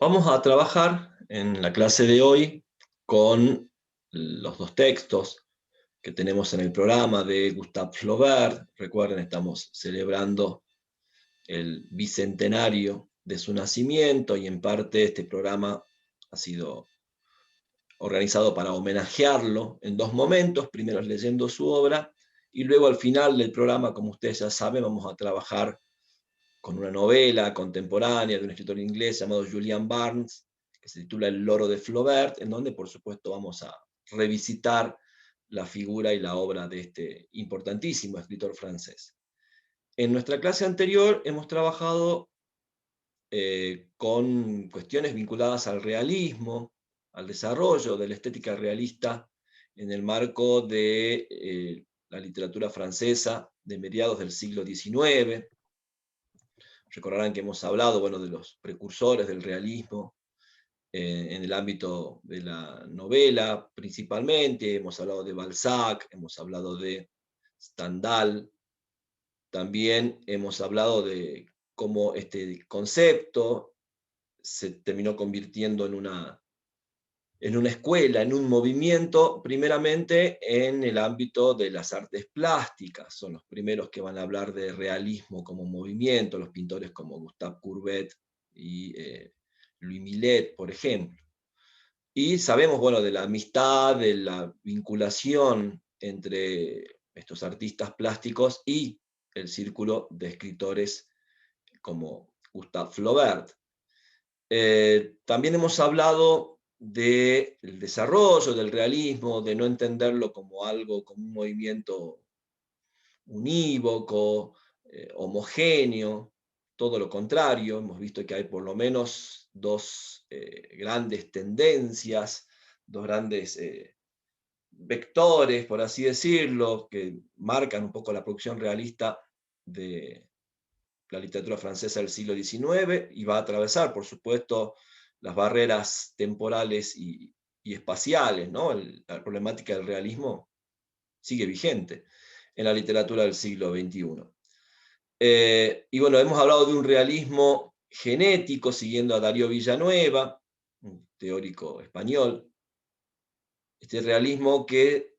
Vamos a trabajar en la clase de hoy con los dos textos que tenemos en el programa de Gustave Flaubert. Recuerden, estamos celebrando el bicentenario de su nacimiento y en parte este programa ha sido organizado para homenajearlo en dos momentos, primero leyendo su obra y luego al final del programa, como ustedes ya saben, vamos a trabajar con una novela contemporánea de un escritor inglés llamado Julian Barnes, que se titula El loro de Flaubert, en donde por supuesto vamos a revisitar la figura y la obra de este importantísimo escritor francés. En nuestra clase anterior hemos trabajado con cuestiones vinculadas al realismo, al desarrollo de la estética realista en el marco de la literatura francesa de mediados del siglo XIX. Recordarán que hemos hablado, bueno, de los precursores del realismo en el ámbito de la novela principalmente. Hemos hablado de Balzac, hemos hablado de Stendhal, también hemos hablado de cómo este concepto se terminó convirtiendo en una escuela, en un movimiento, primeramente en el ámbito de las artes plásticas. Son los primeros que van a hablar de realismo como movimiento, los pintores como Gustave Courbet y Louis Millet, por ejemplo. Y sabemos, bueno, de la amistad, de la vinculación entre estos artistas plásticos y el círculo de escritores como Gustave Flaubert. También hemos hablado del desarrollo del realismo, de no entenderlo como algo, como un movimiento unívoco, homogéneo, todo lo contrario. Hemos visto que hay por lo menos dos grandes tendencias, dos grandes vectores, por así decirlo, que marcan un poco la producción realista de la literatura francesa del siglo XIX y va a atravesar, por supuesto, las barreras temporales y espaciales, ¿no? La problemática del realismo sigue vigente en la literatura del siglo XXI. Y bueno, hemos hablado de un realismo genético, siguiendo a Darío Villanueva, un teórico español. Este realismo que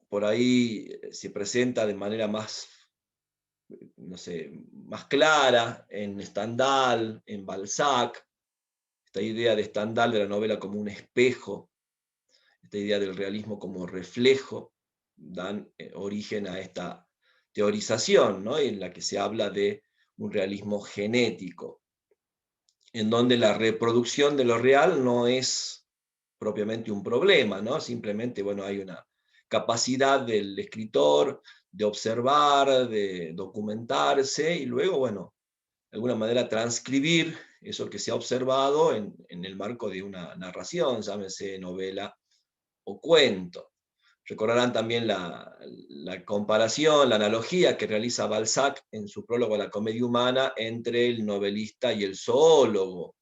por ahí se presenta de manera más, no sé, más clara en Stendhal, en Balzac, esta idea de Stendhal de la novela como un espejo, esta idea del realismo como reflejo, dan origen a esta teorización, ¿no? En la que se habla de un realismo genético, en donde la reproducción de lo real no es propiamente un problema, ¿no? Simplemente, bueno, hay una capacidad del escritor de observar, de documentarse y luego, bueno, de alguna manera transcribir eso que se ha observado en el marco de una narración, llámese novela o cuento. Recordarán también la comparación, la analogía que realiza Balzac en su prólogo a la comedia humana entre el novelista y el zoólogo.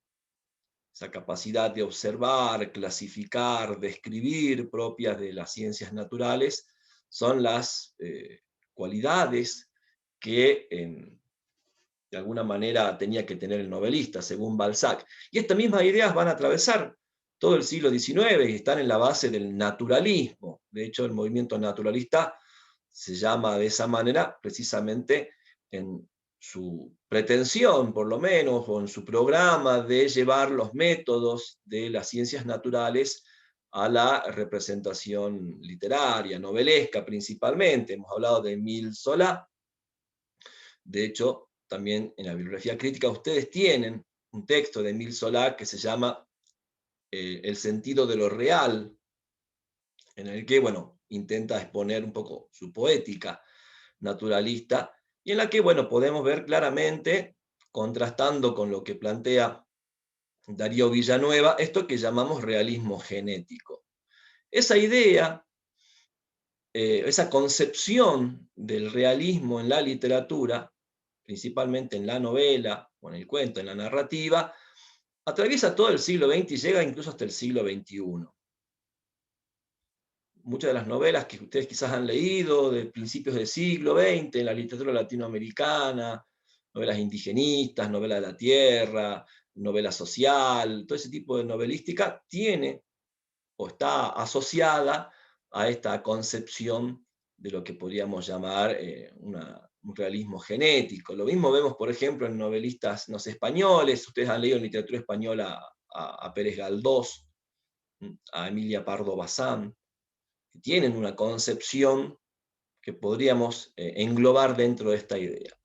Esa capacidad de observar, clasificar, describir propias de las ciencias naturales son las cualidades que de alguna manera tenía que tener el novelista, según Balzac. Y estas mismas ideas van a atravesar todo el siglo XIX y están en la base del naturalismo. De hecho, el movimiento naturalista se llama de esa manera precisamente en su pretensión, por lo menos, o en su programa de llevar los métodos de las ciencias naturales a la representación literaria, novelesca principalmente. Hemos hablado de Émile Zola. De hecho, también en la bibliografía crítica ustedes tienen un texto de Émile Zola que se llama El sentido de lo real, en el que, bueno, intenta exponer un poco su poética naturalista, y en la que, bueno, podemos ver claramente, contrastando con lo que plantea Darío Villanueva, esto que llamamos realismo genético. Esa idea, esa concepción del realismo en la literatura, principalmente en la novela, o en el cuento, en la narrativa, atraviesa todo el siglo XX y llega incluso hasta el siglo XXI. Muchas de las novelas que ustedes quizás han leído de principios del siglo XX, en la literatura latinoamericana, novelas indigenistas, novelas de la tierra, novela social, todo ese tipo de novelística tiene o está asociada a esta concepción de lo que podríamos llamar un realismo genético. Lo mismo vemos, por ejemplo, en novelistas, no sé, españoles. Ustedes han leído en literatura española a Pérez Galdós, a Emilia Pardo Bazán, que tienen una concepción que podríamos englobar dentro de esta idea.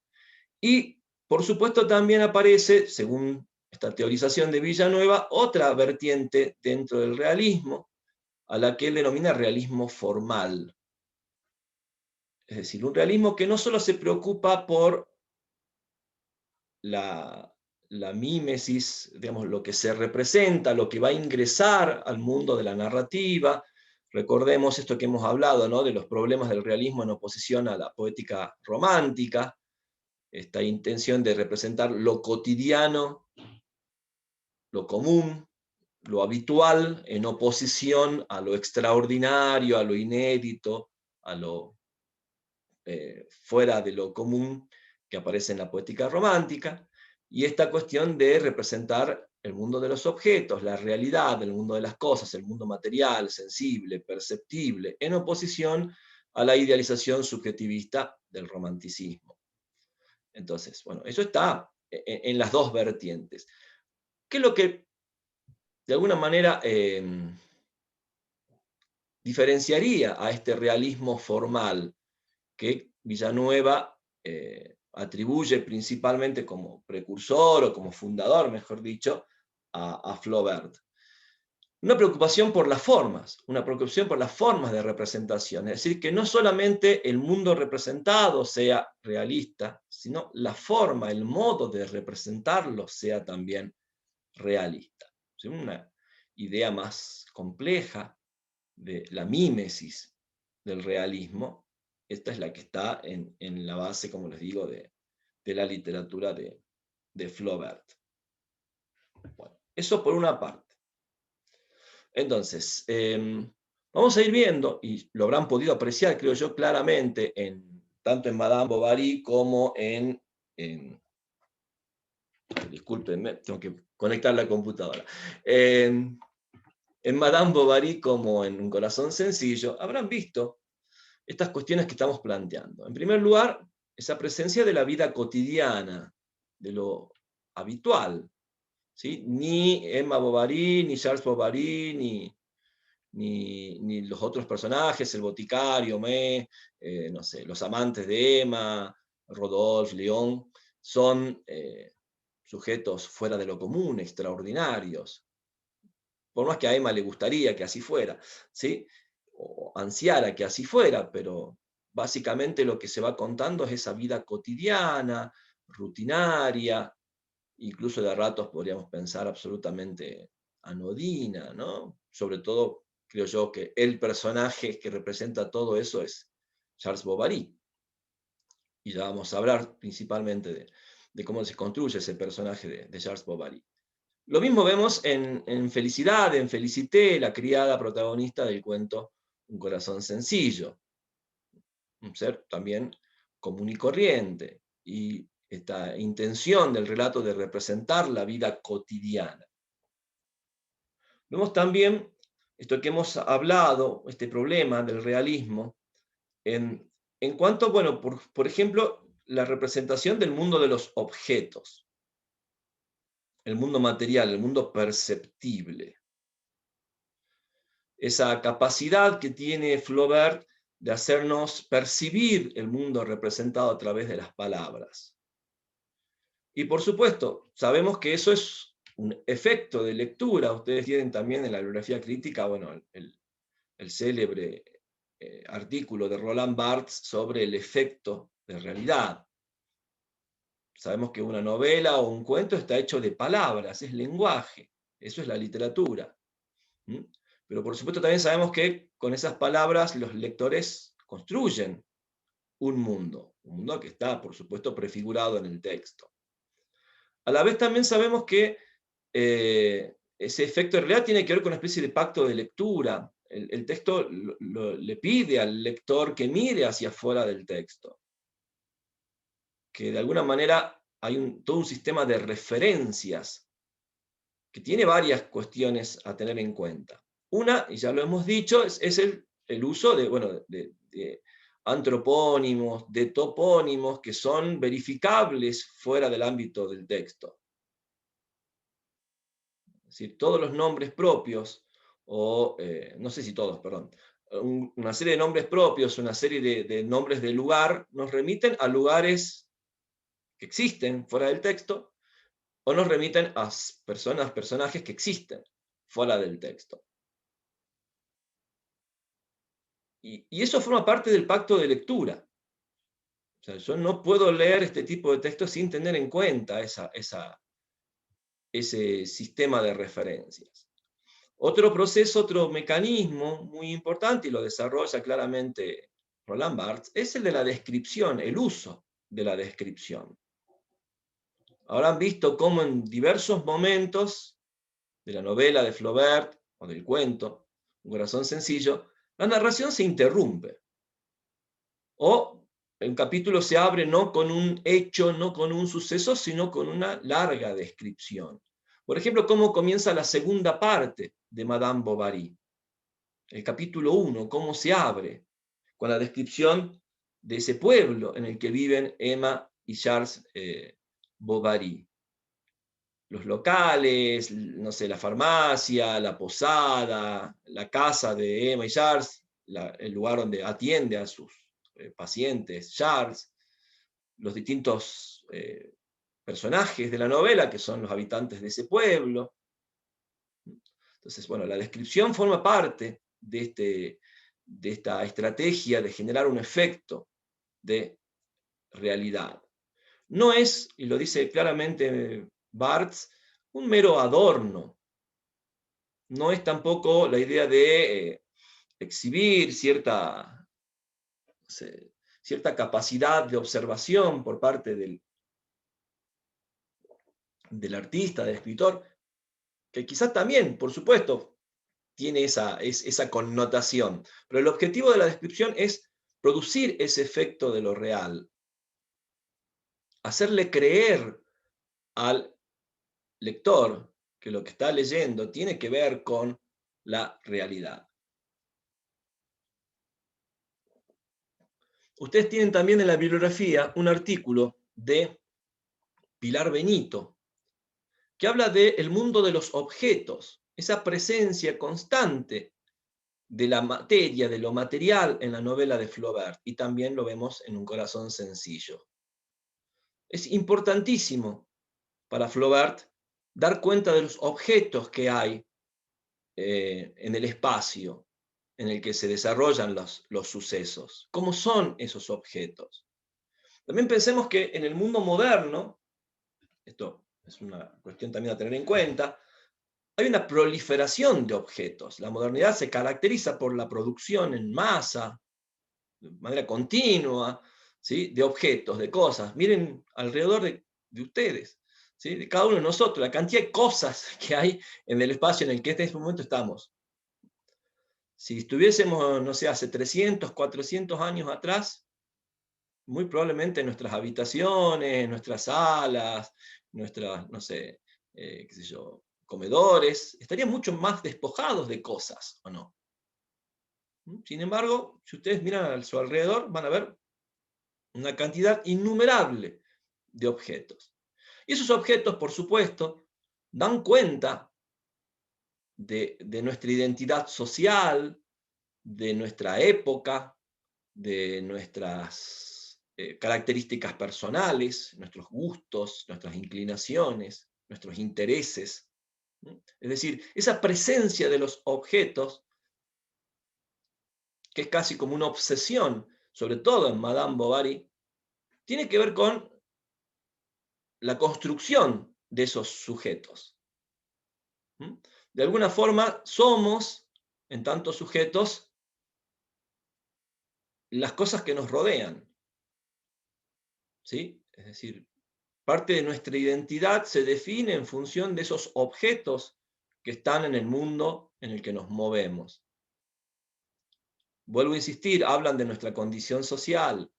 Y, por supuesto, también aparece, según esta teorización de Villanueva, otra vertiente dentro del realismo, a la que él denomina realismo formal. Es decir, un realismo que no solo se preocupa por la mímesis, digamos, lo que se representa, lo que va a ingresar al mundo de la narrativa. Recordemos esto que hemos hablado, ¿no?, de los problemas del realismo en oposición a la poética romántica, esta intención de representar lo cotidiano, lo común, lo habitual, en oposición a lo extraordinario, a lo inédito, a lo fuera de lo común que aparece en la poética romántica, y esta cuestión de representar el mundo de los objetos, la realidad, el mundo de las cosas, el mundo material, sensible, perceptible, en oposición a la idealización subjetivista del romanticismo. Entonces, bueno, eso está en las dos vertientes. ¿Qué es lo que, de alguna manera, diferenciaría a este realismo formal que Villanueva atribuye principalmente como precursor o como fundador, mejor dicho, a Flaubert? Una preocupación por las formas, una preocupación por las formas de representación, es decir, que no solamente el mundo representado sea realista, sino la forma, el modo de representarlo sea también realista. ¿Sí? Una idea más compleja de la mímesis del realismo, esta es la que está en la base, como les digo, de la literatura de Flaubert. Bueno, eso por una parte. Entonces, vamos a ir viendo, y lo habrán podido apreciar, creo yo, claramente, tanto en Madame Bovary como discúlpenme, tengo que conectar la computadora. En Madame Bovary como en Un corazón sencillo, habrán visto estas cuestiones que estamos planteando. En primer lugar, esa presencia de la vida cotidiana, de lo habitual. ¿Sí? Ni Emma Bovary, ni Charles Bovary, ni los otros personajes, el boticario, no sé, los amantes de Emma, Rodolphe, León, son sujetos fuera de lo común, extraordinarios. Por más que a Emma le gustaría que así fuera, ¿sí?, o ansiara que así fuera, pero básicamente lo que se va contando es esa vida cotidiana, rutinaria, incluso de ratos podríamos pensar absolutamente anodina, ¿no? Sobre todo, creo yo, que el personaje que representa todo eso es Charles Bovary. Y ya vamos a hablar principalmente de cómo se construye ese personaje de Charles Bovary. Lo mismo vemos en Felicidad, en Felicité, la criada protagonista del cuento Un corazón sencillo. Un ser también común y corriente. Y esta intención del relato de representar la vida cotidiana. Vemos también esto que hemos hablado, este problema del realismo, en cuanto, bueno, por ejemplo, la representación del mundo de los objetos, el mundo material, el mundo perceptible. Esa capacidad que tiene Flaubert de hacernos percibir el mundo representado a través de las palabras. Y por supuesto, sabemos que eso es un efecto de lectura. Ustedes tienen también en la bibliografía crítica, bueno, el célebre artículo de Roland Barthes sobre el efecto de realidad. Sabemos que una novela o un cuento está hecho de palabras, es lenguaje, eso es la literatura. Pero por supuesto también sabemos que con esas palabras los lectores construyen un mundo que está, por supuesto, prefigurado en el texto. A la vez también sabemos que ese efecto de realidad tiene que ver con una especie de pacto de lectura. El texto le pide al lector que mire hacia afuera del texto, que de alguna manera hay todo un sistema de referencias que tiene varias cuestiones a tener en cuenta. Una, y ya lo hemos dicho, es el uso de, bueno, de antropónimos, de topónimos que son verificables fuera del ámbito del texto. Es decir, todos los nombres propios, o no sé si todos, perdón, una serie de nombres propios, una serie de nombres de lugar, nos remiten a lugares que existen fuera del texto, o nos remiten a personas, personajes que existen fuera del texto. Y eso forma parte del pacto de lectura. O sea, yo no puedo leer este tipo de textos sin tener en cuenta ese sistema de referencias. Otro proceso, otro mecanismo muy importante, y lo desarrolla claramente Roland Barthes, es el de la descripción, el uso de la descripción. Habrán visto cómo en diversos momentos de la novela de Flaubert o del cuento, Un corazón sencillo, la narración se interrumpe. O el capítulo se abre no con un hecho, no con un suceso, sino con una larga descripción. Por ejemplo, cómo comienza la segunda parte de Madame Bovary. El capítulo 1, cómo se abre, con la descripción de ese pueblo en el que viven Emma y Charles Bovary. Los locales, no sé, la farmacia, la posada, la casa de Emma y Charles, el lugar donde atiende a sus pacientes Charles, los distintos personajes de la novela, que son los habitantes de ese pueblo. Entonces, bueno, la descripción forma parte de esta estrategia de generar un efecto de realidad. No es, y lo dice claramente Barthes, un mero adorno. No es tampoco la idea de exhibir cierta capacidad de observación por parte del artista, del escritor, que quizás también, por supuesto, tiene esa connotación. Pero el objetivo de la descripción es producir ese efecto de lo real, hacerle creer al lector que lo que está leyendo tiene que ver con la realidad. Ustedes tienen también en la bibliografía un artículo de Pilar Benito, que habla del mundo de los objetos, esa presencia constante de la materia, de lo material en la novela de Flaubert, y también lo vemos en Un corazón sencillo. Es importantísimo para Flaubert dar cuenta de los objetos que hay en el espacio en el que se desarrollan los sucesos. ¿Cómo son esos objetos? También pensemos que en el mundo moderno, esto es una cuestión también a tener en cuenta, hay una proliferación de objetos. La modernidad se caracteriza por la producción en masa, de manera continua, ¿sí?, de objetos, de cosas. Miren alrededor de ustedes, ¿sí?, de cada uno de nosotros, la cantidad de cosas que hay en el espacio en el que en este momento estamos. Si estuviésemos, no sé, hace 300, 400 años atrás, muy probablemente nuestras habitaciones, nuestras salas, nuestras, no sé, qué sé yo, comedores, estarían mucho más despojados de cosas, ¿o no? Sin embargo, si ustedes miran a su alrededor, van a ver una cantidad innumerable de objetos. Y esos objetos, por supuesto, dan cuenta de nuestra identidad social, de nuestra época, de nuestras características personales, nuestros gustos, nuestras inclinaciones, nuestros intereses. Es decir, esa presencia de los objetos, que es casi como una obsesión, sobre todo en Madame Bovary, tiene que ver con la construcción de esos sujetos. De alguna forma somos, en tantos sujetos, las cosas que nos rodean. ¿Sí? Es decir, parte de nuestra identidad se define en función de esos objetos que están en el mundo en el que nos movemos. Vuelvo a insistir, hablan de nuestra condición social,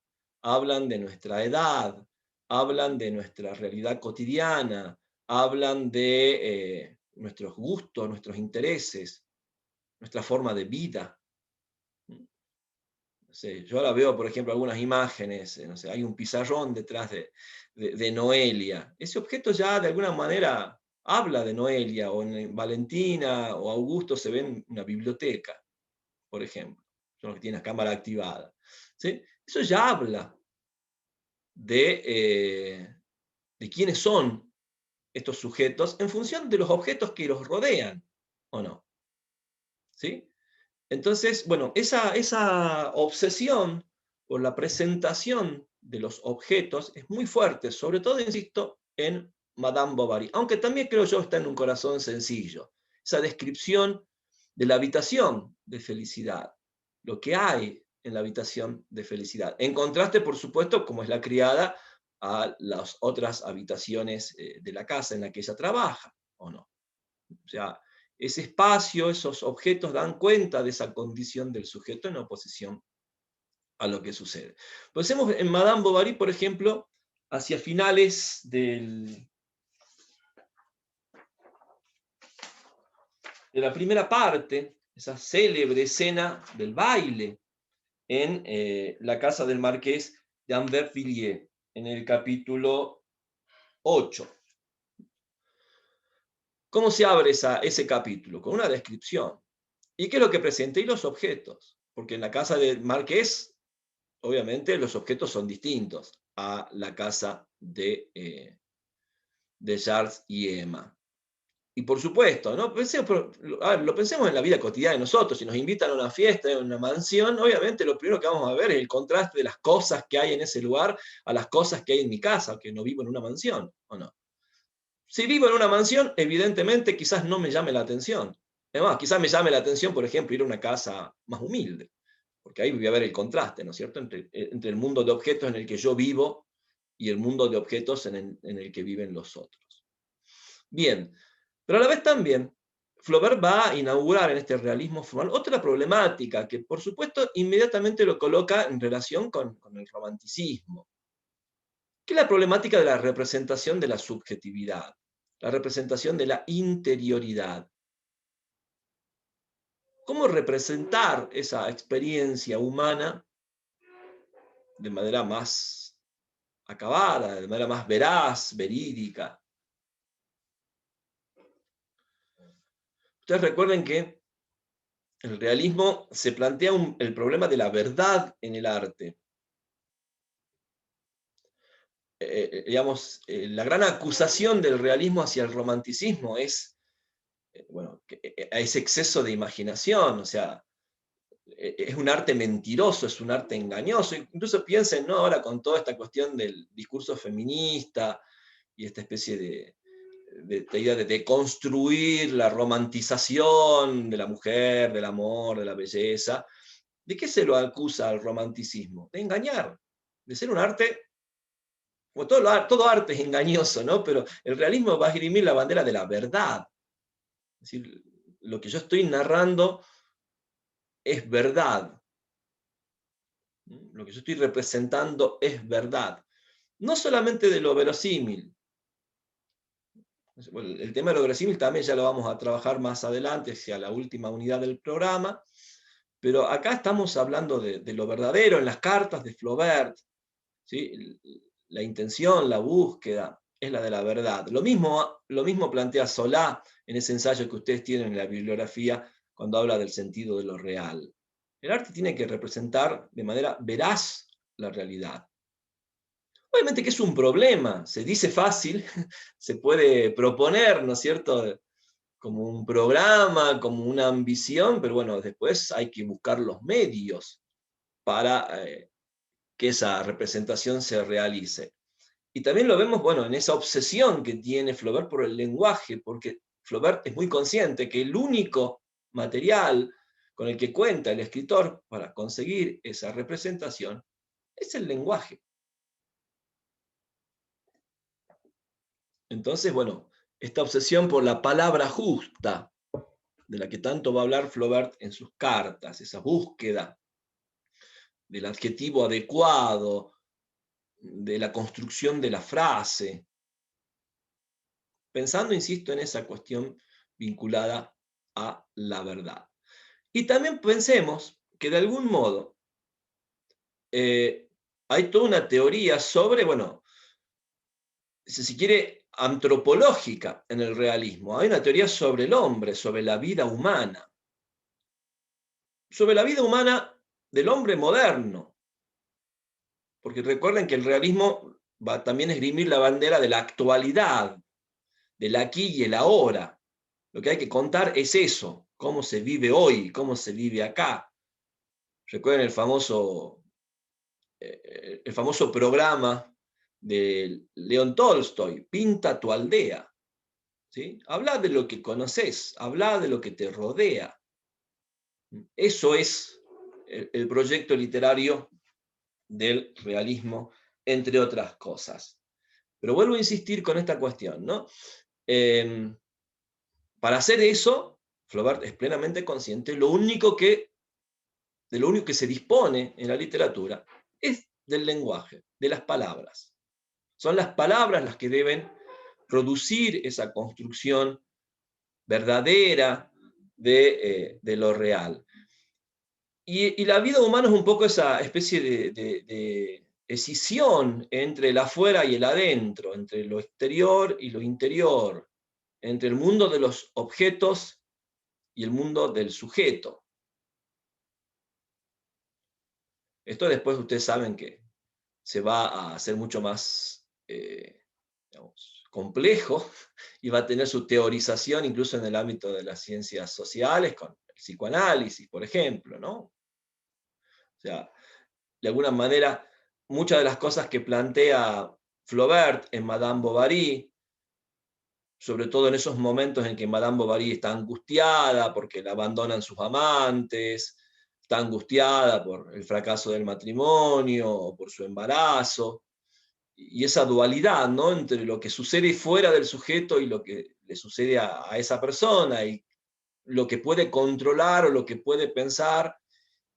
hablan de nuestra edad, hablan de nuestra realidad cotidiana, hablan de nuestros gustos, nuestros intereses, nuestra forma de vida. No sé, yo ahora veo, por ejemplo, algunas imágenes, no sé, hay un pizarrón detrás de Noelia. Ese objeto ya de alguna manera habla de Noelia, o en Valentina o Augusto se ve en una biblioteca, por ejemplo, son los que tienen la cámara activada. ¿Sí? Eso ya habla de quiénes son estos sujetos en función de los objetos que los rodean, ¿o no? ¿Sí? Entonces, bueno, esa obsesión por la presentación de los objetos es muy fuerte, sobre todo, insisto, en Madame Bovary, aunque también creo yo está en un corazón sencillo. Esa descripción de la habitación de felicidad, lo que hay en la habitación de felicidad. En contraste, por supuesto, como es la criada, a las otras habitaciones de la casa en la que ella trabaja, ¿o no? O sea, ese espacio, esos objetos dan cuenta de esa condición del sujeto en oposición a lo que sucede. Pensemos en Madame Bovary, por ejemplo, hacia finales de la primera parte, esa célebre escena del baile en la casa del marqués de Ambervilliers, en el capítulo 8. ¿Cómo se abre ese capítulo? Con una descripción. ¿Y qué es lo que presenta? Y los objetos. Porque en la casa del marqués, obviamente, los objetos son distintos a la casa de Charles y Emma. Y por supuesto, ¿no? Lo pensemos en la vida cotidiana de nosotros. Si nos invitan a una fiesta, en una mansión, obviamente lo primero que vamos a ver es el contraste de las cosas que hay en ese lugar a las cosas que hay en mi casa, que no vivo en una mansión, ¿o no? Si vivo en una mansión, evidentemente quizás no me llame la atención. Además, quizás me llame la atención, por ejemplo, ir a una casa más humilde, porque ahí voy a ver el contraste, ¿no es cierto?, entre el mundo de objetos en el que yo vivo y el mundo de objetos en el que viven los otros. Bien, pero a la vez también, Flaubert va a inaugurar en este realismo formal otra problemática que, por supuesto, inmediatamente lo coloca en relación con el romanticismo, que es la problemática de la representación de la subjetividad, la representación de la interioridad. ¿Cómo representar esa experiencia humana de manera más acabada, de manera más veraz, verídica? Ustedes recuerden que el realismo se plantea el problema de la verdad en el arte. Digamos, la gran acusación del realismo hacia el romanticismo es, bueno, a ese exceso de imaginación, o sea, es un arte mentiroso, es un arte engañoso. Incluso piensen, ¿no?, ahora con toda esta cuestión del discurso feminista y esta especie de idea de construir la romantización de la mujer, del amor, de la belleza. ¿De qué se lo acusa al romanticismo? De engañar, de ser un arte, como todo arte es engañoso, ¿no? Pero el realismo va a esgrimir la bandera de la verdad. Es decir, lo que yo estoy narrando es verdad. Lo que yo estoy representando es verdad. No solamente de lo verosímil. El tema de lo verosímil también ya lo vamos a trabajar más adelante, hacia la última unidad del programa, pero acá estamos hablando de lo verdadero en las cartas de Flaubert. ¿Sí? La intención, la búsqueda, es la de la verdad. Lo mismo plantea Solá en ese ensayo que ustedes tienen en la bibliografía cuando habla del sentido de lo real. El arte tiene que representar de manera veraz la realidad. Obviamente que es un problema, se dice fácil, se puede proponer, ¿no es cierto?, como un programa, como una ambición, pero bueno, después hay que buscar los medios para que esa representación se realice. Y también lo vemos, bueno, en esa obsesión que tiene Flaubert por el lenguaje, porque Flaubert es muy consciente que el único material con el que cuenta el escritor para conseguir esa representación es el lenguaje. Entonces, bueno, esta obsesión por la palabra justa, de la que tanto va a hablar Flaubert en sus cartas, esa búsqueda del adjetivo adecuado, de la construcción de la frase, pensando, insisto, en esa cuestión vinculada a la verdad. Y también pensemos que de algún modo hay toda una teoría sobre, bueno, si se quiere, antropológica en el realismo. Hay una teoría sobre el hombre, sobre la vida humana, sobre la vida humana del hombre moderno. Porque recuerden que el realismo va también a esgrimir la bandera de la actualidad, del aquí y el ahora. Lo que hay que contar es eso, cómo se vive hoy, cómo se vive acá. Recuerden el famoso programa de León Tolstoy, Pinta tu aldea. ¿Sí? Habla de lo que conoces, habla de lo que te rodea. Eso es el proyecto literario del realismo, entre otras cosas. Pero vuelvo a insistir con esta cuestión, ¿no? Para hacer eso, Flaubert es plenamente consciente, de lo único que se dispone en la literatura es del lenguaje, de las palabras. Son las palabras las que deben producir esa construcción verdadera de lo real. Y la vida humana es un poco esa especie de escisión entre el afuera y el adentro, entre lo exterior y lo interior, entre el mundo de los objetos y el mundo del sujeto. Esto después ustedes saben que se va a hacer mucho más digamos, complejo y va a tener su teorización incluso en el ámbito de las ciencias sociales, con el psicoanálisis, por ejemplo, ¿no? O sea, de alguna manera, muchas de las cosas que plantea Flaubert en Madame Bovary, sobre todo en esos momentos en que Madame Bovary está angustiada porque la abandonan sus amantes, está angustiada por el fracaso del matrimonio o por su embarazo, y esa dualidad, ¿no?, entre lo que sucede fuera del sujeto y lo que le sucede a esa persona, y lo que puede controlar o lo que puede pensar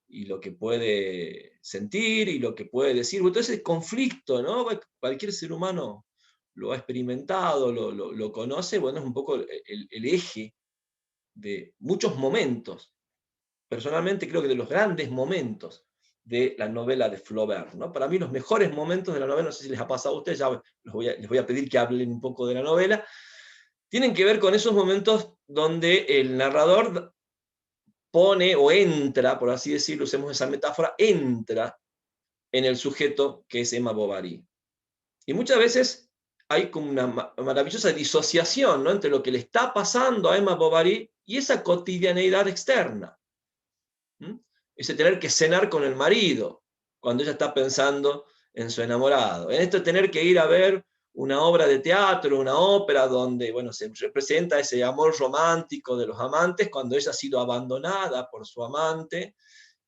y lo que puede sentir y lo que puede decir. Entonces, ese conflicto, ¿no? Cualquier ser humano lo ha experimentado, lo conoce, bueno, es un poco el eje de muchos momentos. Personalmente creo que de los grandes momentos de la novela de Flaubert, ¿no? Para mí los mejores momentos de la novela, no sé si les ha pasado a ustedes, ya les voy a pedir que hablen un poco de la novela, tienen que ver con esos momentos donde el narrador pone o entra, por así decirlo, usemos esa metáfora, entra en el sujeto que es Emma Bovary. Y muchas veces hay como una maravillosa disociación, ¿no?, entre lo que le está pasando a Emma Bovary y esa cotidianeidad externa. Ese tener que cenar con el marido, cuando ella está pensando en su enamorado. En esto de tener que ir a ver una obra de teatro, una ópera, donde, bueno, se representa ese amor romántico de los amantes cuando ella ha sido abandonada por su amante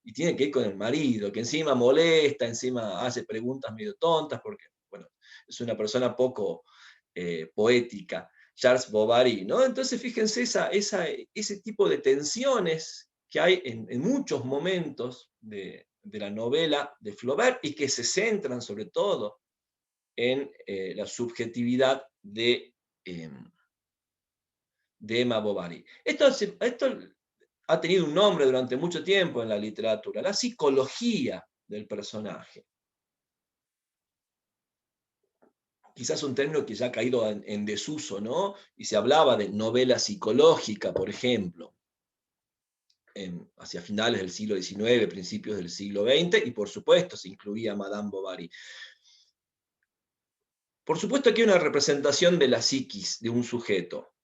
y tiene que ir con el marido, que encima molesta, encima hace preguntas medio tontas, porque, bueno, es una persona poco poética, Charles Bovary, ¿no? Entonces, fíjense ese tipo de tensiones que hay en muchos momentos de la novela de Flaubert y que se centran sobre todo en la subjetividad eh, de Emma Bovary. Esto ha tenido un nombre durante mucho tiempo en la literatura, la psicología del personaje. Quizás un término que ya ha caído en desuso, ¿no? Y se hablaba de novela psicológica, por ejemplo, hacia finales del siglo XIX, principios del siglo XX, y por supuesto se incluía a Madame Bovary. Por supuesto que hay una representación de la psiquis de un sujeto,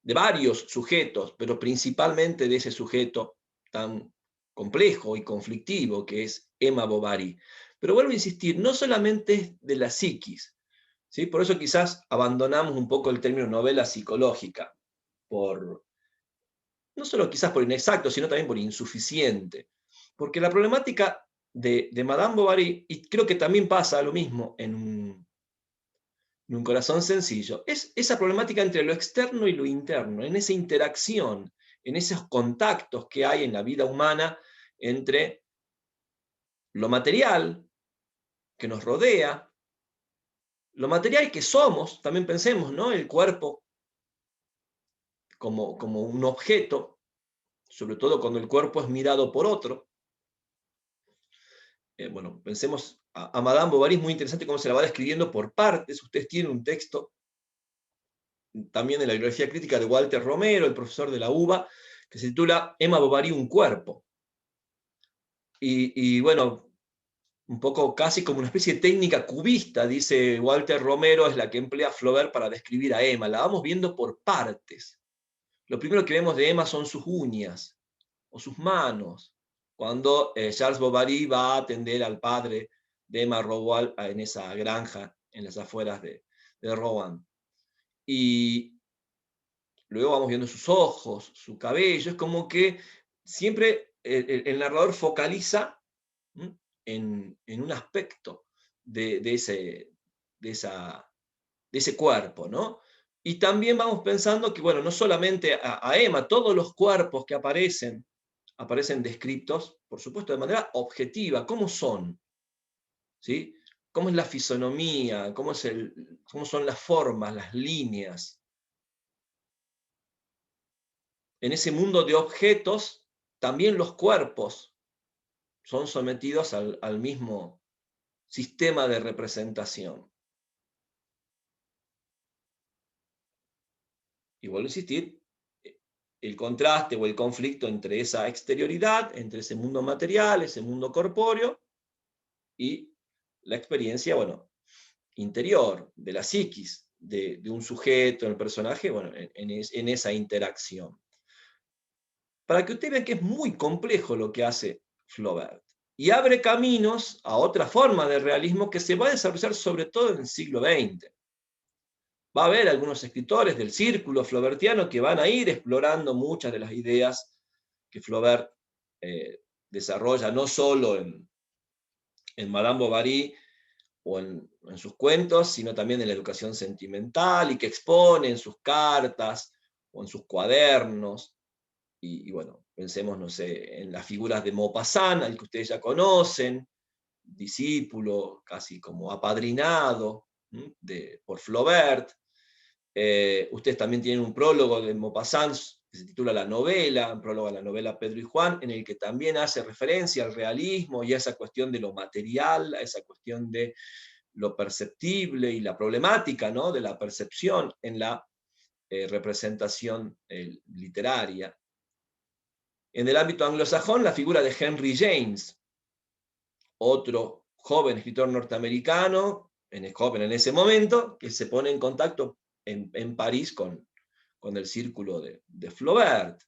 de varios sujetos, pero principalmente de ese sujeto tan complejo y conflictivo que es Emma Bovary. Pero vuelvo a insistir, no solamente es de la psiquis, ¿sí? Por eso quizás abandonamos un poco el término novela psicológica, no solo quizás por inexacto, sino también por insuficiente. Porque la problemática de Madame Bovary, y creo que también pasa lo mismo en un corazón sencillo, es esa problemática entre lo externo y lo interno, en esa interacción, en esos contactos que hay en la vida humana entre lo material que nos rodea, lo material que somos, también pensemos, ¿no?, el cuerpo como un objeto, sobre todo cuando el cuerpo es mirado por otro. Bueno, pensemos a Madame Bovary, es muy interesante cómo se la va describiendo por partes. Ustedes tienen un texto también de la bibliografía crítica de Walter Romero, el profesor de la UBA, que se titula Emma Bovary, un cuerpo. Y bueno, un poco casi como una especie de técnica cubista, dice Walter Romero, es la que emplea Flaubert para describir a Emma. La vamos viendo por partes. Lo primero que vemos de Emma son sus uñas o sus manos, cuando Charles Bovary va a atender al padre de Emma Rowohl en esa granja en las afueras de Rouen. Y luego vamos viendo sus ojos, su cabello, es como que siempre el narrador focaliza en un aspecto de ese cuerpo, ¿no? Y también vamos pensando que, bueno, no solamente a Emma, todos los cuerpos que aparecen descritos, por supuesto, de manera objetiva. ¿Cómo son? ¿Sí? ¿Cómo es la fisonomía? ¿Cómo son las formas, las líneas? En ese mundo de objetos, también los cuerpos son sometidos al mismo sistema de representación. Y vuelvo a insistir, el contraste o el conflicto entre esa exterioridad, entre ese mundo material, ese mundo corpóreo, y la experiencia, bueno, interior, de la psiquis, de un sujeto, en el personaje, bueno, en esa interacción. Para que ustedes vean que es muy complejo lo que hace Flaubert. Y abre caminos a otra forma de realismo que se va a desarrollar sobre todo en el siglo XX. Va a haber algunos escritores del círculo flaubertiano que van a ir explorando muchas de las ideas que Flaubert desarrolla, no solo en Madame Bovary o en sus cuentos, sino también en la educación sentimental, y que expone en sus cartas o en sus cuadernos. Y bueno, pensemos, no sé, en las figuras de Maupassant, al que ustedes ya conocen, discípulo, casi como apadrinado por Flaubert. Ustedes también tienen un prólogo de Maupassant que se titula La novela, un prólogo a la novela Pedro y Juan, en el que también hace referencia al realismo y a esa cuestión de lo material, a esa cuestión de lo perceptible y la problemática, ¿no?, de la percepción en la representación literaria. En el ámbito anglosajón, la figura de Henry James, otro joven escritor norteamericano, joven en ese momento, que se pone en contacto en París con el círculo de Flaubert.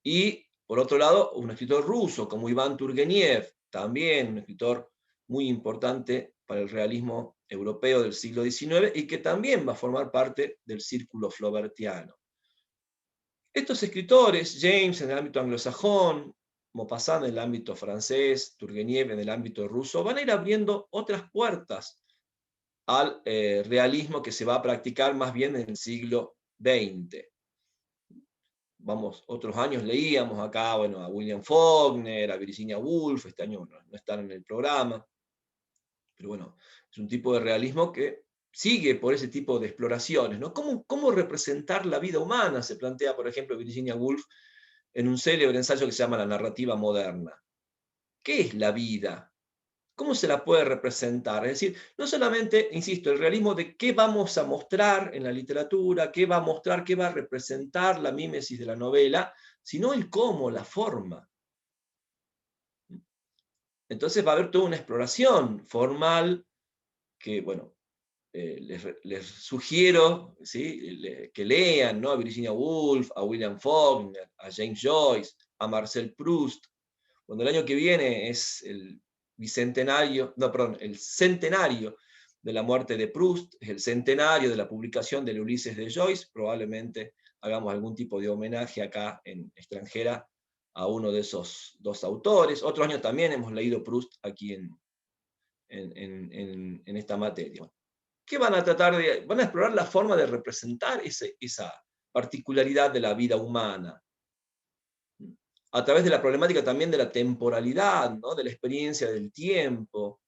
Y, por otro lado, un escritor ruso como Iván Turgeniev, también un escritor muy importante para el realismo europeo del siglo XIX y que también va a formar parte del círculo flaubertiano. Estos escritores, James en el ámbito anglosajón, Maupassant en el ámbito francés, Turgeniev en el ámbito ruso, van a ir abriendo otras puertas al realismo que se va a practicar más bien en el siglo XX. Otros años leíamos acá, bueno, a William Faulkner, a Virginia Woolf, este año no están en el programa, pero bueno, es un tipo de realismo que sigue por ese tipo de exploraciones, ¿no? ¿Cómo representar la vida humana? Se plantea, por ejemplo, Virginia Woolf en un célebre ensayo que se llama La narrativa moderna. ¿Qué es la vida? ¿Cómo se la puede representar? Es decir, no solamente, insisto, el realismo de qué vamos a mostrar en la literatura, qué va a mostrar, qué va a representar la mímesis de la novela, sino el cómo, la forma. Entonces va a haber toda una exploración formal que, bueno, les sugiero, ¿sí?, que lean, ¿no?, a Virginia Woolf, a William Faulkner, a James Joyce, a Marcel Proust. Cuando el año que viene es el centenario de la muerte de Proust, es el centenario de la publicación del Ulises de Joyce, probablemente hagamos algún tipo de homenaje acá en extranjera a uno de esos dos autores. Otro año también hemos leído Proust aquí en esta materia. ¿Qué van a tratar de? Van a explorar la forma de representar esa particularidad de la vida humana, a través de la problemática también de la temporalidad, ¿no?, de la experiencia del tiempo,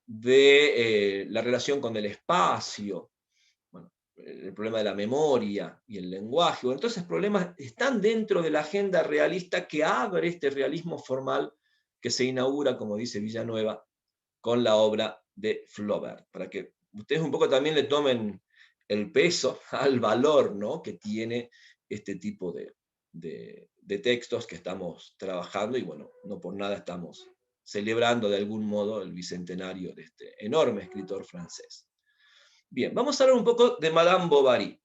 de la relación con el espacio. Bueno, el problema de la memoria y el lenguaje. Bueno, entonces problemas están dentro de la agenda realista que abre este realismo formal que se inaugura, como dice Villanueva, con la obra de Flaubert, para que ustedes un poco también le tomen el peso al valor, ¿no?, que tiene este tipo de textos que estamos trabajando, y bueno, no por nada estamos celebrando de algún modo el bicentenario de este enorme escritor francés. Bien, vamos a hablar un poco de Madame Bovary.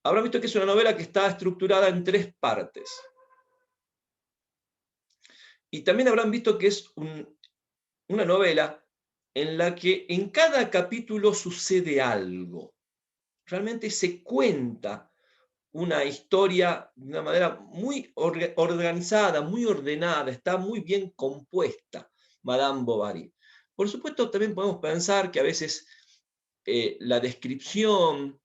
Habrán visto que es una novela que está estructurada en 3 partes. Y también habrán visto que es una novela en la que en cada capítulo sucede algo. Realmente se cuenta una historia de una manera muy organizada, muy ordenada, está muy bien compuesta Madame Bovary. Por supuesto, también podemos pensar que a veces la descripción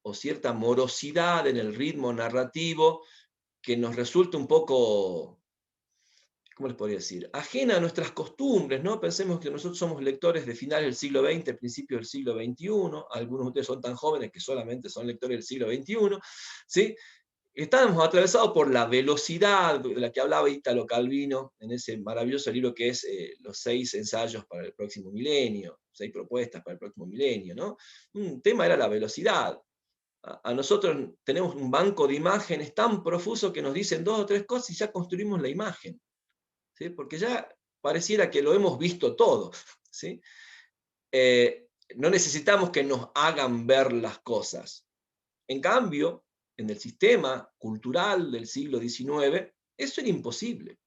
o cierta morosidad en el ritmo narrativo que nos resulta un poco, ¿cómo les podría decir?, ajena a nuestras costumbres, ¿no? Pensemos que nosotros somos lectores de finales del siglo XX, principios del siglo XXI, algunos de ustedes son tan jóvenes que solamente son lectores del siglo XXI, ¿sí? Estamos atravesados por la velocidad de la que hablaba Italo Calvino en ese maravilloso libro que es Los 6 ensayos para el próximo milenio, 6 propuestas para el próximo milenio, ¿no? Un tema era la velocidad. A nosotros tenemos un banco de imágenes tan profuso que nos dicen 2 o 3 cosas y ya construimos la imagen, ¿sí? Porque ya pareciera que lo hemos visto todo, ¿sí? No necesitamos que nos hagan ver las cosas. En cambio, en el sistema cultural del siglo XIX, eso era imposible.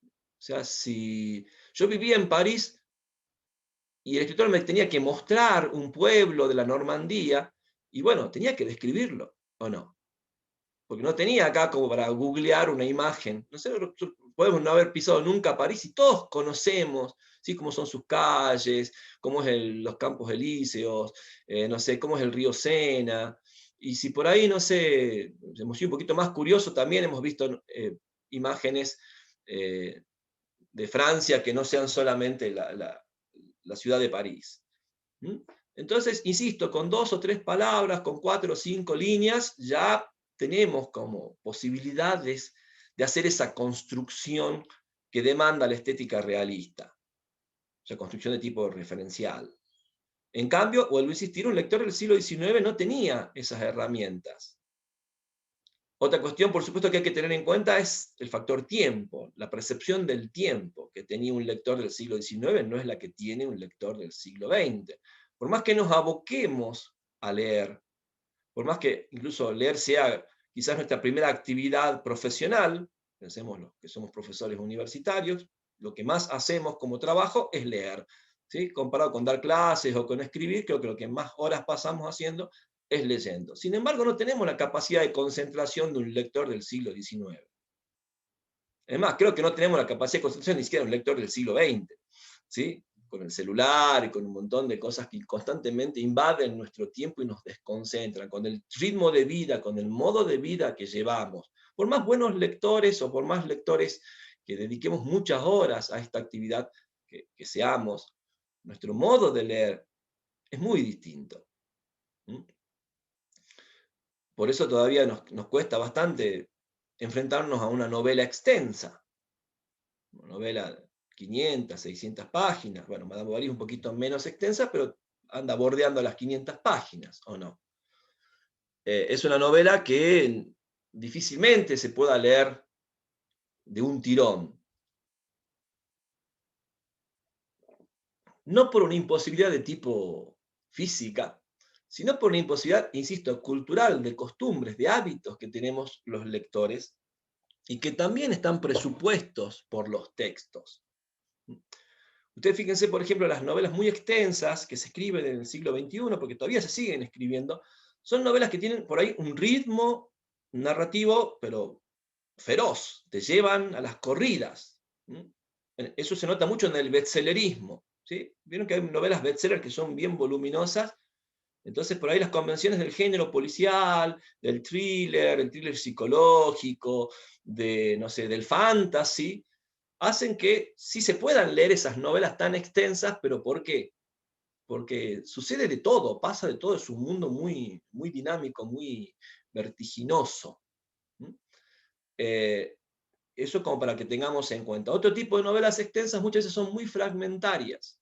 O sea, si yo vivía en París y el escritor me tenía que mostrar un pueblo de la Normandía, y bueno, tenía que describirlo, ¿o no? Porque no tenía acá como para googlear una imagen. No sé, podemos no haber pisado nunca París y todos conocemos, ¿sí?, cómo son sus calles, cómo es los Campos Elíseos, no sé, cómo es el río Sena. Y si por ahí, no sé, hemos sido un poquito más curiosos, también hemos visto imágenes de Francia que no sean solamente la ciudad de París. ¿Mm? Entonces, insisto, con 2 o 3 palabras, con 4 o 5 líneas, ya tenemos como posibilidades de hacer esa construcción que demanda la estética realista, esa construcción de tipo referencial. En cambio, vuelvo a insistir, un lector del siglo XIX no tenía esas herramientas. Otra cuestión, por supuesto, que hay que tener en cuenta es el factor tiempo, la percepción del tiempo que tenía un lector del siglo XIX no es la que tiene un lector del siglo XX. Por más que nos aboquemos a leer, por más que incluso leer sea quizás nuestra primera actividad profesional, pensemos los que somos profesores universitarios, lo que más hacemos como trabajo es leer, ¿sí? Comparado con dar clases o con escribir, creo que lo que más horas pasamos haciendo es leyendo. Sin embargo, no tenemos la capacidad de concentración de un lector del siglo XIX. Es más, creo que no tenemos la capacidad de concentración ni siquiera de un lector del siglo XX, ¿sí? Con el celular y con un montón de cosas que constantemente invaden nuestro tiempo y nos desconcentran, con el ritmo de vida, con el modo de vida que llevamos. Por más buenos lectores o por más lectores que dediquemos muchas horas a esta actividad que seamos, nuestro modo de leer es muy distinto. ¿Mm? Por eso todavía nos cuesta bastante enfrentarnos a una novela extensa, una novela de 500, 600 páginas. Bueno, Madame Bovary es un poquito menos extensa, pero anda bordeando las 500 páginas, ¿o no? Es una novela que difícilmente se pueda leer de un tirón. No por una imposibilidad de tipo física, sino por una imposibilidad, insisto, cultural, de costumbres, de hábitos que tenemos los lectores y que también están presupuestos por los textos. Ustedes fíjense, por ejemplo, las novelas muy extensas que se escriben en el siglo XXI, porque todavía se siguen escribiendo, son novelas que tienen por ahí un ritmo narrativo, pero feroz, te llevan a las corridas. Eso se nota mucho en el bestsellerismo, ¿sí? Vieron que hay novelas bestseller que son bien voluminosas, entonces por ahí las convenciones del género policial, del thriller, el thriller psicológico, no sé, del fantasy, hacen que sí se puedan leer esas novelas tan extensas, pero ¿por qué? porque sucede de todo, pasa de todo, es un mundo muy, muy dinámico, muy vertiginoso. Eso como para que tengamos en cuenta. Otro tipo de novelas extensas muchas veces son muy fragmentarias,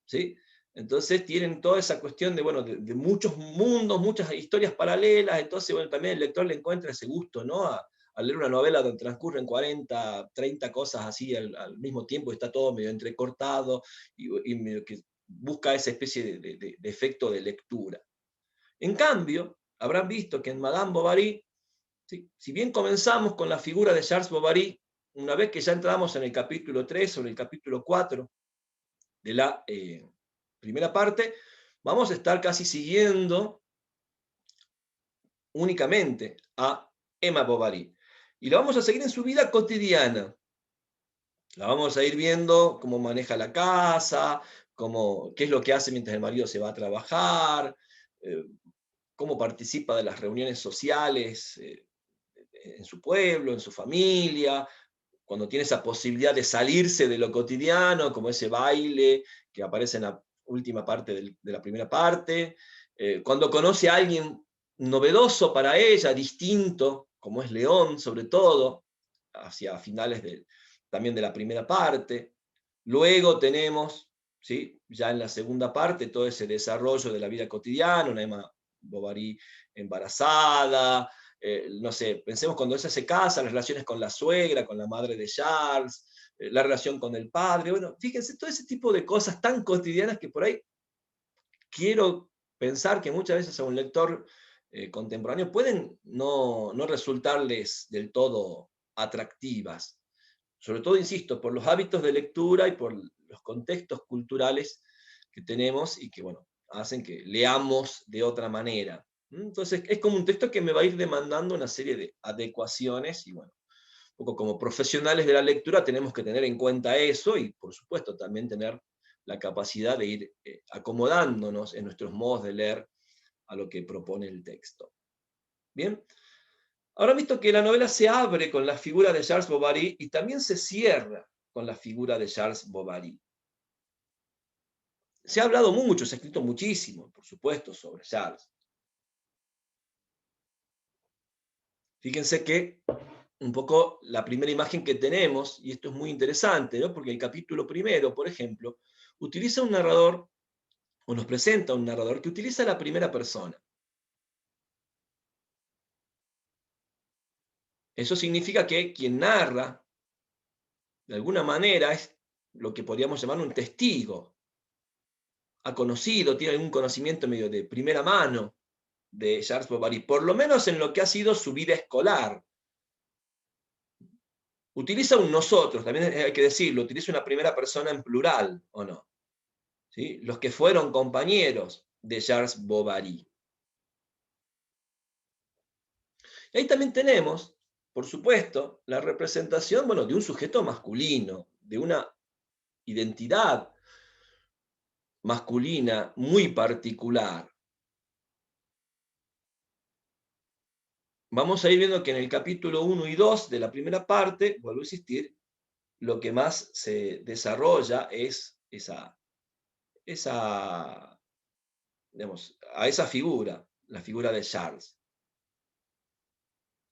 ¿sí? Entonces tienen toda esa cuestión de, bueno, de muchos mundos, muchas historias paralelas, entonces, bueno, también el lector le encuentra ese gusto, ¿no? A leer una novela donde transcurren 40, 30 cosas así al mismo tiempo, está todo medio entrecortado y medio que busca esa especie de efecto de lectura. En cambio, habrán visto que en Madame Bovary, ¿sí? Si bien comenzamos con la figura de Charles Bovary, una vez que ya entramos en el capítulo 3 o en el capítulo 4 de la primera parte, vamos a estar casi siguiendo únicamente a Emma Bovary. Y la vamos a seguir en su vida cotidiana. La vamos a ir viendo cómo maneja la casa, qué es lo que hace mientras el marido se va a trabajar, cómo participa de las reuniones sociales en su pueblo, en su familia, cuando tiene esa posibilidad de salirse de lo cotidiano, como ese baile que aparece en la última parte de la primera parte, cuando conoce a alguien novedoso para ella, distinto, como es León, sobre todo, hacia finales también de la primera parte. Luego tenemos, ¿sí? Ya en la segunda parte, todo ese desarrollo de la vida cotidiana, una Emma Bovary embarazada, no sé, pensemos cuando ella se casa, las relaciones con la suegra, con la madre de Charles, la relación con el padre, bueno, fíjense, todo ese tipo de cosas tan cotidianas que por ahí quiero pensar que muchas veces a un lector contemporáneo pueden no resultarles del todo atractivas. Sobre todo, insisto, por los hábitos de lectura y por los contextos culturales que tenemos y que, bueno, hacen que leamos de otra manera. Entonces, es como un texto que me va a ir demandando una serie de adecuaciones y, bueno, un poco como profesionales de la lectura tenemos que tener en cuenta eso y, por supuesto, también tener la capacidad de ir acomodándonos en nuestros modos de leer a lo que propone el texto. Bien, ahora visto que la novela se abre con la figura de Charles Bovary y también se cierra con la figura de Charles Bovary. Se ha hablado mucho, se ha escrito muchísimo, por supuesto, sobre Charles. Fíjense que un poco la primera imagen que tenemos, y esto es muy interesante, ¿no? Porque el capítulo primero, por ejemplo, utiliza un narrador, o nos presenta un narrador que utiliza la primera persona. Eso significa que quien narra, de alguna manera, es lo que podríamos llamar un testigo. Ha conocido, tiene algún conocimiento medio de primera mano de Charles Bovary, por lo menos en lo que ha sido su vida escolar. Utiliza un nosotros, también hay que decirlo, utiliza una primera persona en plural, ¿o no? ¿Sí? Los que fueron compañeros de Charles Bovary. Y ahí también tenemos, por supuesto, la representación, bueno, de un sujeto masculino, de una identidad masculina muy particular. Vamos a ir viendo que en el capítulo 1 y 2 de la primera parte, vuelvo a insistir, lo que más se desarrolla es digamos, a esa figura, la figura de Charles.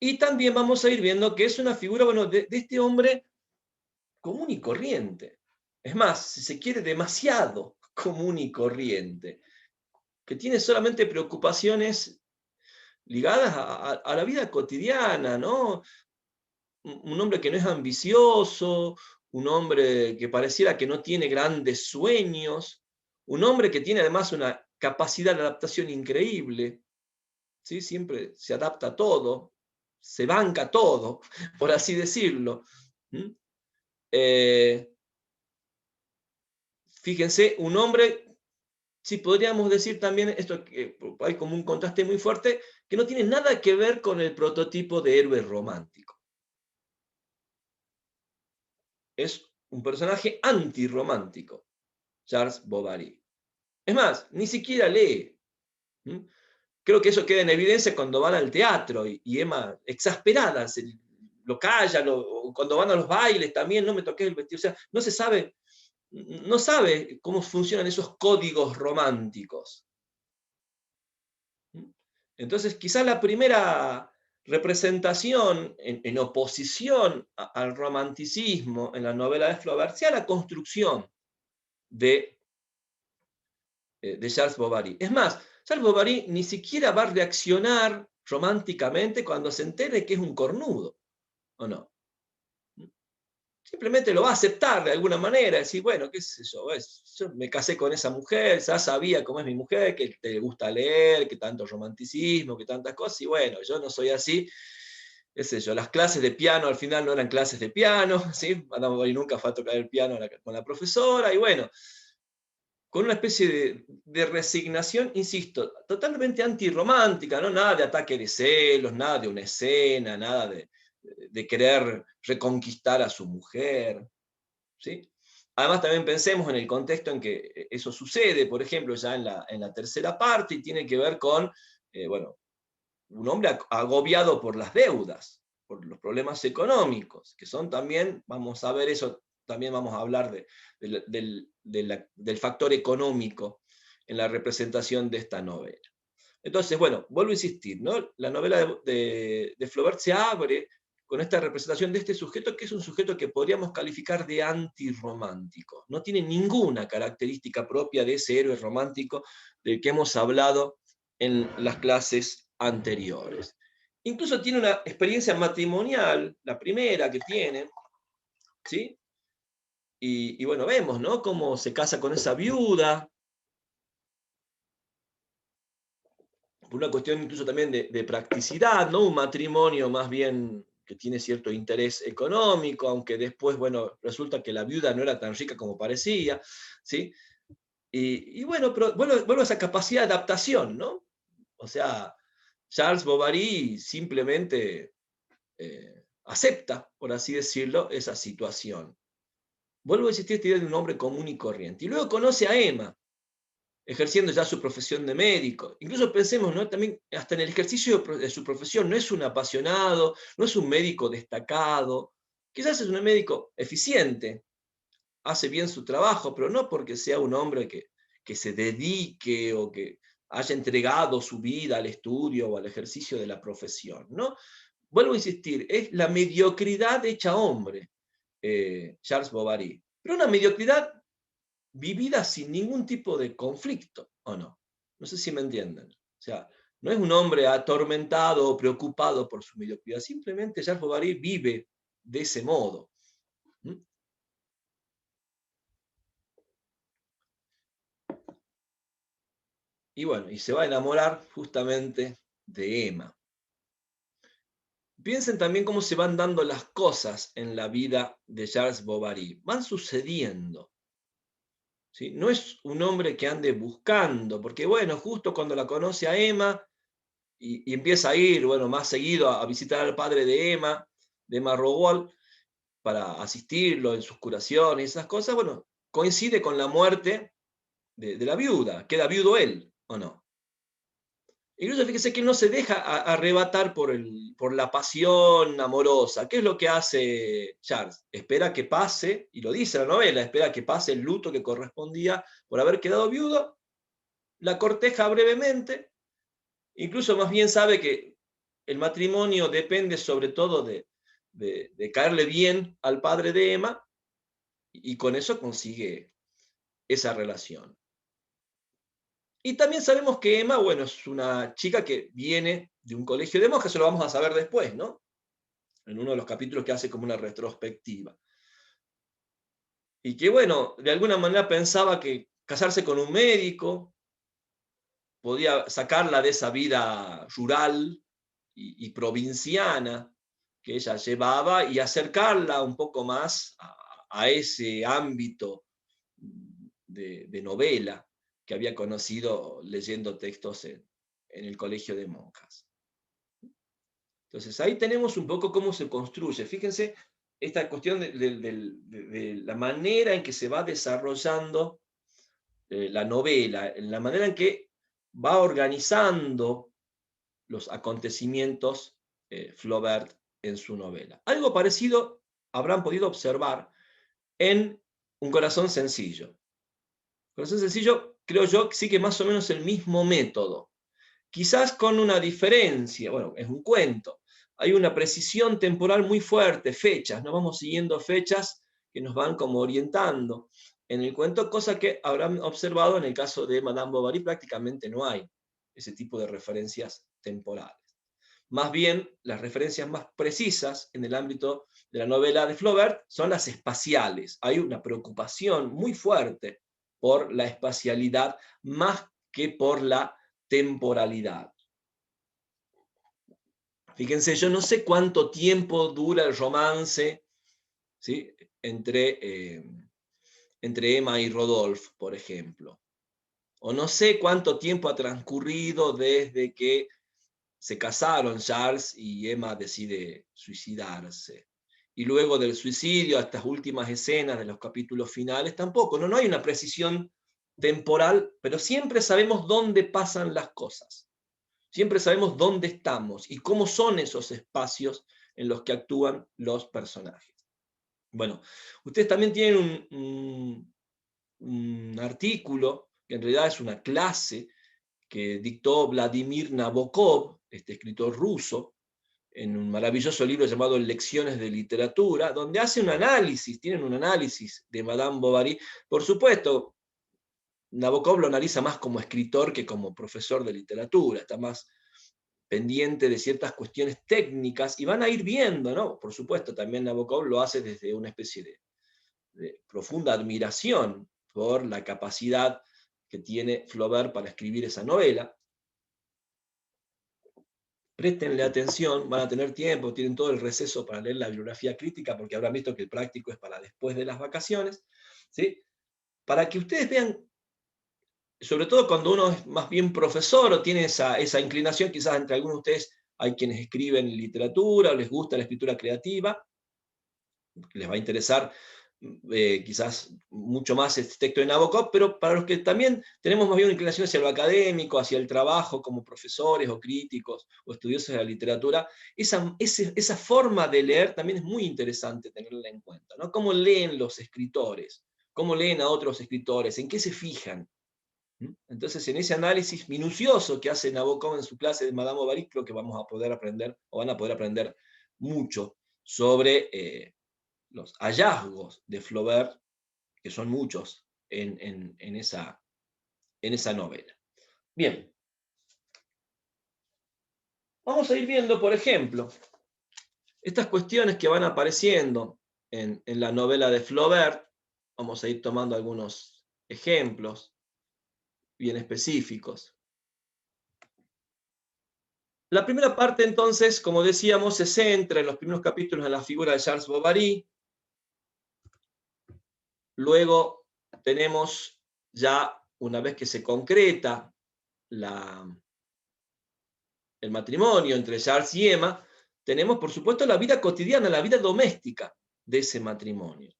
Y también vamos a ir viendo que es una figura, bueno, de este hombre común y corriente. Es más, si se quiere, demasiado común y corriente, que tiene solamente preocupaciones ligadas a la vida cotidiana, ¿no? Un hombre que no es ambicioso, un hombre que pareciera que no tiene grandes sueños, un hombre que tiene además una capacidad de adaptación increíble, ¿sí? Siempre se adapta a todo, se banca todo, por así decirlo. Fíjense, un hombre, si podríamos decir también, esto que hay como un contraste muy fuerte, que no tiene nada que ver con el prototipo de héroe romántico. Es un personaje antirromántico, Charles Bovary. Es más, ni siquiera lee. Creo que eso queda en evidencia cuando van al teatro y Emma, exasperada, lo calla, cuando van a los bailes también, no me toques el vestido. O sea, no se sabe, no sabe cómo funcionan esos códigos románticos. Entonces, quizás la primera representación en oposición al romanticismo en la novela de Flaubert sea la construcción de, de Charles Bovary. Es más, Charles Bovary ni siquiera va a reaccionar románticamente cuando se entere que es un cornudo, ¿o no? Simplemente lo va a aceptar de alguna manera, decir, bueno, qué sé yo, yo me casé con esa mujer, ya sabía cómo es mi mujer, que te gusta leer, que tanto romanticismo, que tantas cosas, y bueno, yo no soy así, qué sé yo, las clases de piano al final no eran clases de piano, ¿sí? Madame Bovary nunca fue a tocar el piano con la profesora, y bueno, con una especie de resignación, insisto, totalmente antirromántica, ¿no? Nada de ataque de celos, nada de una escena, nada de querer reconquistar a su mujer, ¿sí? Además, también pensemos en el contexto en que eso sucede, por ejemplo, ya en la tercera parte, y tiene que ver con, bueno, un hombre agobiado por las deudas, por los problemas económicos, que son también, vamos a ver eso, también vamos a hablar del factor económico en la representación de esta novela. Entonces, bueno, vuelvo a insistir, ¿no? La novela de Flaubert se abre con esta representación de este sujeto, que es un sujeto que podríamos calificar de antirromántico. No tiene ninguna característica propia de ese héroe romántico del que hemos hablado en las clases anteriores. Incluso tiene una experiencia matrimonial, la primera que tiene, ¿sí? Y bueno, vemos, ¿no? Cómo se casa con esa viuda, por una cuestión incluso también de practicidad, ¿no? Un matrimonio más bien que tiene cierto interés económico, aunque después, bueno, resulta que la viuda no era tan rica como parecía, ¿sí? Y bueno, pero vuelvo a esa capacidad de adaptación, ¿no? O sea, Charles Bovary simplemente acepta, por así decirlo, esa situación. Vuelvo a insistir, esta idea de un hombre común y corriente. Y luego conoce a Emma, ejerciendo ya su profesión de médico. Incluso pensemos, ¿no? También hasta en el ejercicio de su profesión, no es un apasionado, no es un médico destacado, quizás es un médico eficiente, hace bien su trabajo, pero no porque sea un hombre que se dedique o que haya entregado su vida al estudio o al ejercicio de la profesión, ¿no? Vuelvo a insistir, es la mediocridad hecha hombre, Charles Bovary, pero una mediocridad vivida sin ningún tipo de conflicto, ¿o no? No sé si me entienden. O sea, no es un hombre atormentado o preocupado por su mediocridad, simplemente Charles Bovary vive de ese modo. ¿Mm? Y bueno, y se va a enamorar justamente de Emma. Piensen también cómo se van dando las cosas en la vida de Charles Bovary. Van sucediendo. ¿Sí? No es un hombre que ande buscando, porque bueno, justo cuando la conoce a Emma, y empieza a ir, bueno, más seguido a visitar al padre de Emma Rowell, para asistirlo en sus curaciones y esas cosas, bueno, coincide con la muerte de la viuda, queda viudo él, ¿o no? Incluso fíjese que no se deja arrebatar por la pasión amorosa. ¿Qué es lo que hace Charles? Espera que pase, y lo dice la novela, espera que pase el luto que correspondía por haber quedado viudo, la corteja brevemente, incluso más bien sabe que el matrimonio depende sobre todo de caerle bien al padre de Emma, y con eso consigue esa relación. Y también sabemos que Emma, bueno, es una chica que viene de un colegio de monjas, eso lo vamos a saber después, ¿no? En uno de los capítulos que hace como una retrospectiva. Y que, bueno, de alguna manera pensaba que casarse con un médico podía sacarla de esa vida rural y provinciana que ella llevaba y acercarla un poco más a ese ámbito de novela que había conocido leyendo textos en el colegio de monjas. Entonces ahí tenemos un poco cómo se construye. Fíjense esta cuestión de la manera en que se va desarrollando la novela, la manera en que va organizando los acontecimientos Flaubert en su novela. Algo parecido habrán podido observar en Un corazón sencillo. Corazón sencillo, creo yo, sí que más o menos el mismo método. Quizás con una diferencia, bueno, es un cuento. Hay una precisión temporal muy fuerte, fechas, ¿no? Vamos siguiendo fechas que nos van como orientando en el cuento, cosa que habrán observado en el caso de Madame Bovary, prácticamente no hay ese tipo de referencias temporales. Más bien, las referencias más precisas en el ámbito de la novela de Flaubert son las espaciales. Hay una preocupación muy fuerte por la espacialidad más que por la temporalidad. Fíjense, yo no sé cuánto tiempo dura el romance, ¿sí?, entre Emma y Rodolphe, por ejemplo. O no sé cuánto tiempo ha transcurrido desde que se casaron Charles y Emma decide suicidarse. Y luego del suicidio a estas últimas escenas de los capítulos finales, tampoco, no hay una precisión temporal, pero siempre sabemos dónde pasan las cosas. Siempre sabemos dónde estamos y cómo son esos espacios en los que actúan los personajes. Bueno, ustedes también tienen un artículo, que en realidad es una clase, que dictó Vladimir Nabokov, este escritor ruso, en un maravilloso libro llamado Lecciones de Literatura, donde hace un análisis, tienen un análisis de Madame Bovary. Por supuesto, Nabokov lo analiza más como escritor que como profesor de literatura, está más pendiente de ciertas cuestiones técnicas, y van a ir viendo, ¿no? Por supuesto, también Nabokov lo hace desde una especie de profunda admiración por la capacidad que tiene Flaubert para escribir esa novela. Préstenle atención, van a tener tiempo, tienen todo el receso para leer la bibliografía crítica, porque habrán visto que el práctico es para después de las vacaciones, ¿sí? Para que ustedes vean, sobre todo cuando uno es más bien profesor o tiene esa inclinación, quizás entre algunos de ustedes hay quienes escriben literatura o les gusta la escritura creativa, les va a interesar quizás mucho más este texto de Nabokov, pero para los que también tenemos más bien una inclinación hacia lo académico, hacia el trabajo como profesores o críticos o estudiosos de la literatura, esa forma de leer también es muy interesante tenerla en cuenta, ¿no? Cómo leen los escritores, cómo leen a otros escritores, en qué se fijan. Entonces, en ese análisis minucioso que hace Nabokov en su clase de Madame Bovary, creo que vamos a poder aprender, o van a poder aprender mucho sobre los hallazgos de Flaubert, que son muchos en esa novela. Bien, vamos a ir viendo, por ejemplo, estas cuestiones que van apareciendo en la novela de Flaubert. Vamos a ir tomando algunos ejemplos bien específicos. La primera parte, entonces, como decíamos, se centra en los primeros capítulos en la figura de Charles Bovary. Luego tenemos ya, una vez que se concreta el matrimonio entre Charles y Emma, tenemos, por supuesto, la vida cotidiana, la vida doméstica de ese matrimonio.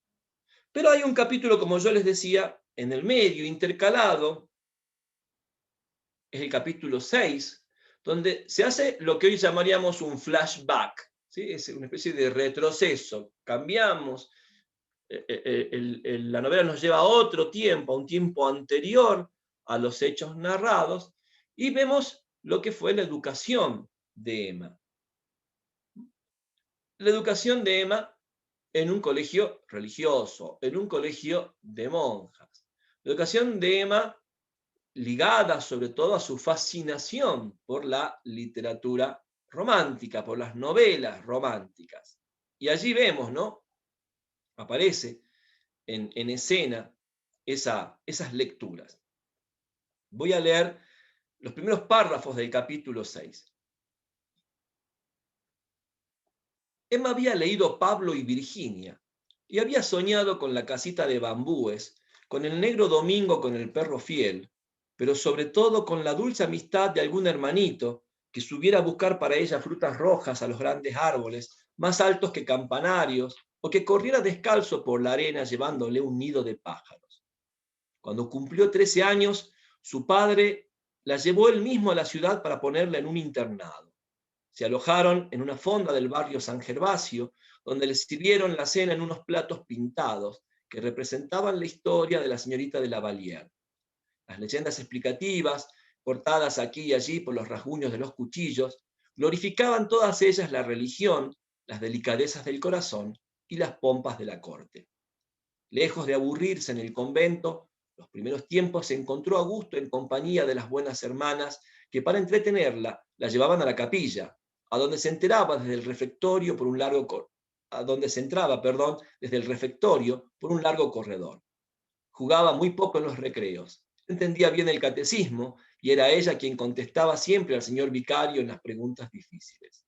Pero hay un capítulo, como yo les decía, en el medio, intercalado, es el capítulo 6, donde se hace lo que hoy llamaríamos un flashback, ¿sí? Es una especie de retroceso. Cambiamos, la novela nos lleva a otro tiempo, a un tiempo anterior a los hechos narrados, y vemos lo que fue la educación de Emma. La educación de Emma en un colegio religioso, en un colegio de monjas. La educación de Emma ligada sobre todo a su fascinación por la literatura romántica, por las novelas románticas. Y allí vemos, ¿no? Aparece en escena esas lecturas. Voy a leer los primeros párrafos del capítulo 6. Emma había leído Pablo y Virginia y había soñado con la casita de bambúes, con el negro Domingo con el perro fiel, pero sobre todo con la dulce amistad de algún hermanito que subiera a buscar para ella frutas rojas a los grandes árboles, más altos que campanarios, o que corriera descalzo por la arena llevándole un nido de pájaros. Cuando cumplió 13 años, su padre la llevó él mismo a la ciudad para ponerla en un internado. Se alojaron en una fonda del barrio San Gervasio, donde les sirvieron la cena en unos platos pintados, que representaban la historia de la señorita de la Vallière. Las leyendas explicativas, cortadas aquí y allí por los rasguños de los cuchillos, glorificaban todas ellas la religión, las delicadezas del corazón y las pompas de la corte. Lejos de aburrirse en el convento, los primeros tiempos se encontró a gusto en compañía de las buenas hermanas que para entretenerla la llevaban a la capilla, a donde se entraba desde el refectorio por un largo corredor. Jugaba muy poco en los recreos. Entendía bien el catecismo y era ella quien contestaba siempre al señor vicario en las preguntas difíciles.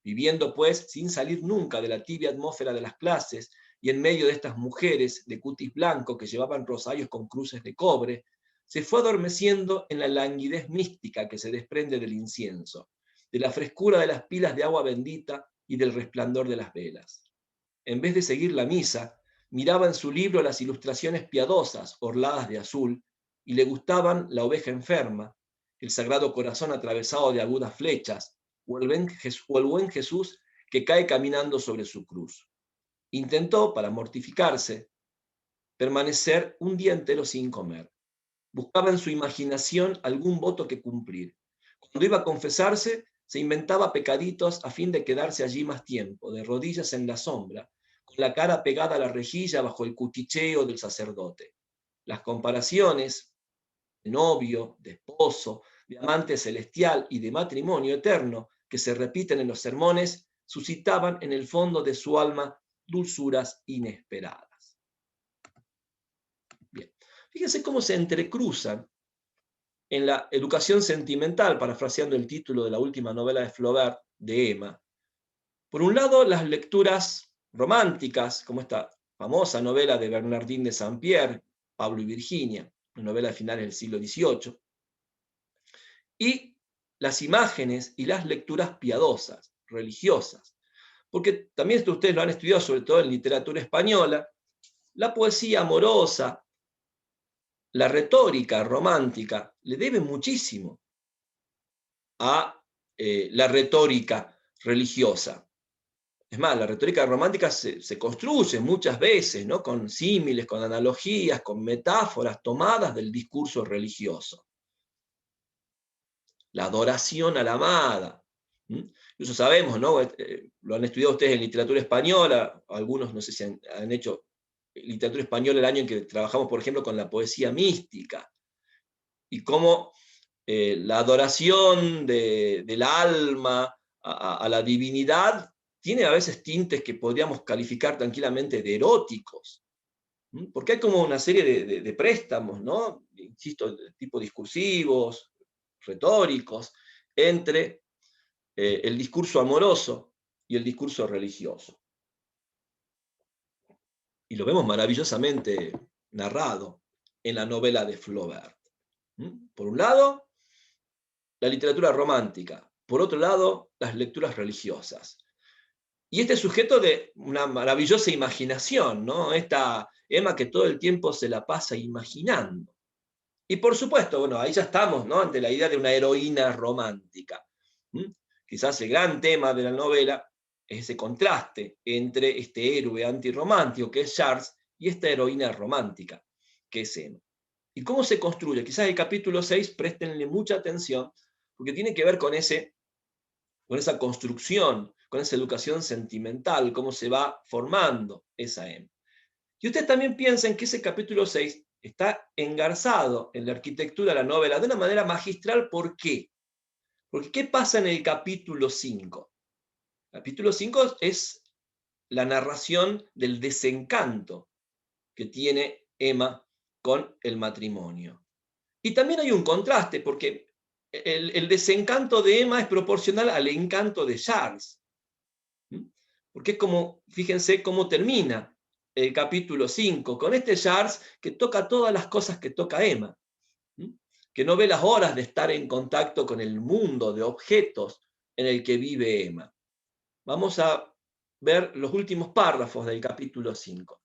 Viviendo, pues, sin salir nunca de la tibia atmósfera de las clases y en medio de estas mujeres de cutis blanco que llevaban rosarios con cruces de cobre, se fue adormeciendo en la languidez mística que se desprende del incienso, de la frescura de las pilas de agua bendita y del resplandor de las velas. En vez de seguir la misa, miraba en su libro las ilustraciones piadosas orladas de azul y le gustaban la oveja enferma, el sagrado corazón atravesado de agudas flechas o el buen Jesús que cae caminando sobre su cruz. Intentó, para mortificarse, permanecer un día entero sin comer. Buscaba en su imaginación algún voto que cumplir. Cuando iba a confesarse, se inventaba pecaditos a fin de quedarse allí más tiempo, de rodillas en la sombra, con la cara pegada a la rejilla bajo el cuchicheo del sacerdote. Las comparaciones de novio, de esposo, de amante celestial y de matrimonio eterno que se repiten en los sermones suscitaban en el fondo de su alma dulzuras inesperadas. Bien, fíjense cómo se entrecruzan en la educación sentimental, parafraseando el título de la última novela de Flaubert, de Emma. Por un lado, las lecturas románticas, como esta famosa novela de Bernardine de Saint-Pierre, Pablo y Virginia, una novela de finales del siglo XVIII, y las imágenes y las lecturas piadosas, religiosas. Porque también esto ustedes lo han estudiado, sobre todo en literatura española, la poesía amorosa, la retórica romántica, le debe muchísimo a la retórica religiosa. Es más, la retórica romántica se construye muchas veces, ¿no?, con símiles, con analogías, con metáforas tomadas del discurso religioso. La adoración a la amada. Eso sabemos, ¿no? Lo han estudiado ustedes en literatura española, algunos no sé si han hecho literatura española el año en que trabajamos, por ejemplo, con la poesía mística, y cómo la adoración del alma a la divinidad tiene a veces tintes que podríamos calificar tranquilamente de eróticos, porque hay como una serie de préstamos, ¿no?, insisto, de tipo discursivos, retóricos, entre el discurso amoroso y el discurso religioso. Y lo vemos maravillosamente narrado en la novela de Flaubert. Por un lado, la literatura romántica, por otro lado, las lecturas religiosas. Y este sujeto de una maravillosa imaginación, ¿no? Esta Emma que todo el tiempo se la pasa imaginando. Y por supuesto, bueno, ahí ya estamos, ¿no?, ante la idea de una heroína romántica. Quizás el gran tema de la novela es ese contraste entre este héroe antirromántico que es Charles y esta heroína romántica que es Emma. ¿Y cómo se construye? Quizás el capítulo 6, préstenle mucha atención, porque tiene que ver con esa construcción, con esa educación sentimental, cómo se va formando esa Emma. Y ustedes también piensen que ese capítulo 6 está engarzado en la arquitectura de la novela de una manera magistral. ¿Por qué? Porque ¿qué pasa en el capítulo 5? El capítulo 5 es la narración del desencanto que tiene Emma con el matrimonio. Y también hay un contraste, porque el desencanto de Emma es proporcional al encanto de Charles. Porque es como, fíjense cómo termina el capítulo 5, con este Charles que toca todas las cosas que toca Emma, que no ve las horas de estar en contacto con el mundo de objetos en el que vive Emma. Vamos a ver los últimos párrafos del capítulo 5.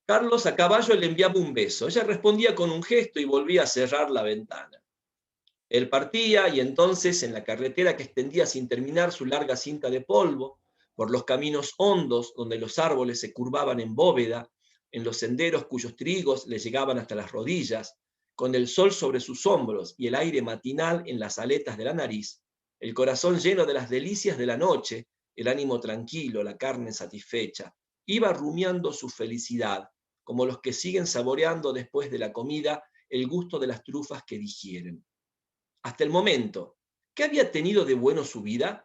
Carlos a caballo le enviaba un beso. Ella respondía con un gesto y volvía a cerrar la ventana. Él partía y entonces, en la carretera que extendía sin terminar su larga cinta de polvo, por los caminos hondos donde los árboles se curvaban en bóveda, en los senderos cuyos trigos le llegaban hasta las rodillas, con el sol sobre sus hombros y el aire matinal en las aletas de la nariz, el corazón lleno de las delicias de la noche, el ánimo tranquilo, la carne satisfecha, iba rumiando su felicidad, como los que siguen saboreando después de la comida el gusto de las trufas que digieren. Hasta el momento, ¿qué había tenido de bueno su vida?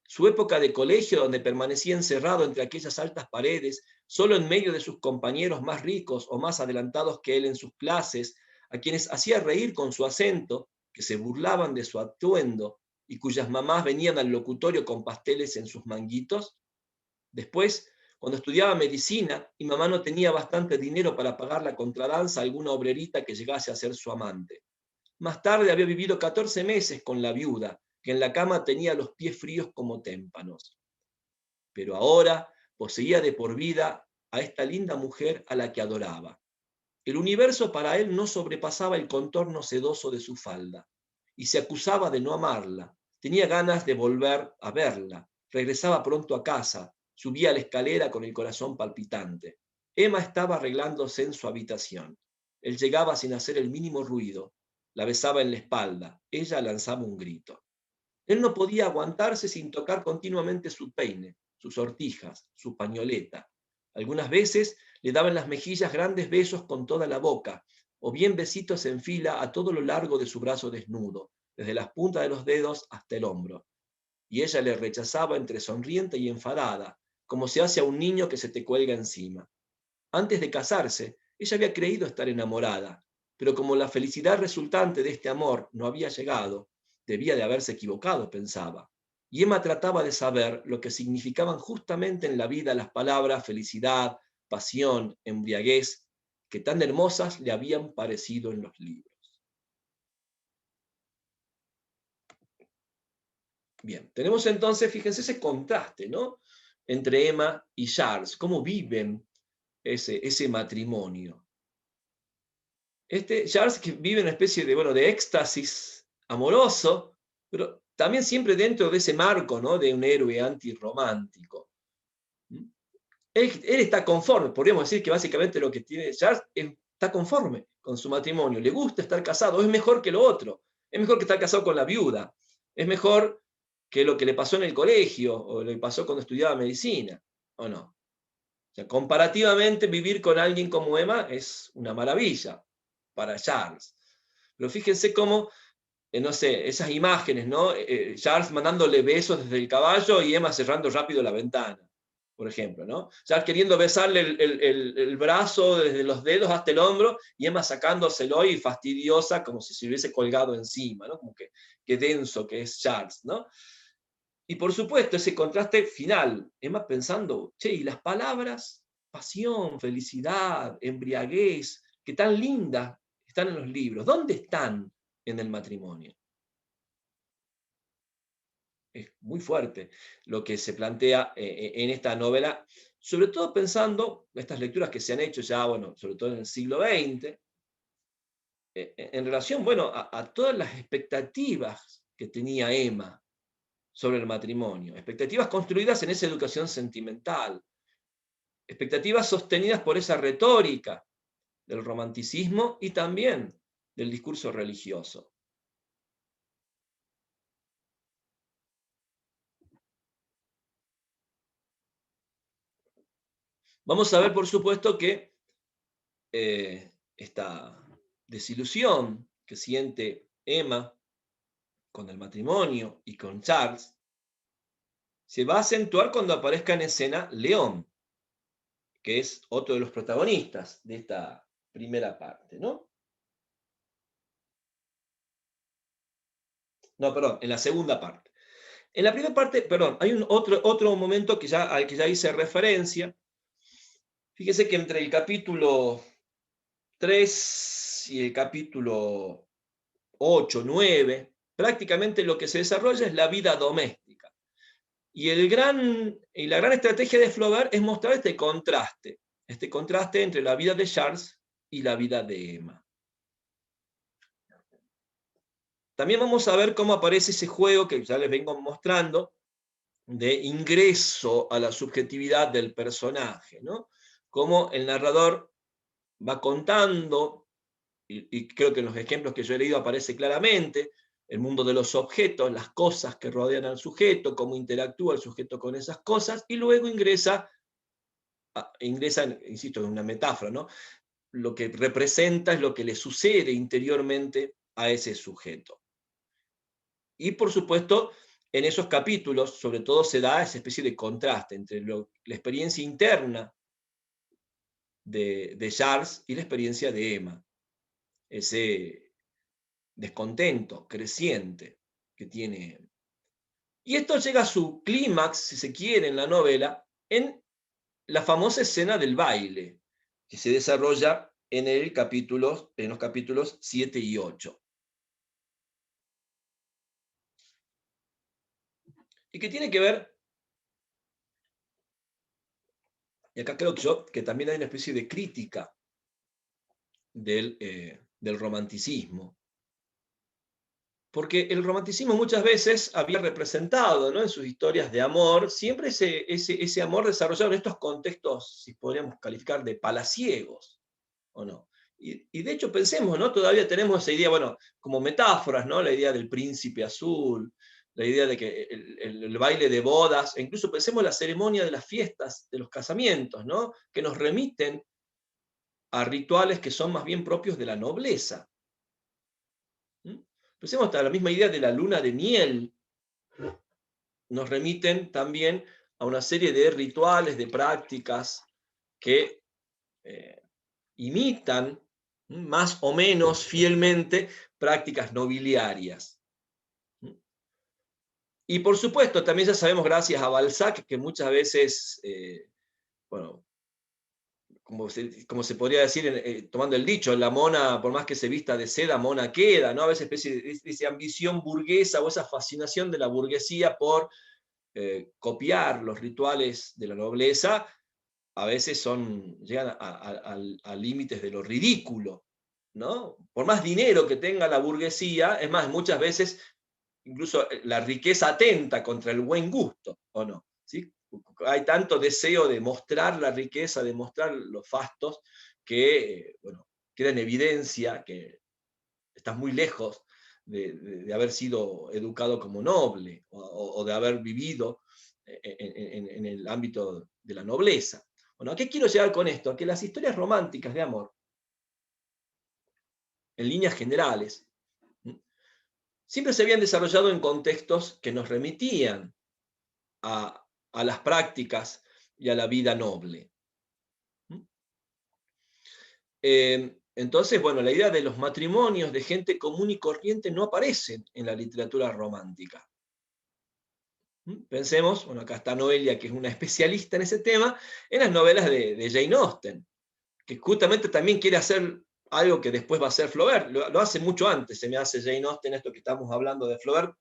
Su época de colegio, donde permanecía encerrado entre aquellas altas paredes, solo en medio de sus compañeros más ricos o más adelantados que él en sus clases, a quienes hacía reír con su acento, que se burlaban de su atuendo y cuyas mamás venían al locutorio con pasteles en sus manguitos. Después, cuando estudiaba medicina, mi mamá no tenía bastante dinero para pagar la contradanza a alguna obrerita que llegase a ser su amante. Más tarde había vivido 14 meses con la viuda, que en la cama tenía los pies fríos como témpanos. Pero ahora poseía de por vida a esta linda mujer a la que adoraba. El universo para él no sobrepasaba el contorno sedoso de su falda, y se acusaba de no amarla. Tenía ganas de volver a verla. Regresaba pronto a casa, subía la escalera con el corazón palpitante. Emma estaba arreglándose en su habitación. Él llegaba sin hacer el mínimo ruido. La besaba en la espalda. Ella lanzaba un grito. Él no podía aguantarse sin tocar continuamente su peine, sus sortijas, su pañoleta. Algunas veces le daba en las mejillas grandes besos con toda la boca, o bien besitos en fila a todo lo largo de su brazo desnudo, desde las puntas de los dedos hasta el hombro. Y ella le rechazaba entre sonriente y enfadada, como se hace a un niño que se te cuelga encima. Antes de casarse, ella había creído estar enamorada, pero como la felicidad resultante de este amor no había llegado, debía de haberse equivocado, pensaba. Y Emma trataba de saber lo que significaban justamente en la vida las palabras felicidad, pasión, embriaguez, que tan hermosas le habían parecido en los libros. Bien, tenemos entonces, fíjense, ese contraste, ¿no? Entre Emma y Charles, cómo viven ese matrimonio. Charles que vive una especie de, bueno, de éxtasis amoroso, pero también siempre dentro de ese marco, ¿no? De un héroe antirromántico. Él está conforme, podríamos decir que básicamente lo que tiene Charles está conforme con su matrimonio, le gusta estar casado, es mejor que lo otro, es mejor que estar casado con la viuda, es mejor que lo que le pasó en el colegio o le pasó cuando estudiaba medicina, ¿o no? O sea, comparativamente vivir con alguien como Emma es una maravilla para Charles. Pero fíjense cómo, no sé, esas imágenes, ¿no? Charles mandándole besos desde el caballo y Emma cerrando rápido la ventana, por ejemplo, ¿no? Charles queriendo besarle el brazo desde los dedos hasta el hombro y Emma sacándoselo y fastidiosa como si se hubiese colgado encima, ¿no? Como que denso que es Charles, ¿no? Y por supuesto, ese contraste final, Emma pensando, che, y las palabras, pasión, felicidad, embriaguez, que tan lindas están en los libros, ¿dónde están en el matrimonio? Es muy fuerte lo que se plantea en esta novela, sobre todo pensando estas lecturas que se han hecho ya, bueno, sobre todo en el siglo XX, en relación, bueno, a todas las expectativas que tenía Emma sobre el matrimonio, expectativas construidas en esa educación sentimental, expectativas sostenidas por esa retórica del romanticismo y también del discurso religioso. Vamos a ver, por supuesto, que esta desilusión que siente Emma con el matrimonio y con Charles se va a acentuar cuando aparezca en escena León, que es otro de los protagonistas de esta primera parte, ¿no? No, perdón, en la segunda parte. En la primera parte, perdón, hay otro momento al que ya hice referencia. Fíjese que entre el capítulo 3 y el capítulo 8, 9, prácticamente lo que se desarrolla es la vida doméstica. Y la gran estrategia de Flaubert es mostrar este contraste entre la vida de Charles y la vida de Emma. También vamos a ver cómo aparece ese juego que ya les vengo mostrando de ingreso a la subjetividad del personaje, ¿no? Cómo el narrador va contando, y creo que en los ejemplos que yo he leído aparece claramente, el mundo de los objetos, las cosas que rodean al sujeto, cómo interactúa el sujeto con esas cosas, y luego ingresa, insisto, en una metáfora, ¿no? Lo que representa es lo que le sucede interiormente a ese sujeto. Y por supuesto, en esos capítulos, sobre todo, se da esa especie de contraste entre la experiencia interna de Charles y la experiencia de Emma. Ese descontento creciente que tiene. Y esto llega a su clímax, si se quiere, en la novela, en la famosa escena del baile, que se desarrolla en los capítulos 7 y 8. Y que tiene que ver, y acá creo que yo, que también hay una especie de crítica del romanticismo, porque el romanticismo muchas veces había representado, ¿no?, en sus historias de amor, siempre ese amor desarrollado en estos contextos, si podríamos calificar, de palaciegos, ¿o no? Y de hecho pensemos, ¿no? Todavía tenemos esa idea, bueno, como metáforas, ¿no? La idea del príncipe azul, la idea de que el baile de bodas, e incluso pensemos la ceremonia de las fiestas, de los casamientos, ¿no? Que nos remiten a rituales que son más bien propios de la nobleza. ¿Mm? Pensemos hasta la misma idea de la luna de miel, nos remiten también a una serie de rituales, de prácticas que eh, imitan más o menos fielmente prácticas nobiliarias. Y por supuesto, también ya sabemos, gracias a Balzac, que muchas veces, bueno, como se podría decir, tomando el dicho, la mona, por más que se vista de seda, mona queda, ¿no? A veces especie de esa ambición burguesa o esa fascinación de la burguesía por copiar los rituales de la nobleza, a veces llegan a límites de lo ridículo, ¿no? Por más dinero que tenga la burguesía, es más, muchas veces incluso la riqueza atenta contra el buen gusto, ¿o no? ¿Sí? Hay tanto deseo de mostrar la riqueza, de mostrar los fastos, que, bueno, queda en evidencia que estás muy lejos de haber sido educado como noble o de haber vivido en el ámbito de la nobleza. Bueno, ¿a qué quiero llegar con esto? A que las historias románticas de amor, en líneas generales, siempre se habían desarrollado en contextos que nos remitían a las prácticas y a la vida noble. Entonces, bueno, la idea de los matrimonios de gente común y corriente no aparece en la literatura romántica. Pensemos, bueno, acá está Noelia, que es una especialista en ese tema, en las novelas de Jane Austen, que justamente también quiere hacer algo que después va a hacer Flaubert. Lo hace mucho antes, se me hace Jane Austen, esto que estamos hablando de Flaubert,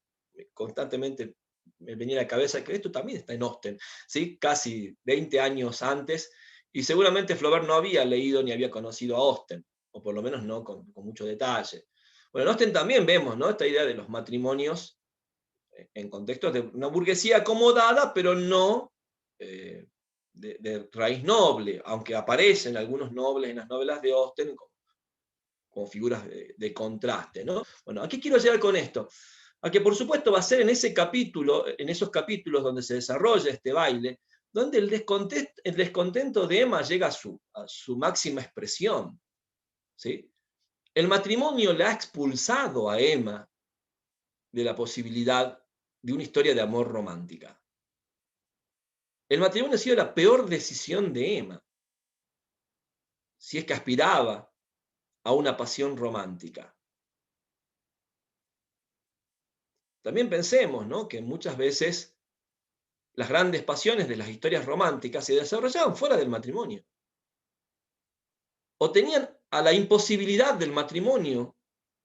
constantemente me venía a la cabeza que esto también está en Austen, ¿sí? Casi 20 años antes, y seguramente Flaubert no había leído ni había conocido a Austen, o por lo menos no con mucho detalle. Bueno, en Austen también vemos, ¿no?, esta idea de los matrimonios en contextos de una burguesía acomodada, pero no de raíz noble, aunque aparecen algunos nobles en las novelas de Austen como figuras de contraste, ¿no? Bueno, ¿a qué quiero llegar con esto? A que por supuesto va a ser en ese capítulo, en esos capítulos donde se desarrolla este baile, donde el descontento de Emma llega a su máxima expresión, ¿sí? El matrimonio le ha expulsado a Emma de la posibilidad de una historia de amor romántica. El matrimonio ha sido la peor decisión de Emma, si es que aspiraba a una pasión romántica. También pensemos, ¿no?, que muchas veces las grandes pasiones de las historias románticas se desarrollaban fuera del matrimonio, o tenían a la imposibilidad del matrimonio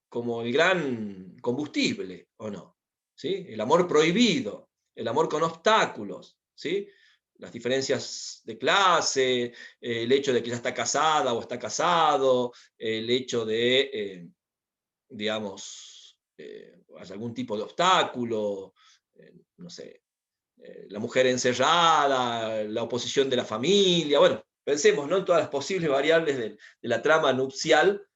como el gran combustible, ¿o no? ¿Sí? El amor prohibido, el amor con obstáculos, ¿sí? Las diferencias de clase, el hecho de que ya está casada o está casado, el hecho de, digamos, hay algún tipo de obstáculo, no sé, la mujer encerrada, la oposición de la familia, bueno, pensemos, ¿no?, en todas las posibles variables de la trama nupcial,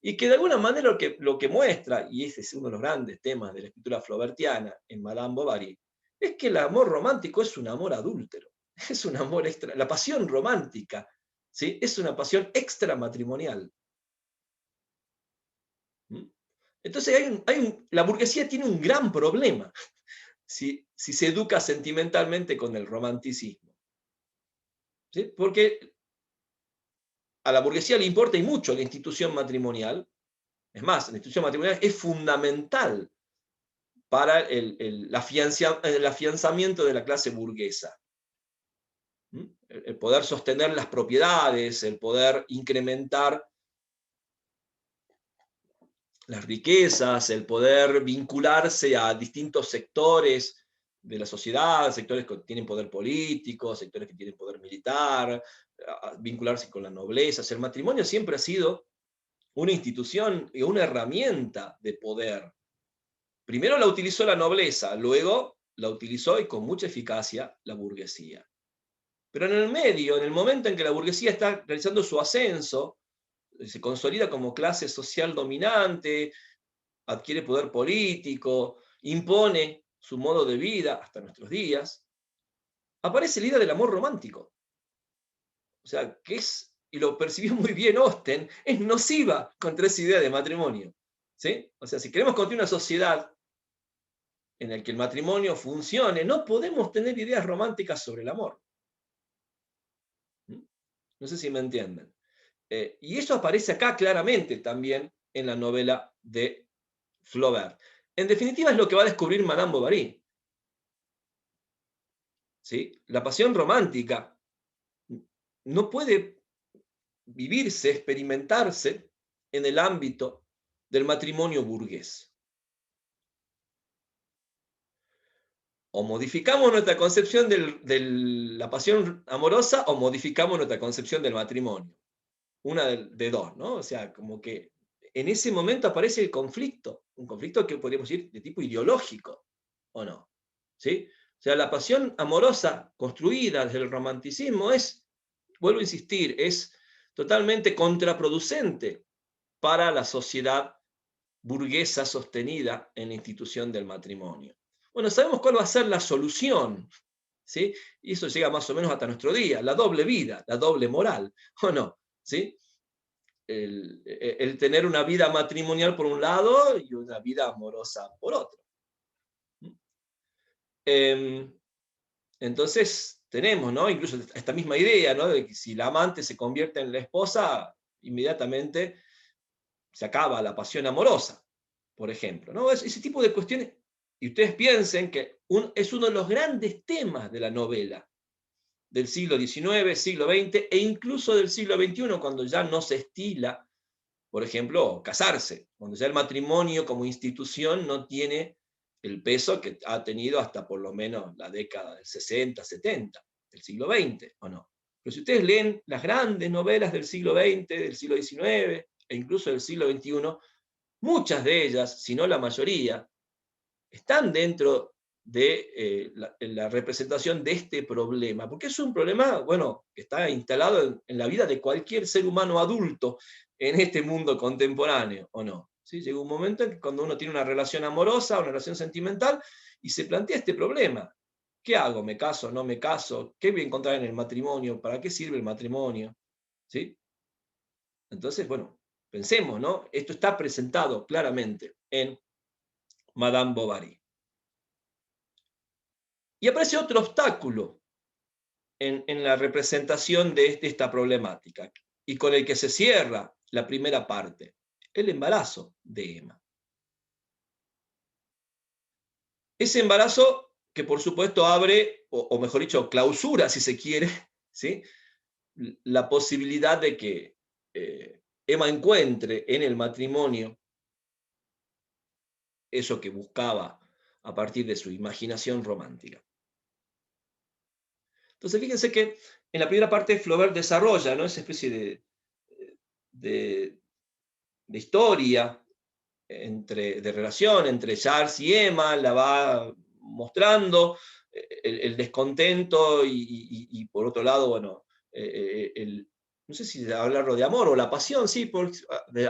y que de alguna manera lo que muestra, y ese es uno de los grandes temas de la escritura flaubertiana en Madame Bovary, es que el amor romántico es un amor adúltero, es un amor extra, la pasión romántica, ¿sí?, es una pasión extramatrimonial. ¿Mm? Entonces la burguesía tiene un gran problema si se educa sentimentalmente con el romanticismo, ¿sí? Porque a la burguesía le importa y mucho la institución matrimonial. Es más, la institución matrimonial es fundamental para el afianzamiento de la clase burguesa. ¿Mm? El poder sostener las propiedades, el poder incrementar las riquezas, el poder vincularse a distintos sectores de la sociedad, sectores que tienen poder político, sectores que tienen poder militar, vincularse con la nobleza. O sea, el matrimonio siempre ha sido una institución y una herramienta de poder. Primero la utilizó la nobleza, luego la utilizó y con mucha eficacia la burguesía. Pero en el medio, en el momento en que la burguesía está realizando su ascenso, se consolida como clase social dominante, adquiere poder político, impone su modo de vida hasta nuestros días, aparece la idea del amor romántico. O sea, que es, y lo percibió muy bien Austen, es nociva contra esa idea de matrimonio. ¿Sí? O sea, si queremos construir una sociedad en la que el matrimonio funcione, no podemos tener ideas románticas sobre el amor. ¿Mm? No sé si me entienden. Y eso aparece acá claramente también en la novela de Flaubert. En definitiva, es lo que va a descubrir Madame Bovary. ¿Sí? La pasión romántica no puede vivirse, experimentarse en el ámbito del matrimonio burgués. O modificamos nuestra concepción de la pasión amorosa o modificamos nuestra concepción del matrimonio. Una de dos, ¿no? O sea, como que en ese momento aparece el conflicto, un conflicto que podríamos decir de tipo ideológico, ¿o no? ¿Sí? O sea, la pasión amorosa construida desde el romanticismo es, vuelvo a insistir, es totalmente contraproducente para la sociedad burguesa sostenida en la institución del matrimonio. Bueno, sabemos cuál va a ser la solución, ¿sí? Y eso llega más o menos hasta nuestro día, la doble vida, la doble moral, ¿o no? ¿Sí? El tener una vida matrimonial por un lado y una vida amorosa por otro. Entonces tenemos, ¿no?, incluso esta misma idea, ¿no?, de que si la amante se convierte en la esposa, inmediatamente se acaba la pasión amorosa, por ejemplo, ¿no? Ese tipo de cuestiones. Y ustedes piensen que es uno de los grandes temas de la novela del siglo XIX, siglo XX e incluso del siglo XXI, cuando ya no se estila, por ejemplo, casarse, cuando ya el matrimonio como institución no tiene el peso que ha tenido hasta por lo menos la década del 60, 70, del siglo XX, ¿o no? Pero si ustedes leen las grandes novelas del siglo XX, del siglo XIX e incluso del siglo XXI, muchas de ellas, si no la mayoría, están dentro de la representación de este problema, porque es un problema, bueno, que está instalado en la vida de cualquier ser humano adulto en este mundo contemporáneo, ¿o no? ¿Sí? Llega un momento en que cuando uno tiene una relación amorosa, una relación sentimental, y se plantea este problema. ¿Qué hago? ¿Me caso? ¿No me caso? ¿Qué voy a encontrar en el matrimonio? ¿Para qué sirve el matrimonio? ¿Sí? Entonces, bueno, pensemos, ¿no? Esto está presentado claramente en Madame Bovary. Y aparece otro obstáculo en la representación de esta problemática, y con el que se cierra la primera parte, el embarazo de Emma. Ese embarazo que por supuesto abre, o mejor dicho, clausura, si se quiere, ¿sí?, la posibilidad de que Emma encuentre en el matrimonio eso que buscaba a partir de su imaginación romántica. Entonces, fíjense que en la primera parte Flaubert desarrolla, ¿no?, esa especie de, de historia de relación entre Charles y Emma, la va mostrando, el descontento y por otro lado, bueno, no sé si hablarlo de amor o la pasión, sí,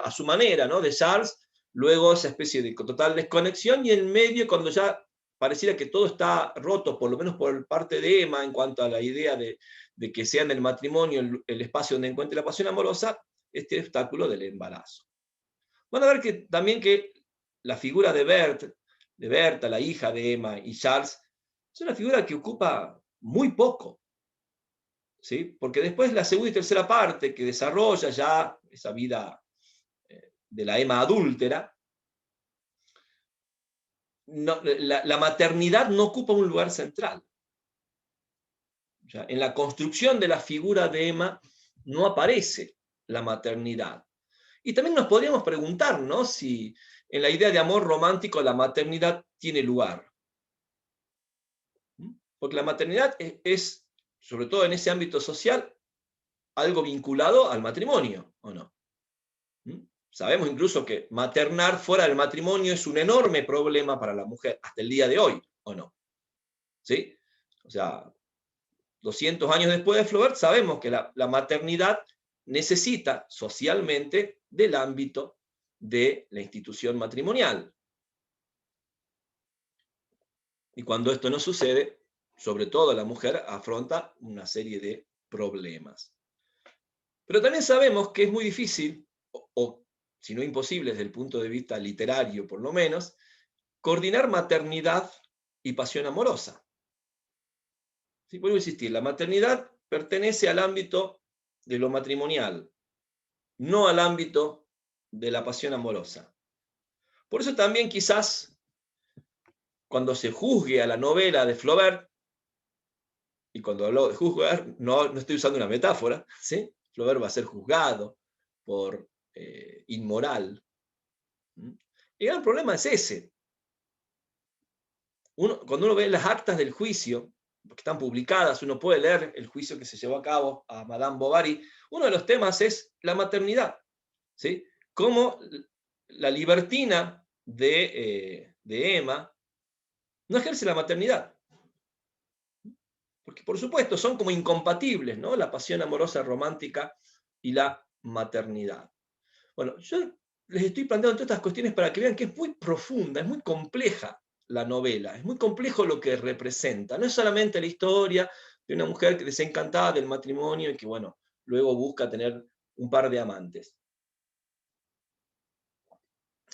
a su manera, ¿no? De Charles, luego esa especie de total desconexión y en medio cuando ya pareciera que todo está roto, por lo menos por parte de Emma, en cuanto a la idea de que sea en el matrimonio el espacio donde encuentre la pasión amorosa, este obstáculo del embarazo. Van a ver que también que la figura de Berta, la hija de Emma y Charles, es una figura que ocupa muy poco, ¿sí? Porque después la segunda y tercera parte que desarrolla ya esa vida de la Emma adúltera, no, la maternidad no ocupa un lugar central. O sea, en la construcción de la figura de Emma no aparece la maternidad. Y también nos podríamos preguntar, ¿no?, si en la idea de amor romántico la maternidad tiene lugar. Porque la maternidad es, sobre todo en ese ámbito social, algo vinculado al matrimonio, ¿o no? Sabemos incluso que maternar fuera del matrimonio es un enorme problema para la mujer hasta el día de hoy, ¿o no? ¿Sí? O sea, 200 años después de Flaubert sabemos que la maternidad necesita socialmente del ámbito de la institución matrimonial. Y cuando esto no sucede, sobre todo la mujer afronta una serie de problemas. Pero también sabemos que es muy difícil, o si no imposible desde el punto de vista literario por lo menos, coordinar maternidad y pasión amorosa. ¿Sí? Vuelvo a insistir, la maternidad pertenece al ámbito de lo matrimonial, no al ámbito de la pasión amorosa. Por eso también quizás cuando se juzgue a la novela de Flaubert, y cuando hablo de juzgar, no estoy usando una metáfora, ¿sí? Flaubert va a ser juzgado por inmoral. El gran problema es ese. Cuando uno ve las actas del juicio, que están publicadas, uno puede leer el juicio que se llevó a cabo a Madame Bovary, uno de los temas es la maternidad, ¿sí? Cómo la libertina de Emma no ejerce la maternidad. Porque, por supuesto, son como incompatibles, ¿no?, la pasión amorosa romántica y la maternidad. Bueno, yo les estoy planteando todas estas cuestiones para que vean que es muy profunda, es muy compleja la novela, es muy complejo lo que representa. No es solamente la historia de una mujer desencantada del matrimonio y que, bueno, luego busca tener un par de amantes.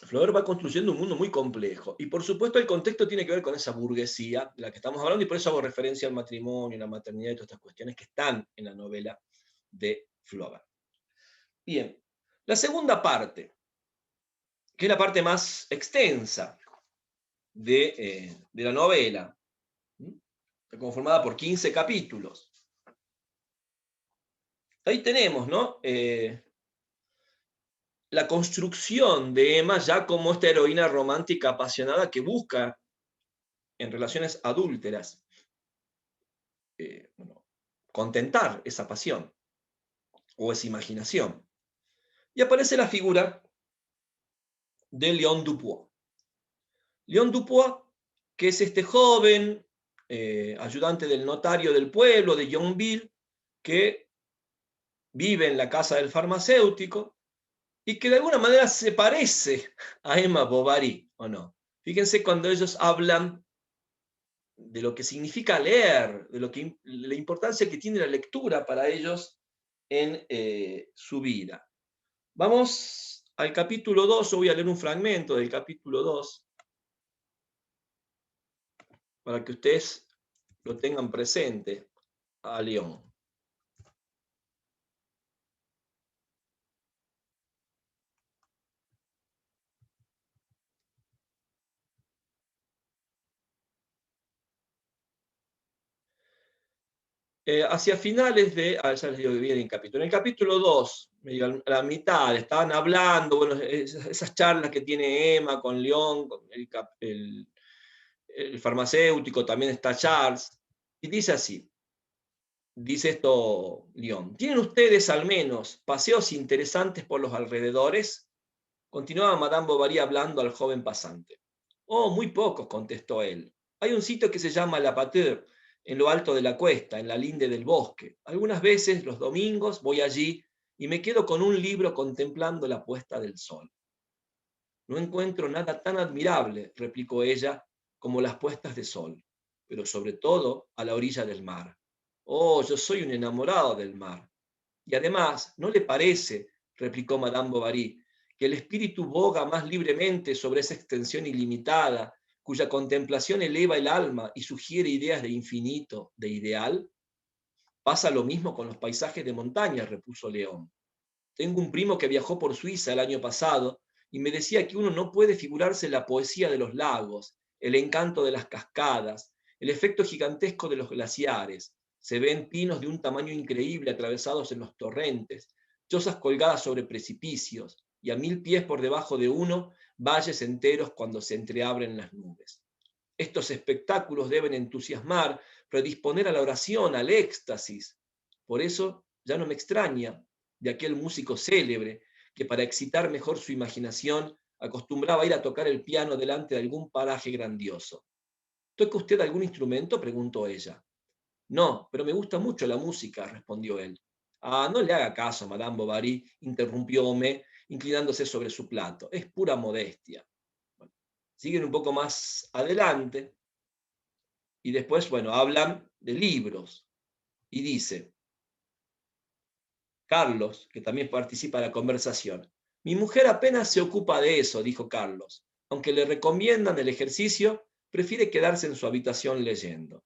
Flaubert va construyendo un mundo muy complejo. Y por supuesto el contexto tiene que ver con esa burguesía de la que estamos hablando, y por eso hago referencia al matrimonio, la maternidad y todas estas cuestiones que están en la novela de Flaubert. Bien, la segunda parte, que es la parte más extensa de la novela, está conformada por 15 capítulos. Ahí tenemos, ¿no?, la construcción de Emma ya como esta heroína romántica apasionada que busca en relaciones adúlteras bueno, contentar esa pasión o esa imaginación. Y aparece la figura de Léon Dupuis. Léon Dupuis, que es este joven ayudante del notario del pueblo de Yonville, que vive en la casa del farmacéutico y que de alguna manera se parece a Emma Bovary, ¿o no? Fíjense cuando ellos hablan de lo que significa leer, de la importancia que tiene la lectura para ellos en su vida. Vamos al capítulo 2, yo voy a leer un fragmento del capítulo 2 para que ustedes lo tengan presente a León. Hacia finales de, ya les digo bien el capítulo. En el capítulo 2, medio a la mitad, estaban hablando, bueno, esas charlas que tiene Emma con León, con el farmacéutico, también está Charles, y dice así, dice esto León: ¿tienen ustedes al menos paseos interesantes por los alrededores? Continuaba Madame Bovary hablando al joven pasante. Oh, muy pocos, contestó él. Hay un sitio que se llama La Patrie, en lo alto de la cuesta, en la linde del bosque. Algunas veces, los domingos, voy allí y me quedo con un libro contemplando la puesta del sol. No encuentro nada tan admirable, replicó ella, como las puestas de sol, pero sobre todo a la orilla del mar. Oh, yo soy un enamorado del mar. Y además, ¿no le parece, replicó Madame Bovary, que el espíritu boga más libremente sobre esa extensión ilimitada, cuya contemplación eleva el alma y sugiere ideas de infinito, de ideal? Pasa lo mismo con los paisajes de montaña, repuso León. Tengo un primo que viajó por Suiza el año pasado y me decía que uno no puede figurarse la poesía de los lagos, el encanto de las cascadas, el efecto gigantesco de los glaciares. Se ven pinos de un tamaño increíble atravesados en los torrentes, chozas colgadas sobre precipicios y a 1000 pies por debajo de uno, valles enteros cuando se entreabren las nubes. Estos espectáculos deben entusiasmar, predisponer a la oración, al éxtasis. Por eso ya no me extraña de aquel músico célebre que para excitar mejor su imaginación acostumbraba ir a tocar el piano delante de algún paraje grandioso. ¿Toca usted algún instrumento?, preguntó ella. No, pero me gusta mucho la música, respondió él. Ah, no le haga caso, Madame Bovary, interrumpió Homais, inclinándose sobre su plato. Es pura modestia. Bueno, siguen un poco más adelante y después, bueno, hablan de libros. Y dice, Carlos, que también participa de la conversación, mi mujer apenas se ocupa de eso, dijo Carlos. Aunque le recomiendan el ejercicio, prefiere quedarse en su habitación leyendo.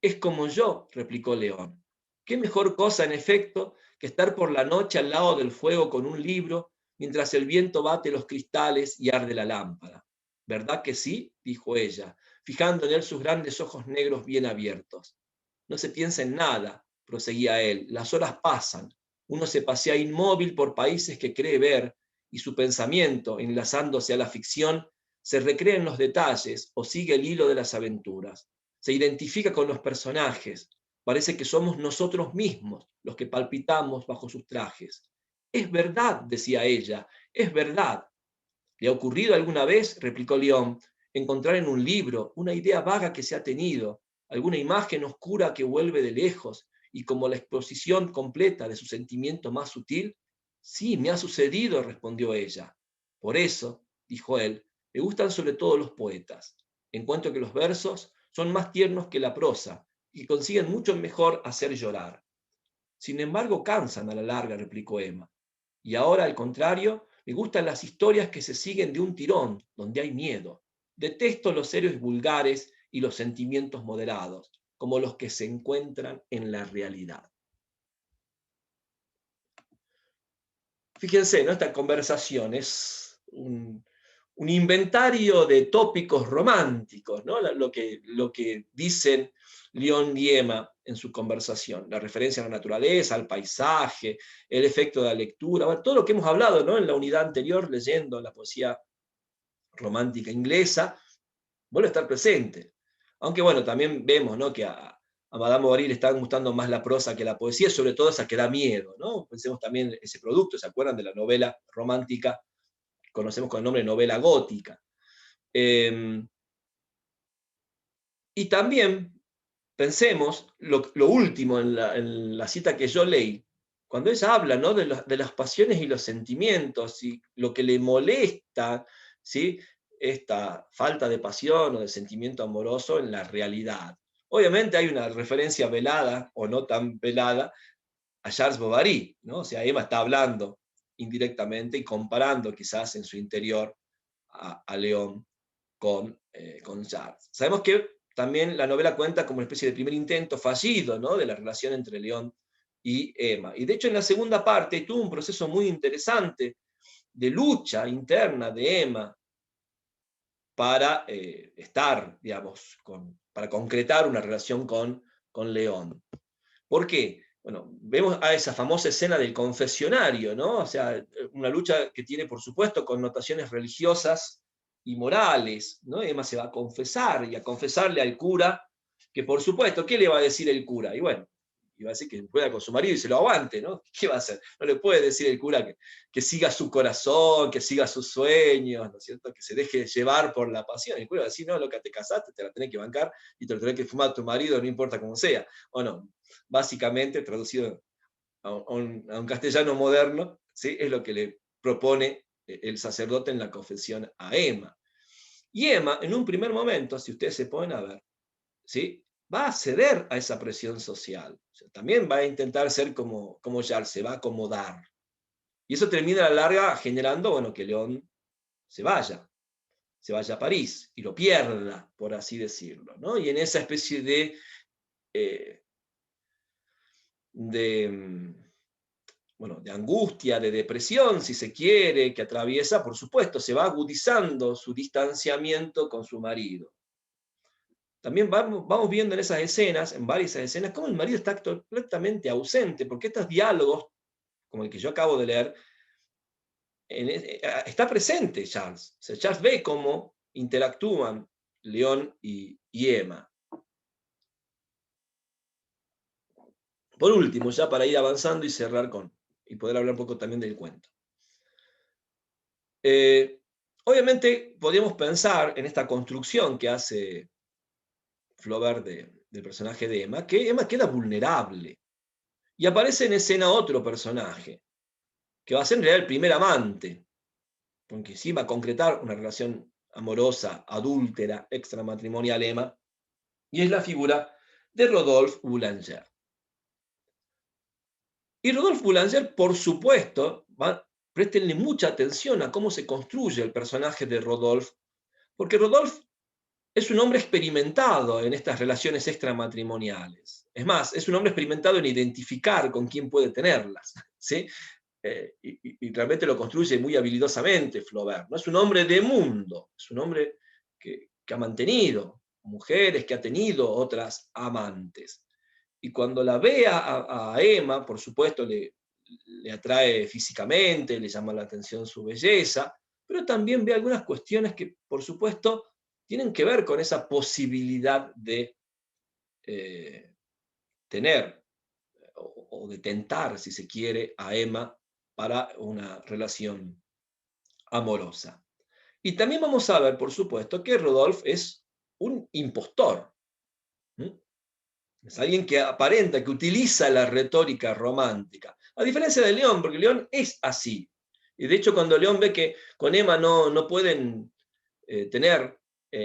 Es como yo, replicó León. ¿Qué mejor cosa, en efecto, que estar por la noche al lado del fuego con un libro, mientras el viento bate los cristales y arde la lámpara? ¿Verdad que sí?, dijo ella, fijando en él sus grandes ojos negros bien abiertos. No se piensa en nada, proseguía él, las horas pasan, uno se pasea inmóvil por países que cree ver, y su pensamiento, enlazándose a la ficción, se recrea en los detalles o sigue el hilo de las aventuras. Se identifica con los personajes, parece que somos nosotros mismos los que palpitamos bajo sus trajes. Es verdad, decía ella, es verdad. ¿Le ha ocurrido alguna vez, replicó León, encontrar en un libro una idea vaga que se ha tenido, alguna imagen oscura que vuelve de lejos y como la exposición completa de su sentimiento más sutil? Sí, me ha sucedido, respondió ella. Por eso, dijo él, me gustan sobre todo los poetas. Encuentro que los versos son más tiernos que la prosa y consiguen mucho mejor hacer llorar. Sin embargo, cansan a la larga, replicó Emma. Y ahora, al contrario, me gustan las historias que se siguen de un tirón, donde hay miedo. Detesto los héroes vulgares y los sentimientos moderados, como los que se encuentran en la realidad. Fíjense, ¿no? Esta conversación es un inventario de tópicos románticos, ¿no? Lo que dicen León y Emma en su conversación, la referencia a la naturaleza, al paisaje, el efecto de la lectura, bueno, todo lo que hemos hablado, ¿no?, en la unidad anterior, leyendo la poesía romántica inglesa, vuelve a estar presente. Aunque bueno, también vemos, ¿no?, que a Madame Bovary le está gustando más la prosa que la poesía, sobre todo esa que da miedo, ¿no? Pensemos también ese producto, ¿se acuerdan de la novela romántica? Conocemos con el nombre de novela gótica. Y también pensemos lo último en la cita que yo leí, cuando ella habla, ¿no?, de las pasiones y los sentimientos y lo que le molesta, ¿sí?, esta falta de pasión o de sentimiento amoroso en la realidad. Obviamente hay una referencia velada o no tan velada a Charles Bovary, ¿no? O sea, Emma está hablando indirectamente y comparando quizás en su interior a León con Charles. Sabemos que también la novela cuenta como una especie de primer intento fallido, ¿no?, de la relación entre León y Emma. Y de hecho en la segunda parte tuvo un proceso muy interesante de lucha interna de Emma para estar, digamos, para concretar una relación con León. ¿Por qué? Bueno, vemos a esa famosa escena del confesionario, ¿no? O sea, una lucha que tiene, por supuesto, connotaciones religiosas y morales, ¿no? Emma se va a confesar y a confesarle al cura, que por supuesto, ¿qué le va a decir el cura? Y bueno, va a decir que pueda con su marido y se lo aguante, ¿no? ¿Qué va a hacer? No le puede decir el cura que siga su corazón, que siga sus sueños, ¿no es cierto? Que se deje llevar por la pasión. El cura va a decir, no, loca, te casaste, te la tenés que bancar y te lo tenés que fumar a tu marido, no importa cómo sea. O no, básicamente, traducido a un castellano moderno, ¿sí? Es lo que le propone el sacerdote en la confesión a Emma. Y Emma, en un primer momento, si ustedes se ponen a ver, ¿sí? Va a ceder a esa presión social. O sea, también va a intentar ser como Charles, se va a acomodar. Y eso termina a la larga generando, bueno, que León se vaya a París y lo pierda, por así decirlo, ¿no? Y en esa especie eh, de bueno, de angustia, de depresión, si se quiere, que atraviesa, por supuesto, se va agudizando su distanciamiento con su marido. También vamos viendo en esas escenas, en varias escenas, cómo el marido está completamente ausente, porque estos diálogos, como el que yo acabo de leer, está presente Charles. O sea, Charles ve cómo interactúan León y Emma. Por último, ya para ir avanzando y cerrar y poder hablar un poco también del cuento. Obviamente podríamos pensar en esta construcción que hace Flaubert del personaje de Emma, que Emma queda vulnerable. Y aparece en escena otro personaje, que va a ser en realidad el primer amante, porque sí va a concretar una relación amorosa, adúltera, extramatrimonial Emma, y es la figura de Rodolphe Boulanger. Y Rodolphe Boulanger, por supuesto, préstenle mucha atención a cómo se construye el personaje de Rodolphe, porque Rodolphe es un hombre experimentado en estas relaciones extramatrimoniales. Es más, es un hombre experimentado en identificar con quién puede tenerlas, ¿sí? Y realmente lo construye muy habilidosamente Flaubert. No es un hombre de mundo, es un hombre que ha mantenido mujeres, que ha tenido otras amantes. Y cuando la ve a Emma, por supuesto, le atrae físicamente, le llama la atención su belleza, pero también ve algunas cuestiones que, por supuesto, tienen que ver con esa posibilidad de tener o de tentar, si se quiere, a Emma para una relación amorosa. Y también vamos a ver, por supuesto, que Rodolphe es un impostor. ¿Mm? Es alguien que aparenta, que utiliza la retórica romántica. A diferencia de León, porque León es así. Y de hecho, cuando León ve que con Emma no pueden tener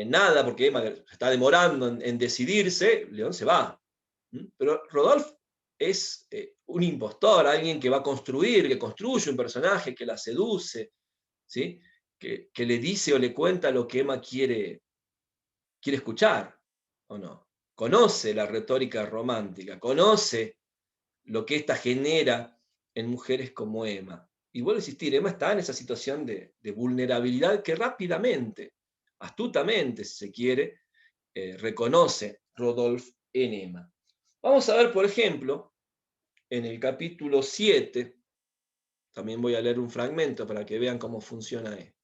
nada, porque Emma está demorando en decidirse, León se va. Pero Rodolphe es un impostor, alguien que va a construir, que construye un personaje, que la seduce, ¿sí? Que le dice o le cuenta lo que Emma quiere escuchar, ¿o no? Conoce la retórica romántica, conoce lo que ésta genera en mujeres como Emma. Y vuelvo a insistir, Emma está en esa situación de vulnerabilidad que rápidamente, astutamente, si se quiere, reconoce Rodolphe en Emma. Vamos a ver, por ejemplo, en el capítulo 7, también voy a leer un fragmento para que vean cómo funciona esto.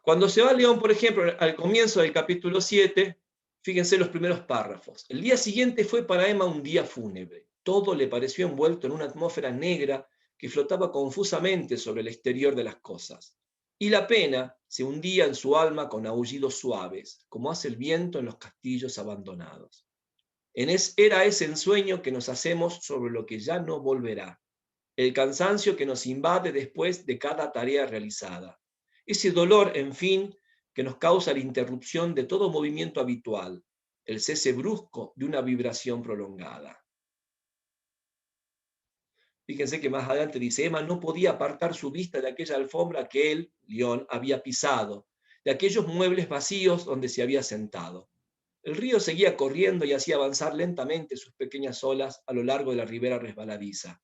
Cuando se va León, por ejemplo, al comienzo del capítulo 7, fíjense los primeros párrafos. El día siguiente fue para Emma un día fúnebre. Todo le pareció envuelto en una atmósfera negra que flotaba confusamente sobre el exterior de las cosas. Y la pena se hundía en su alma con aullidos suaves, como hace el viento en los castillos abandonados. Era ese ensueño que nos hacemos sobre lo que ya no volverá, el cansancio que nos invade después de cada tarea realizada, ese dolor, en fin, que nos causa la interrupción de todo movimiento habitual, el cese brusco de una vibración prolongada. Fíjense que más adelante dice, Emma no podía apartar su vista de aquella alfombra que él, León, había pisado, de aquellos muebles vacíos donde se había sentado. El río seguía corriendo y hacía avanzar lentamente sus pequeñas olas a lo largo de la ribera resbaladiza.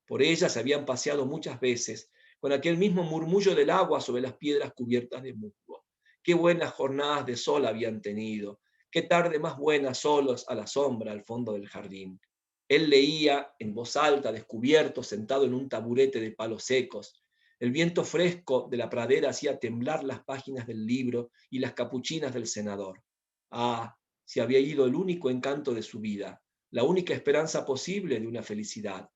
Por ella se habían paseado muchas veces, con aquel mismo murmullo del agua sobre las piedras cubiertas de musgo. Qué buenas jornadas de sol habían tenido, qué tarde más buena solos a la sombra al fondo del jardín. Él leía en voz alta, descubierto, sentado en un taburete de palos secos, El viento fresco de la pradera hacía temblar las páginas del libro y las capuchinas del senador. Ah, se había ido el único encanto de su vida, la única esperanza posible de una felicidad.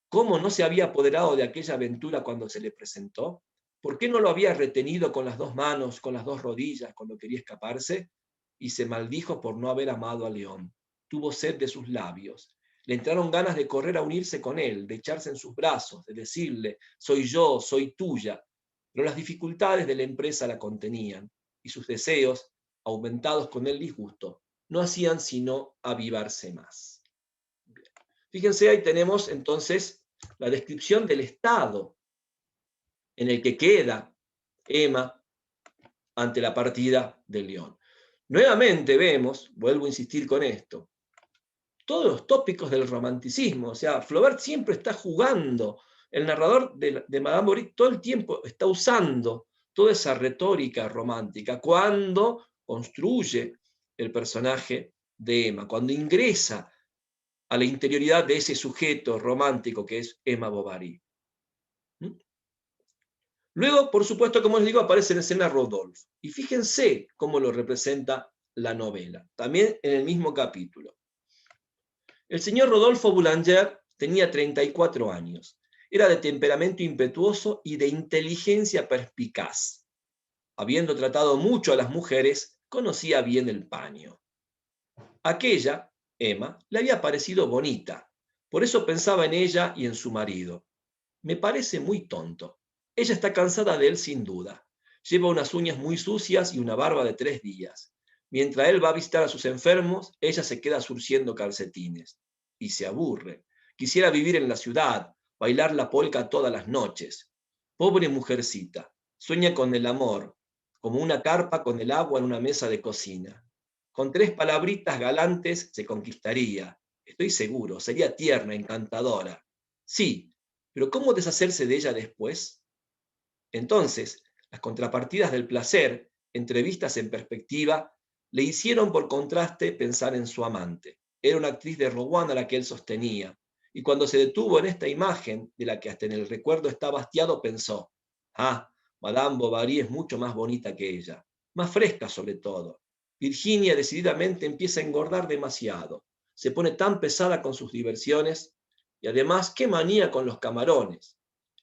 ¿Cómo no se había apoderado de aquella aventura cuando se le presentó? ¿Por qué no lo había retenido con las dos manos, con las dos rodillas, cuando quería escaparse? Y se maldijo por no haber amado a León. Tuvo sed de sus labios. Le entraron ganas de correr a unirse con él, de echarse en sus brazos, de decirle, soy yo, soy tuya. Pero las dificultades de la empresa la contenían, y sus deseos, aumentados con el disgusto, no hacían sino avivarse más. Fíjense, ahí tenemos entonces la descripción del estado en el que queda Emma ante la partida de León. Nuevamente vemos, vuelvo a insistir con esto, todos los tópicos del romanticismo. O sea, Flaubert siempre está jugando, el narrador de Madame Bovary todo el tiempo está usando toda esa retórica romántica cuando construye el personaje de Emma, cuando ingresa a la interioridad de ese sujeto romántico que es Emma Bovary. Luego, por supuesto, como les digo, aparece en escena Rodolphe. Y fíjense cómo lo representa la novela, también en el mismo capítulo. El señor Rodolfo Boulanger tenía 34 años. Era de temperamento impetuoso y de inteligencia perspicaz. Habiendo tratado mucho a las mujeres, conocía bien el paño. Aquella, Emma, le había parecido bonita. Por eso pensaba en ella y en su marido. Me parece muy tonto. Ella está cansada de él sin duda. Lleva unas uñas muy sucias y una barba de 3 días. Mientras él va a visitar a sus enfermos, ella se queda surciendo calcetines. Y se aburre. Quisiera vivir en la ciudad, bailar la polca todas las noches. Pobre mujercita. Sueña con el amor, como una carpa con el agua en una mesa de cocina. Con 3 palabritas galantes se conquistaría. Estoy seguro, sería tierna, encantadora. Sí, pero ¿cómo deshacerse de ella después? Entonces, las contrapartidas del placer, entrevistas en perspectiva, le hicieron por contraste pensar en su amante. Era una actriz de Rouen a la que él sostenía, y cuando se detuvo en esta imagen, de la que hasta en el recuerdo está hastiado, pensó, ah, Madame Bovary es mucho más bonita que ella, más fresca sobre todo. Virginia decididamente empieza a engordar demasiado, se pone tan pesada con sus diversiones, y además, qué manía con los camarones.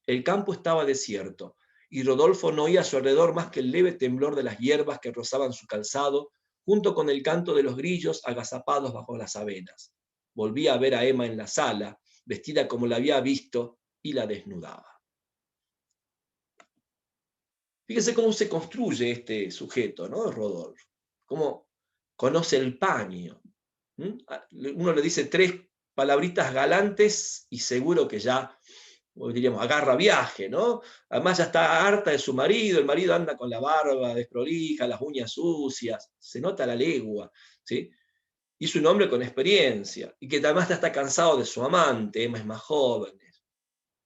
El campo estaba desierto, y Rodolfo no oía a su alrededor más que el leve temblor de las hierbas que rozaban su calzado, junto con el canto de los grillos agazapados bajo las avenas. Volvía a ver a Emma en la sala, vestida como la había visto, y la desnudaba. Fíjense cómo se construye este sujeto, ¿no? Rodolfo. Cómo conoce el paño. Uno le dice 3 palabritas galantes y seguro que ya, diríamos, agarra viaje, ¿no? Además ya está harta de su marido, el marido anda con la barba desprolija, las uñas sucias, se nota la legua, ¿sí? Y es un hombre con experiencia, y que además está cansado de su amante, Emma es más joven, es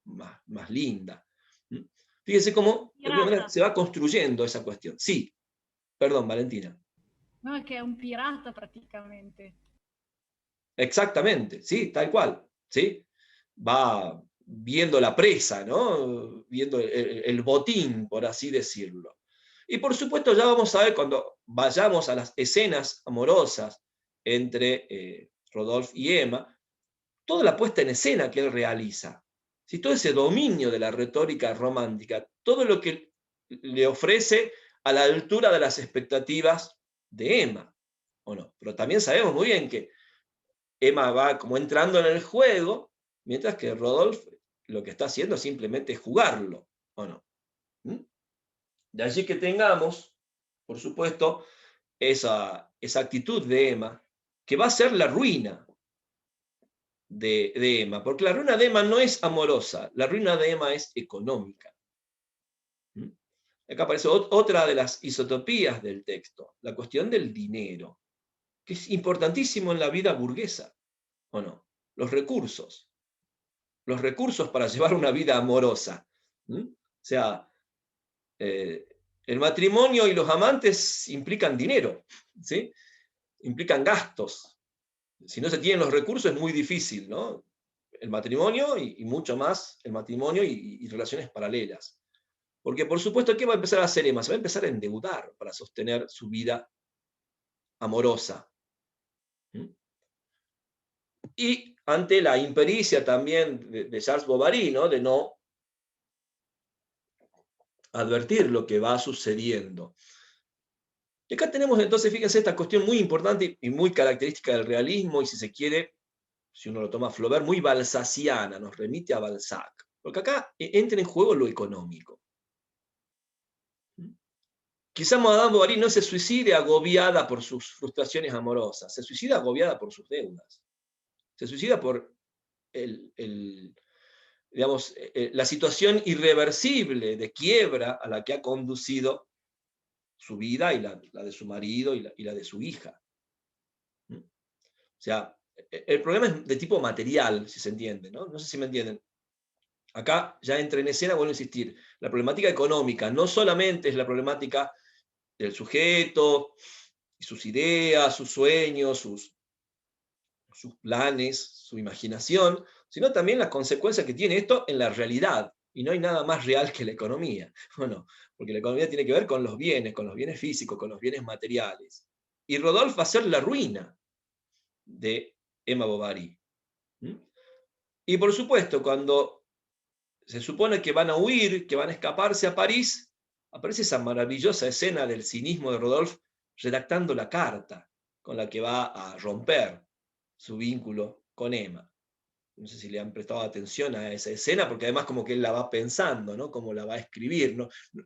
más linda. Fíjense cómo de alguna manera se va construyendo esa cuestión. Sí, perdón, Valentina. No, es que es un pirata prácticamente. Exactamente, sí, tal cual, ¿sí? Va viendo la presa, ¿no? Viendo el botín, por así decirlo. Y por supuesto ya vamos a ver cuando vayamos a las escenas amorosas entre Rodolphe y Emma, toda la puesta en escena que él realiza, ¿sí? Todo ese dominio de la retórica romántica, todo lo que le ofrece a la altura de las expectativas de Emma, ¿o no? Pero también sabemos muy bien que Emma va como entrando en el juego, mientras que Rodolphe lo que está haciendo simplemente es jugarlo, ¿o no? De allí que tengamos, por supuesto, esa actitud de Emma, que va a ser la ruina de Emma, porque la ruina de Emma no es amorosa, la ruina de Emma es económica. Acá aparece otra de las isotopías del texto, la cuestión del dinero, que es importantísimo en la vida burguesa, ¿o no? Los recursos para llevar una vida amorosa. O sea, el matrimonio y los amantes implican dinero, ¿sí? Implican gastos. Si no se tienen los recursos es muy difícil, ¿no? El matrimonio y mucho más el matrimonio y relaciones paralelas. Porque por supuesto, ¿qué va a empezar a hacer Emma? Se va a empezar a endeudar para sostener su vida amorosa. ¿Mm? Y ante la impericia también de Charles Bovary, ¿no? De no advertir lo que va sucediendo. Y acá tenemos entonces, fíjense, esta cuestión muy importante y muy característica del realismo, y si se quiere, si uno lo toma a Flaubert, muy balzaciana, nos remite a Balzac. Porque acá entra en juego lo económico. Quizá Madame Bovary no se suicide agobiada por sus frustraciones amorosas, se suicida agobiada por sus deudas. Se suicida por digamos, la situación irreversible de quiebra a la que ha conducido su vida y la de su marido y la de su hija. O sea, el problema es de tipo material, si se entiende, ¿no? No sé si me entienden. Acá ya entra en escena, vuelvo a insistir, la problemática económica no solamente es la problemática del sujeto, y sus ideas, sus sueños, sus planes, su imaginación, sino también las consecuencias que tiene esto en la realidad. Y no hay nada más real que la economía. Bueno, porque la economía tiene que ver con los bienes físicos, con los bienes materiales. Y Rodolphe va a ser la ruina de Emma Bovary. ¿Mm? Y por supuesto, cuando se supone que van a huir, que van a escaparse a París, aparece esa maravillosa escena del cinismo de Rodolphe redactando la carta con la que va a romper su vínculo con Emma. No sé si le han prestado atención a esa escena, porque además como que él la va pensando, ¿no? Cómo la va a escribir.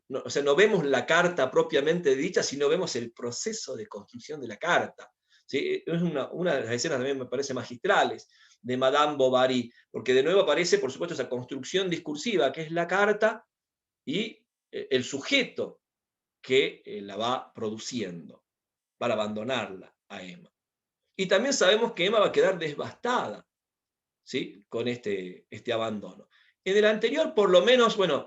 O sea, no vemos la carta propiamente dicha, sino vemos el proceso de construcción de la carta. ¿Sí? Es una de las escenas también me parece magistrales de Madame Bovary, porque de nuevo aparece, por supuesto, esa construcción discursiva que es la carta y el sujeto que la va produciendo para abandonarla a Emma. Y también sabemos que Emma va a quedar devastada, ¿sí? Con este abandono. En el anterior, por lo menos, bueno,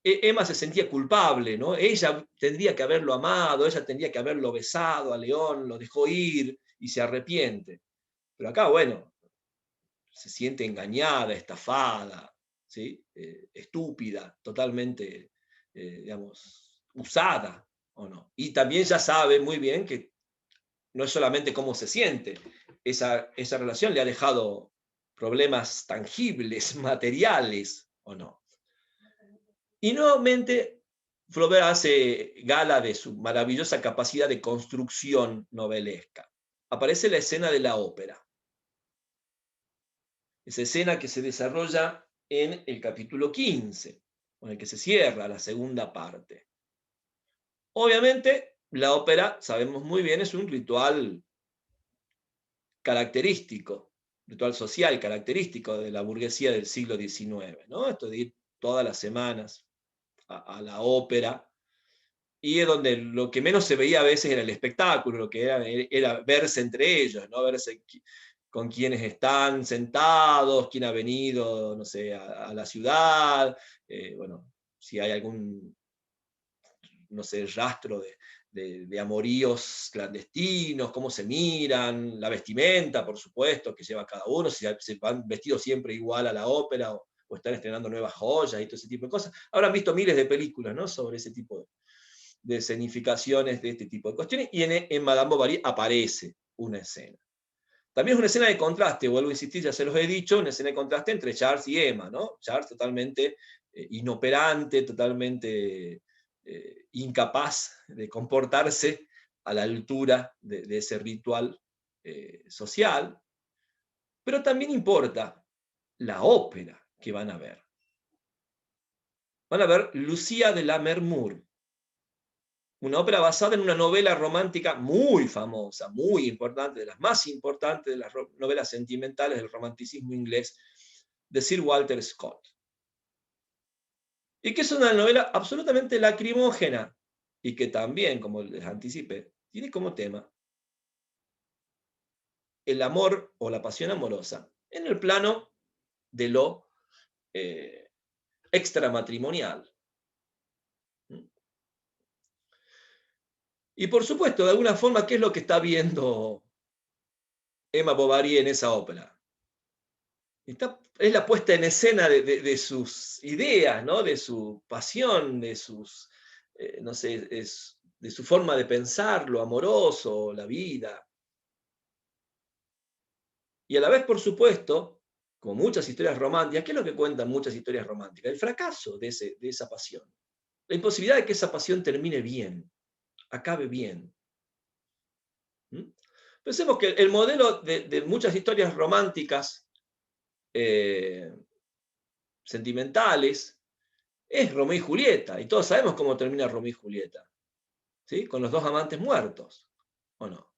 Emma se sentía culpable, ¿no? Ella tendría que haberlo amado, ella tendría que haberlo besado a León, lo dejó ir y se arrepiente. Pero acá, bueno, se siente engañada, estafada, ¿sí? Estúpida, totalmente, digamos, usada, ¿o no? Y también ya sabe muy bien que no es solamente cómo se siente, esa relación le ha dejado problemas tangibles, materiales, ¿o no? Y nuevamente, Flaubert hace gala de su maravillosa capacidad de construcción novelesca. Aparece la escena de la ópera. Esa escena que se desarrolla en el capítulo 15, con el que se cierra la segunda parte. Obviamente, la ópera, sabemos muy bien, es un ritual característico, ritual social característico de la burguesía del siglo XIX, ¿no? Esto de ir todas las semanas a la ópera, y es donde lo que menos se veía a veces era el espectáculo, lo que era verse entre ellos, ¿no? Verse con quienes están sentados, quién ha venido, no sé, a la ciudad, bueno, si hay algún, no sé, rastro de amoríos clandestinos, cómo se miran, la vestimenta, por supuesto, que lleva cada uno, si se van vestidos siempre igual a la ópera o están estrenando nuevas joyas y todo ese tipo de cosas. Habrán visto miles de películas, ¿no? Sobre ese tipo de escenificaciones de este tipo de cuestiones, y en Madame Bovary aparece una escena. También es una escena de contraste, vuelvo a insistir, ya se los he dicho, una escena de contraste entre Charles y Emma, ¿no? Charles totalmente inoperante, totalmente incapaz de comportarse a la altura de ese ritual social, pero también importa la ópera que van a ver. Van a ver Lucía de Lammermoor, una ópera basada en una novela romántica muy famosa, muy importante, de las más importantes de las novelas sentimentales del romanticismo inglés, de Sir Walter Scott. Y que es una novela absolutamente lacrimógena y que también, como les anticipé, tiene como tema el amor o la pasión amorosa en el plano de lo extramatrimonial. Y por supuesto, de alguna forma, ¿qué es lo que está viendo Emma Bovary en esa ópera? Es la puesta en escena de sus ideas, ¿no? De su pasión, de sus, no sé, de su forma de pensar, lo amoroso, la vida. Y a la vez, por supuesto, como muchas historias románticas, ¿qué es lo que cuentan muchas historias románticas? El fracaso de esa pasión. La imposibilidad de que esa pasión termine bien, acabe bien. ¿Mm? Pensemos que el modelo de muchas historias románticas sentimentales es Romeo y Julieta, y todos sabemos cómo termina Romeo y Julieta, ¿sí? Con los dos amantes muertos, ¿o no?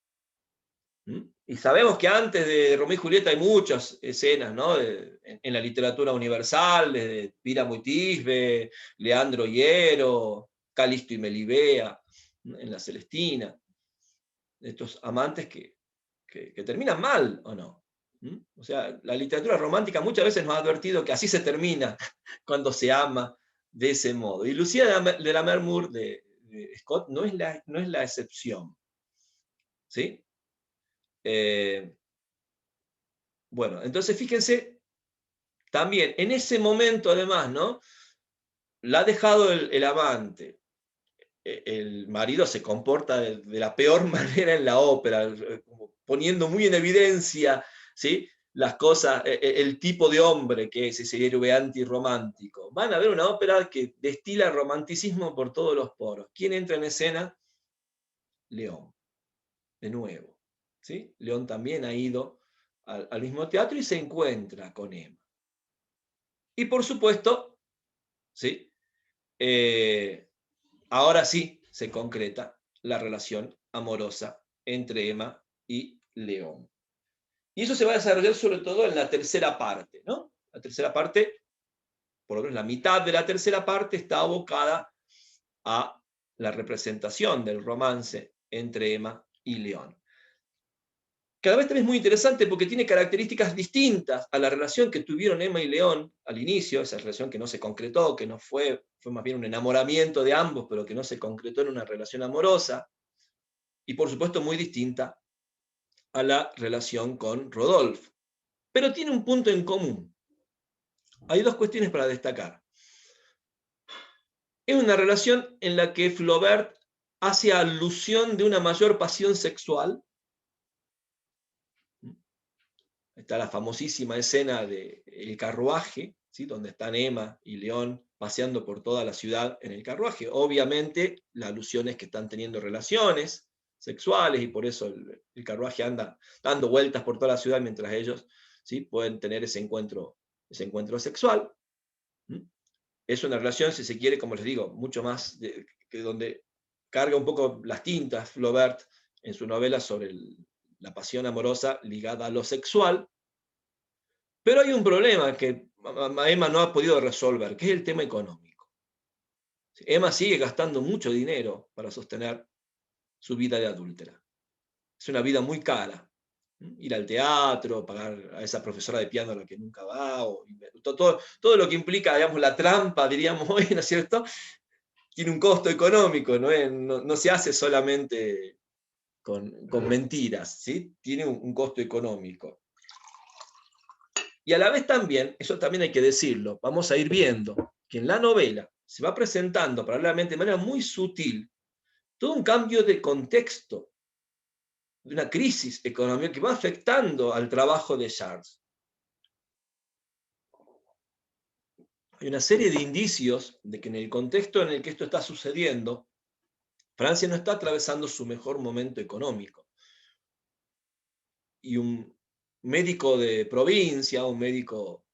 ¿Mm? Y sabemos que antes de Romeo y Julieta hay muchas escenas, ¿no? En la literatura universal, desde Píramo y Tisbe, Leandro y Hiero, Calisto y Melibea, ¿no? En la Celestina, estos amantes que terminan mal, ¿o no? ¿Mm? O sea, la literatura romántica muchas veces nos ha advertido que así se termina cuando se ama de ese modo. Y Lucía de la Mermour de Scott no es la excepción. ¿Sí? Bueno, entonces fíjense, también en ese momento además, ¿no? La ha dejado el amante. El marido se comporta de la peor manera en la ópera, poniendo muy en evidencia, ¿sí? Las cosas, el tipo de hombre que es ese héroe antirromántico. Van a ver una ópera que destila romanticismo por todos los poros. ¿Quién entra en escena? León, de nuevo. ¿Sí? León también ha ido al mismo teatro y se encuentra con Emma. Y por supuesto, ¿sí? Ahora sí se concreta la relación amorosa entre Emma y León. Y eso se va a desarrollar sobre todo en la tercera parte, ¿no? La tercera parte, por lo menos la mitad de la tercera parte, está abocada a la representación del romance entre Emma y León. Cada vez también es muy interesante porque tiene características distintas a la relación que tuvieron Emma y León al inicio, esa relación que no se concretó, que no fue más bien un enamoramiento de ambos, pero que no se concretó en una relación amorosa, y por supuesto muy distinta a la relación con Rodolphe. Pero tiene un punto en común. Hay dos cuestiones para destacar. Es una relación en la que Flaubert hace alusión de una mayor pasión sexual. Está la famosísima escena del carruaje, ¿sí? Donde están Emma y León paseando por toda la ciudad en el carruaje. Obviamente, la alusión es que están teniendo relaciones sexuales y por eso el carruaje anda dando vueltas por toda la ciudad mientras ellos, ¿sí? Pueden tener ese encuentro sexual. ¿Mm? Es una relación, si se quiere, como les digo, mucho más que donde carga un poco las tintas Flaubert en su novela sobre la pasión amorosa ligada a lo sexual. Pero hay un problema que Emma no ha podido resolver, que es el tema económico. Emma sigue gastando mucho dinero para sostener su vida de adúltera. Es una vida muy cara. Ir al teatro, pagar a esa profesora de piano a la que nunca va, todo lo que implica, digamos, la trampa, diríamos hoy, ¿no es cierto? Tiene un costo económico, no se hace solamente con mentiras, ¿sí? Tiene un costo económico. Y a la vez también, eso también hay que decirlo, vamos a ir viendo que en la novela se va presentando paralelamente de manera muy sutil todo un cambio de contexto, de una crisis económica que va afectando al trabajo de Charles. Hay una serie de indicios de que en el contexto en el que esto está sucediendo, Francia no está atravesando su mejor momento económico. Y un médico de provincia, un médico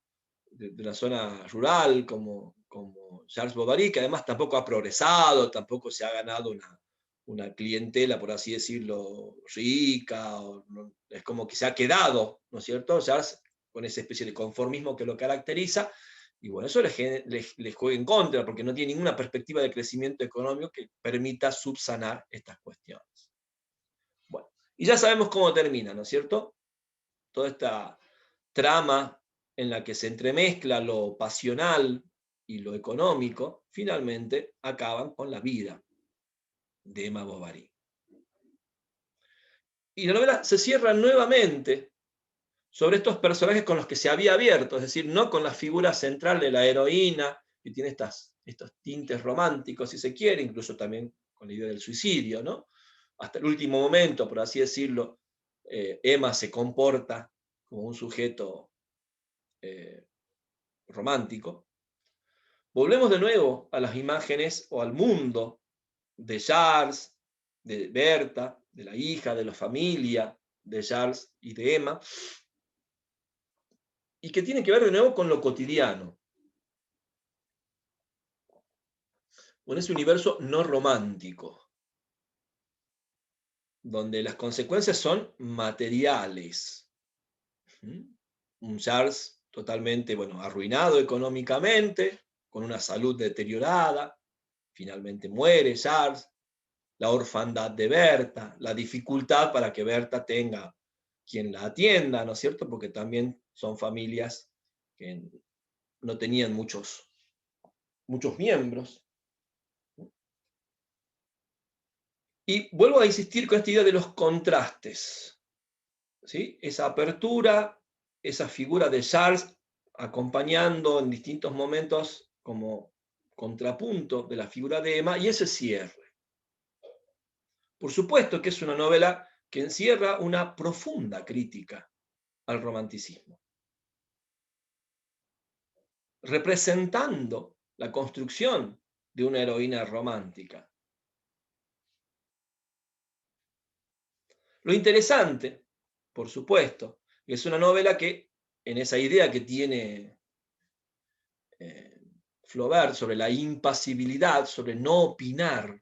de una zona rural como Charles Bovary, que además tampoco ha progresado, tampoco se ha ganado una clientela, por así decirlo, rica, es como que se ha quedado, ¿no es cierto? Charles con esa especie de conformismo que lo caracteriza, y bueno, eso les juega en contra, porque no tiene ninguna perspectiva de crecimiento económico que permita subsanar estas cuestiones. Bueno, y ya sabemos cómo termina, ¿no es cierto? Toda esta trama en la que se entremezcla lo pasional y lo económico, finalmente acaban con la vida de Emma Bovary. Y la novela se cierra nuevamente sobre estos personajes con los que se había abierto, es decir, no con la figura central de la heroína, que tiene estos tintes románticos, si se quiere, incluso también con la idea del suicidio, ¿no? Hasta el último momento, por así decirlo, Emma se comporta como un sujeto romántico. Volvemos de nuevo a las imágenes o al mundo de Charles, de Berta, de la hija, de la familia de Charles y de Emma, y que tiene que ver de nuevo con lo cotidiano, con ese universo no romántico, donde las consecuencias son materiales. Un Charles totalmente, bueno, arruinado económicamente, con una salud deteriorada, finalmente muere Charles, la orfandad de Berta, la dificultad para que Berta tenga quien la atienda, ¿no es cierto? Porque también son familias que no tenían muchos miembros. Y vuelvo a insistir con esta idea de los contrastes, ¿sí? Esa apertura, esa figura de Charles acompañando en distintos momentos como contrapunto de la figura de Emma y ese cierre. Por supuesto que es una novela que encierra una profunda crítica al romanticismo, representando la construcción de una heroína romántica. Lo interesante, por supuesto, es una novela que, en esa idea que tiene Flaubert sobre la impasibilidad, sobre no opinar,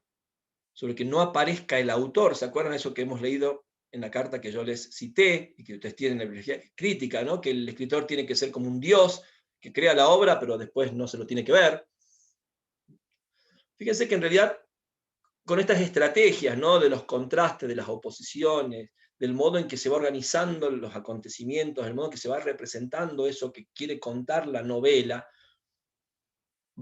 sobre que no aparezca el autor, ¿se acuerdan de eso que hemos leído en la carta que yo les cité y que ustedes tienen en la bibliografía crítica, ¿no? Que el escritor tiene que ser como un dios que crea la obra, pero después no se lo tiene que ver? Fíjense que en realidad con estas estrategias, ¿no? De los contrastes, de las oposiciones, del modo en que se va organizando los acontecimientos, del modo en que se va representando eso que quiere contar la novela,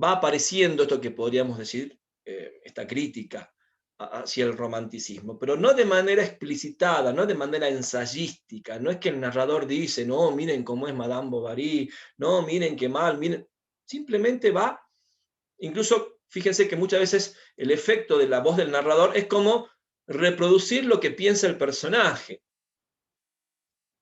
va apareciendo esto que podríamos decir, esta crítica hacia el romanticismo, pero no de manera explicitada, no de manera ensayística, no es que el narrador dice, no, miren cómo es Madame Bovary, no, miren qué mal, miren, simplemente va, incluso fíjense que muchas veces el efecto de la voz del narrador es como reproducir lo que piensa el personaje.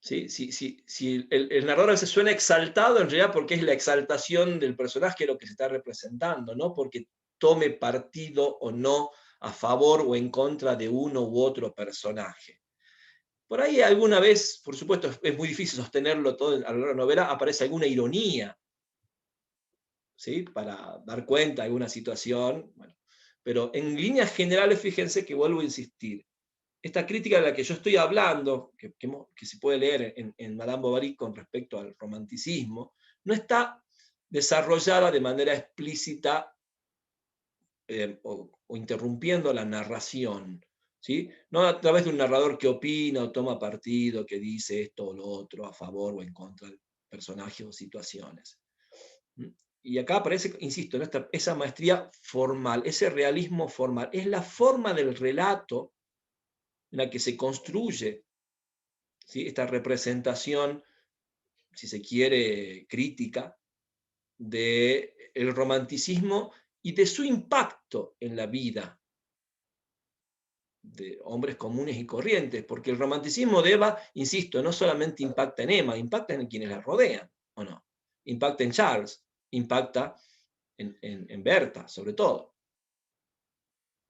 ¿Sí? Si el narrador se suena exaltado, en realidad porque es la exaltación del personaje lo que se está representando, no porque tome partido o no a favor o en contra de uno u otro personaje. Por ahí alguna vez, por supuesto, es muy difícil sostenerlo todo a lo largo de la novela, aparece alguna ironía, ¿sí? Para dar cuenta de alguna situación. Bueno, pero en líneas generales, fíjense que vuelvo a insistir, esta crítica de la que yo estoy hablando, que se puede leer en Madame Bovary con respecto al romanticismo, no está desarrollada de manera explícita o interrumpiendo la narración, ¿sí? No a través de un narrador que opina o toma partido, que dice esto o lo otro a favor o en contra del personaje o situaciones. Y acá aparece, insisto, en esa maestría formal, ese realismo formal, es la forma del relato en la que se construye, ¿sí? Esta representación, si se quiere, crítica del romanticismo y de su impacto en la vida de hombres comunes y corrientes, porque el romanticismo de Eva, insisto, no solamente impacta en Emma, impacta en quienes la rodean, ¿o no? Impacta en Charles, impacta en Berta, sobre todo.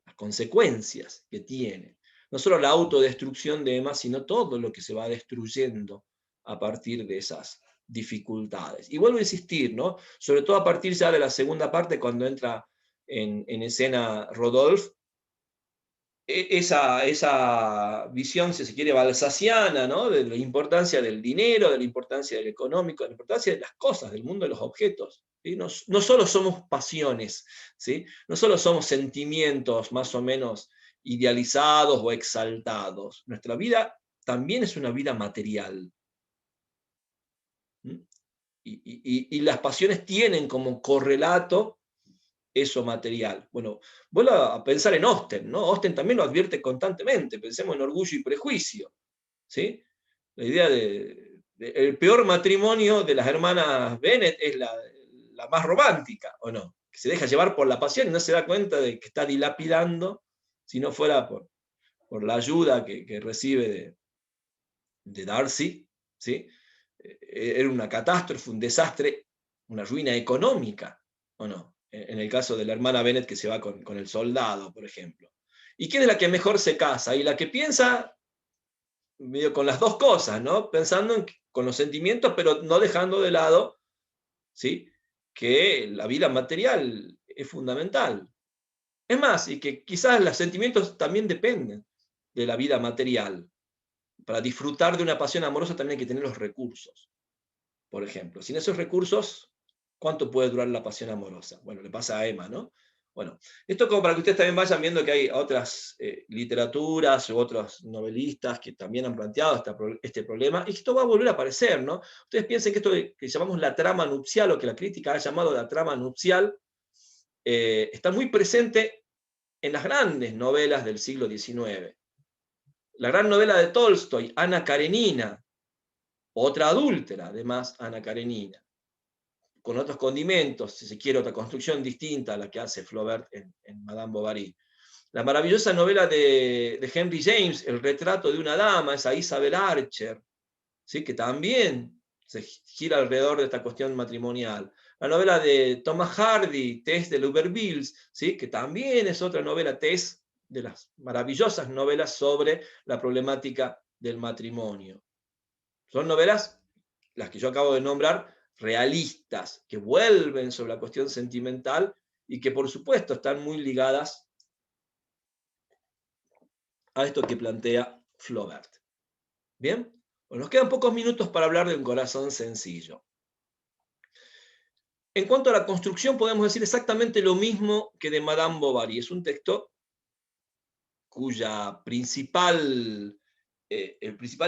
Las consecuencias que tiene. No solo la autodestrucción de Emma, sino todo lo que se va destruyendo a partir de esas dificultades. Y vuelvo a insistir, ¿no? Sobre todo a partir ya de la segunda parte, cuando entra en escena Rodolphe, esa visión, si se quiere, balsaciana, ¿no? De la importancia del dinero, de la importancia del económico, de la importancia de las cosas, del mundo de los objetos. ¿Sí? No solo somos pasiones, ¿sí? No solo somos sentimientos más o menos idealizados o exaltados. Nuestra vida también es una vida material. Y las pasiones tienen como correlato eso material. Bueno, vuelvo a pensar en Austen, ¿no? Austen también lo advierte constantemente, pensemos en Orgullo y Prejuicio, ¿sí? La idea de el peor matrimonio de las hermanas Bennet es la más romántica, ¿o no? Que se deja llevar por la pasión y no se da cuenta de que está dilapidando, si no fuera por la ayuda que recibe de Darcy, ¿sí? Era una catástrofe, un desastre, una ruina económica, ¿o no? En el caso de la hermana Bennet que se va con el soldado, por ejemplo. ¿Y quién es la que mejor se casa? Y la que piensa medio con las dos cosas, ¿no? Pensando con los sentimientos, pero no dejando de lado, ¿sí? Que la vida material es fundamental. Es más, y que quizás los sentimientos también dependen de la vida material. Para disfrutar de una pasión amorosa también hay que tener los recursos, por ejemplo. Sin esos recursos, ¿cuánto puede durar la pasión amorosa? Bueno, le pasa a Emma, ¿no? Bueno, esto como para que ustedes también vayan viendo que hay otras literaturas u otros novelistas que también han planteado este problema, y esto va a volver a aparecer, ¿no? Ustedes piensen que esto que llamamos la trama nupcial, o que la crítica ha llamado la trama nupcial, está muy presente en las grandes novelas del siglo XIX. La gran novela de Tolstoy, Ana Karenina, otra adúltera, además, Ana Karenina, con otros condimentos, si se quiere, otra construcción distinta a la que hace Flaubert en Madame Bovary. La maravillosa novela de Henry James, El retrato de una dama, esa Isabel Archer, ¿sí? Que también se gira alrededor de esta cuestión matrimonial. La novela de Thomas Hardy, Tess de L'Aubervilles, ¿sí? Que también es otra novela, Tess, de las maravillosas novelas sobre la problemática del matrimonio. Son novelas, las que yo acabo de nombrar, realistas, que vuelven sobre la cuestión sentimental y que por supuesto están muy ligadas a esto que plantea Flaubert. ¿Bien? Bueno, nos quedan pocos minutos para hablar de Un corazón sencillo. En cuanto a la construcción, podemos decir exactamente lo mismo que de Madame Bovary. Es un texto cuya el principal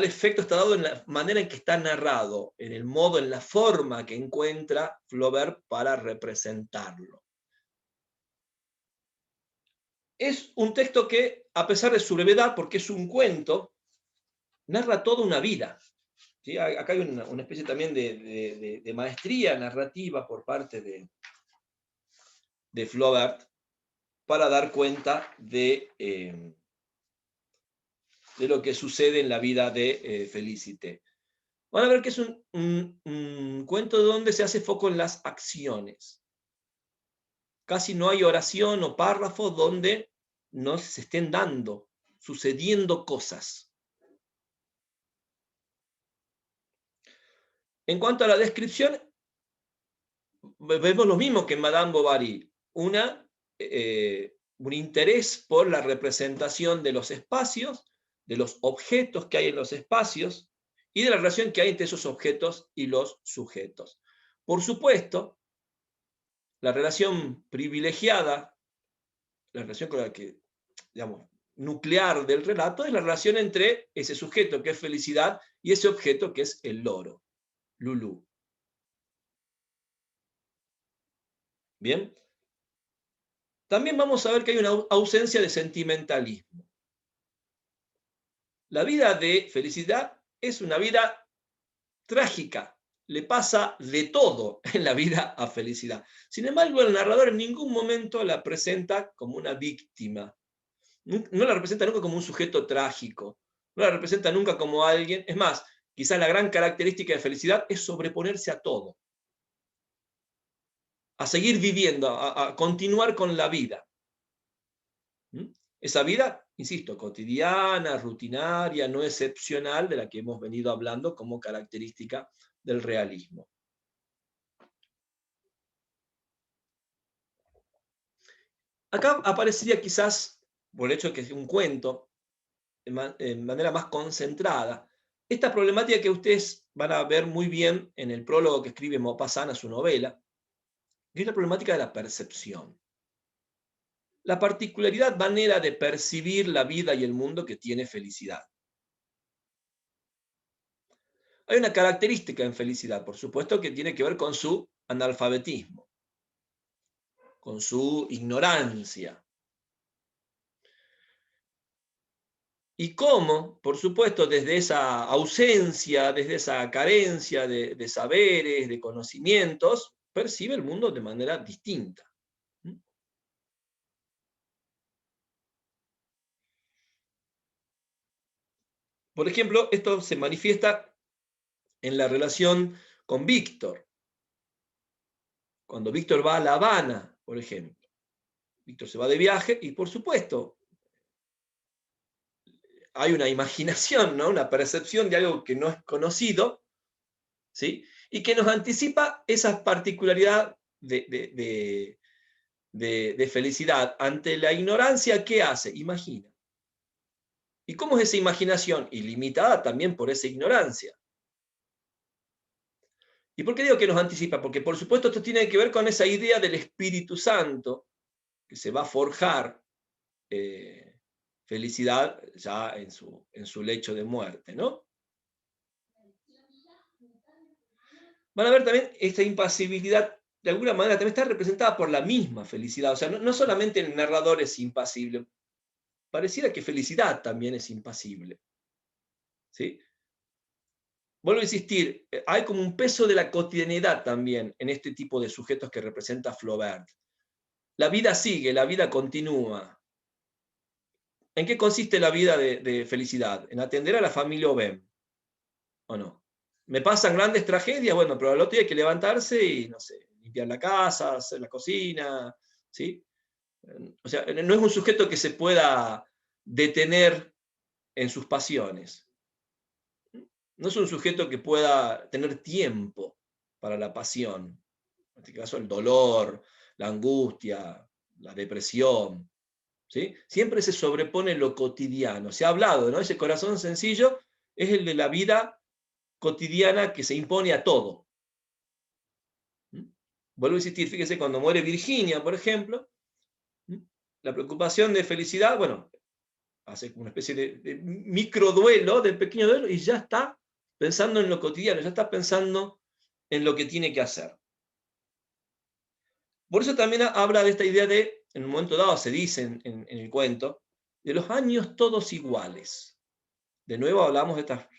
efecto está dado en la manera en que está narrado, en el modo, en la forma que encuentra Flaubert para representarlo. Es un texto que, a pesar de su brevedad, porque es un cuento, narra toda una vida. ¿Sí? Acá hay una especie también de maestría narrativa por parte de Flaubert para dar cuenta de lo que sucede en la vida de Félicité. Van a ver que es un cuento donde se hace foco en las acciones. Casi no hay oración o párrafo donde no se estén dando, sucediendo cosas. En cuanto a la descripción, vemos lo mismo que en Madame Bovary, un interés por la representación de los espacios, de los objetos que hay en los espacios y de la relación que hay entre esos objetos y los sujetos. Por supuesto, la relación privilegiada, la relación con la que, digamos, nuclear del relato, es la relación entre ese sujeto que es felicidad y ese objeto que es el loro, Lulú. Bien. También vamos a ver que hay una ausencia de sentimentalismo. La vida de Felicidad es una vida trágica. Le pasa de todo en la vida a Felicidad. Sin embargo, el narrador en ningún momento la presenta como una víctima. No la representa nunca como un sujeto trágico. No la representa nunca como alguien. Es más, quizás la gran característica de Felicidad es sobreponerse a todo. A seguir viviendo, a continuar con la vida. Esa vida, insisto, cotidiana, rutinaria, no excepcional, de la que hemos venido hablando como característica del realismo. Acá aparecería quizás, por el hecho de que es un cuento, en manera más concentrada, esta problemática que ustedes van a ver muy bien en el prólogo que escribe Maupassant a su novela, que es la problemática de la percepción. La particularidad manera de percibir la vida y el mundo que tiene Felicidad. Hay una característica en Felicidad, por supuesto, que tiene que ver con su analfabetismo, con su ignorancia. y cómo, por supuesto, desde esa ausencia, desde esa carencia de saberes, de conocimientos, percibe el mundo de manera distinta. Por ejemplo, esto se manifiesta en la relación con Víctor. Cuando Víctor va a La Habana, por ejemplo. Víctor se va de viaje y, por supuesto, hay una imaginación, ¿no? Una percepción de algo que no es conocido, ¿sí? Y que nos anticipa esa particularidad de felicidad. Ante la ignorancia, ¿qué hace? Imagina. ¿Y cómo es esa imaginación? Ilimitada también por esa ignorancia. ¿Y por qué digo que nos anticipa? Porque por supuesto esto tiene que ver con esa idea del Espíritu Santo que se va a forjar felicidad ya en su lecho de muerte, ¿no? Van a ver también esta impasibilidad, de alguna manera también está representada por la misma felicidad. O sea, no solamente el narrador es impasible, pareciera que felicidad también es impasible. ¿Sí? Vuelvo a insistir, hay como un peso de la cotidianidad también en este tipo de sujetos que representa Flaubert. La vida sigue, la vida continúa. ¿En qué consiste la vida de felicidad? En atender a la familia Obem, ¿o no? Me pasan grandes tragedias, bueno, pero al otro día hay que levantarse y, no sé, limpiar la casa, hacer la cocina, ¿sí? O sea, no es un sujeto que se pueda detener en sus pasiones. No es un sujeto que pueda tener tiempo para la pasión. En este caso, el dolor, la angustia, la depresión. ¿Sí? Siempre se sobrepone lo cotidiano. Se ha hablado, ¿no? Ese corazón sencillo es el de la vida cotidiana que se impone a todo. Vuelvo a insistir, fíjese, cuando muere Virginia, por ejemplo, la preocupación de felicidad, bueno, hace una especie de microduelo, de pequeño duelo, y ya está pensando en lo cotidiano, ya está pensando en lo que tiene que hacer. Por eso también habla de esta idea de, en un momento dado se dice en el cuento, de los años todos iguales. De nuevo hablamos de esta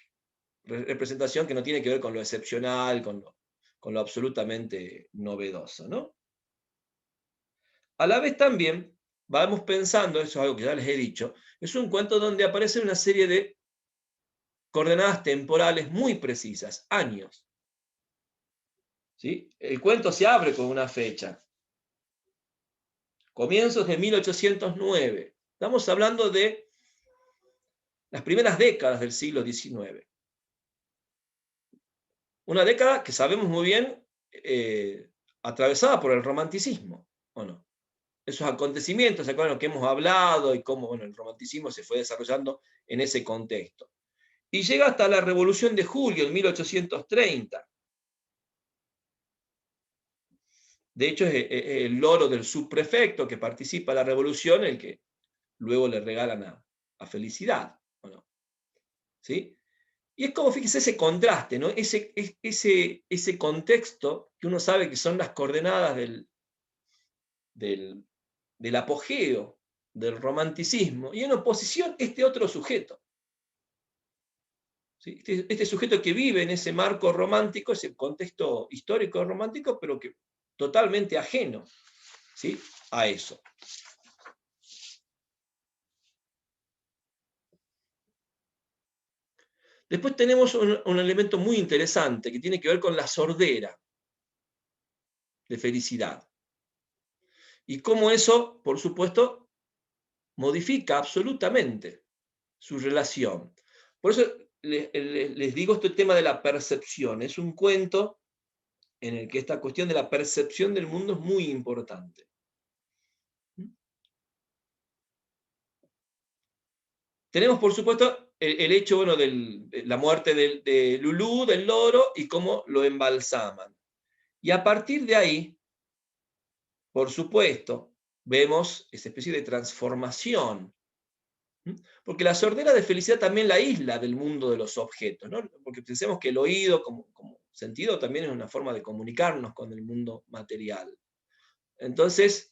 representación que no tiene que ver con lo excepcional, con lo absolutamente novedoso, ¿no? A la vez también vamos pensando, eso es algo que ya les he dicho, es un cuento donde aparece una serie de coordenadas temporales muy precisas, años. ¿Sí? El cuento se abre con una fecha, comienzos de 1809. Estamos hablando de las primeras décadas del siglo XIX. Una década que sabemos muy bien atravesada por el romanticismo, ¿o no? Esos acontecimientos, ¿se acuerdan lo que hemos hablado y cómo el romanticismo se fue desarrollando en ese contexto? Y llega hasta la Revolución de Julio, en 1830. De hecho, es el loro del subprefecto que participa en la revolución el que luego le regalan a Felicidad, ¿o no? ¿Sí? Y es como, fíjese, ese contraste, ¿no? Ese contexto que uno sabe que son las coordenadas del apogeo del romanticismo, y en oposición este otro sujeto. ¿Sí? Este sujeto que vive en ese marco romántico, ese contexto histórico romántico, pero que totalmente ajeno, ¿sí?, a eso. Después tenemos un elemento muy interesante que tiene que ver con la sordera de Felicidad. Y cómo eso, por supuesto, modifica absolutamente su relación. Por eso les digo este tema de la percepción. Es un cuento en el que esta cuestión de la percepción del mundo es muy importante. Tenemos, por supuesto, el hecho, bueno, de la muerte de Lulú, del loro, y cómo lo embalsaman. Y a partir de ahí, por supuesto, vemos esa especie de transformación. Porque la sordera de Felicidad también la isla del mundo de los objetos, ¿no? Porque pensemos que el oído como sentido también es una forma de comunicarnos con el mundo material. Entonces,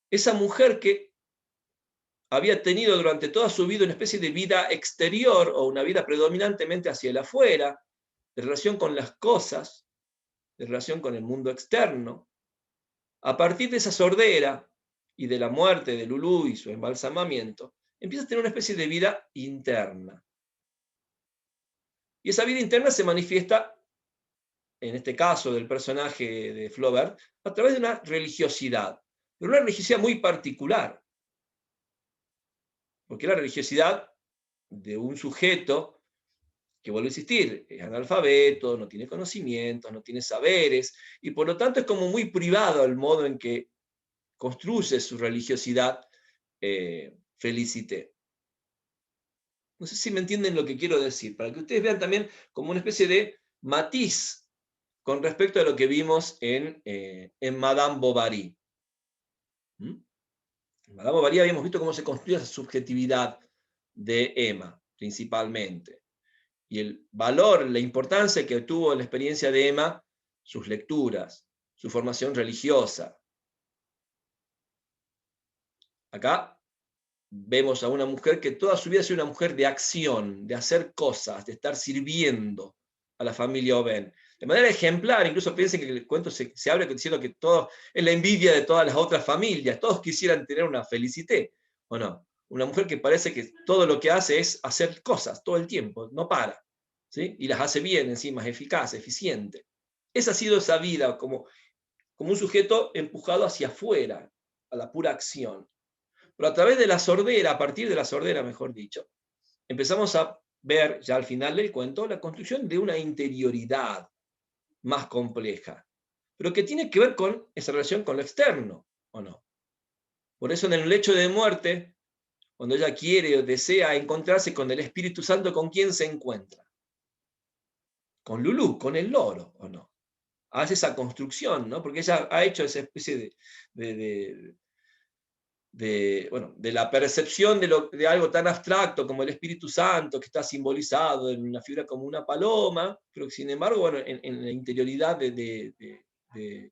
esa mujer que había tenido durante toda su vida una especie de vida exterior o una vida predominantemente hacia el afuera, de relación con las cosas, de relación con el mundo externo. A partir de esa sordera y de la muerte de Lulú y su embalsamamiento, empieza a tener una especie de vida interna. Y esa vida interna se manifiesta, en este caso del personaje de Flaubert, a través de una religiosidad, pero una religiosidad muy particular, porque la religiosidad de un sujeto que, vuelvo a insistir, es analfabeto, no tiene conocimientos, no tiene saberes, y por lo tanto es como muy privado el modo en que construye su religiosidad Félicité. No sé si me entienden lo que quiero decir, para que ustedes vean también como una especie de matiz con respecto a lo que vimos en Madame Bovary. ¿Mm? En Madame Bovary habíamos visto cómo se construye esa subjetividad de Emma, principalmente. Y el valor, la importancia que tuvo en la experiencia de Emma, sus lecturas, su formación religiosa. Acá vemos a una mujer que toda su vida ha sido una mujer de acción, de hacer cosas, de estar sirviendo a la familia Aubin. De manera ejemplar, incluso piensen que el cuento se abre diciendo que todo es la envidia de todas las otras familias, todos quisieran tener una Félicité, ¿o no? Una mujer que parece que todo lo que hace es hacer cosas todo el tiempo, no para, ¿sí? Y las hace bien encima, es eficaz, eficiente. Esa ha sido esa vida, como un sujeto empujado hacia afuera, a la pura acción. Pero a través de la sordera, a partir de la sordera, mejor dicho, empezamos a ver, ya al final del cuento, la construcción de una interioridad más compleja, pero que tiene que ver con esa relación con lo externo, ¿o no? Por eso en el lecho de muerte, cuando ella quiere o desea encontrarse con el Espíritu Santo, ¿con quién se encuentra? Con Lulú, con el loro, ¿o no? Hace esa construcción, ¿no? Porque ella ha hecho esa especie de la percepción de algo tan abstracto como el Espíritu Santo, que está simbolizado en una figura como una paloma, pero sin embargo, bueno, en la interioridad de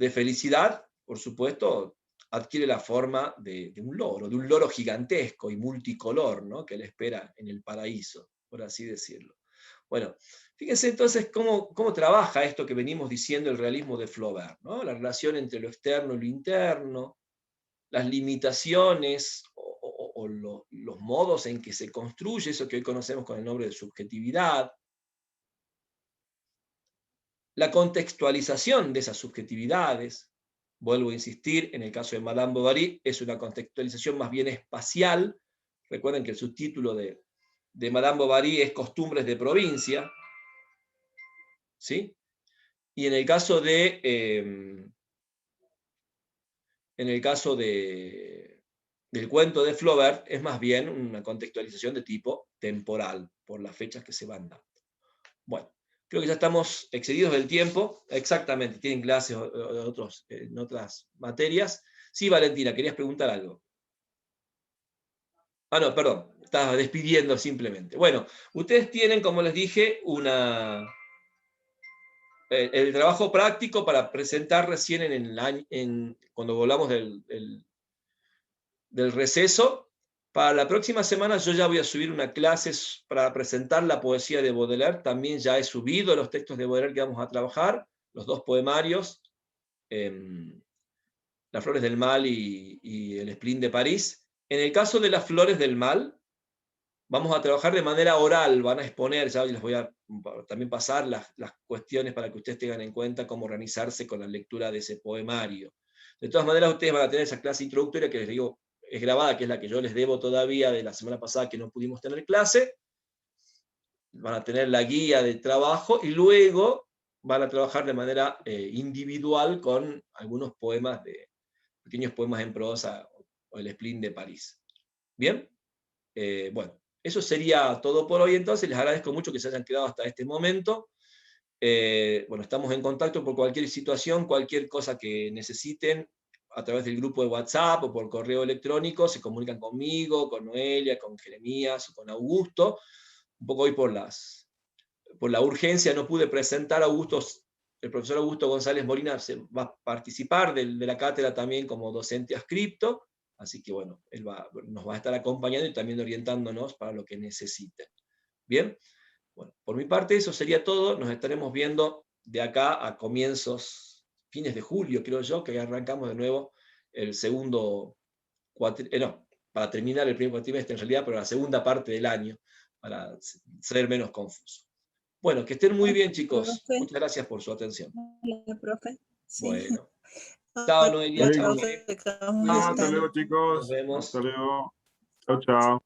felicidad, por supuesto, adquiere la forma de un loro gigantesco y multicolor, ¿no? Que le espera en el paraíso, por así decirlo. Bueno, fíjense entonces cómo trabaja esto que venimos diciendo el realismo de Flaubert, ¿no? La relación entre lo externo y lo interno, las limitaciones o los modos en que se construye eso que hoy conocemos con el nombre de subjetividad, la contextualización de esas subjetividades. Vuelvo a insistir, en el caso de Madame Bovary es una contextualización más bien espacial. Recuerden que el subtítulo de Madame Bovary es Costumbres de provincia, ¿sí? Y en el caso del cuento de Flaubert es más bien una contextualización de tipo temporal, por las fechas que se van dando. Bueno, creo que ya estamos excedidos del tiempo. Exactamente, tienen clases en otras materias. Sí, Valentina, querías preguntar algo. Ah, no, perdón, estaba despidiendo simplemente. Bueno, ustedes tienen, como les dije, el trabajo práctico para presentar recién cuando volvamos del receso. Para la próxima semana yo ya voy a subir una clase para presentar la poesía de Baudelaire. También ya he subido los textos de Baudelaire que vamos a trabajar, los dos poemarios, Las flores del mal y El spleen de París. En el caso de Las flores del mal, vamos a trabajar de manera oral, van a exponer, ya les voy a también pasar las cuestiones para que ustedes tengan en cuenta cómo organizarse con la lectura de ese poemario. De todas maneras, ustedes van a tener esa clase introductoria que les digo es grabada, que es la que yo les debo todavía de la semana pasada que no pudimos tener clase. Van a tener la guía de trabajo y luego van a trabajar de manera individual con algunos poemas, pequeños poemas en prosa o el spleen de París. ¿Bien? Bueno, eso sería todo por hoy entonces. Les agradezco mucho que se hayan quedado hasta este momento. Bueno, estamos en contacto por cualquier situación, cualquier cosa que necesiten, a través del grupo de WhatsApp o por correo electrónico, se comunican conmigo, con Noelia, con Jeremías, con Augusto. Un poco hoy por la urgencia no pude presentar a Augusto. El profesor Augusto González Molina va a participar de la cátedra también como docente adscripto, Así que bueno, él nos va a estar acompañando y también orientándonos para lo que necesiten. Bien, bueno, por mi parte eso sería todo. Nos estaremos viendo de acá a fines de julio, creo yo, que arrancamos de nuevo el segundo para terminar el primer cuatrimestre en realidad, pero la segunda parte del año, para ser menos confuso. Bueno, que estén muy bien, chicos. Profe. Muchas gracias por su atención. Hola, profe. Sí. Bueno. Chao, Noelia. Chao, Profe, Cuídense Hasta luego, mucho. chicos. Nos vemos. Hasta luego. Chao, chao.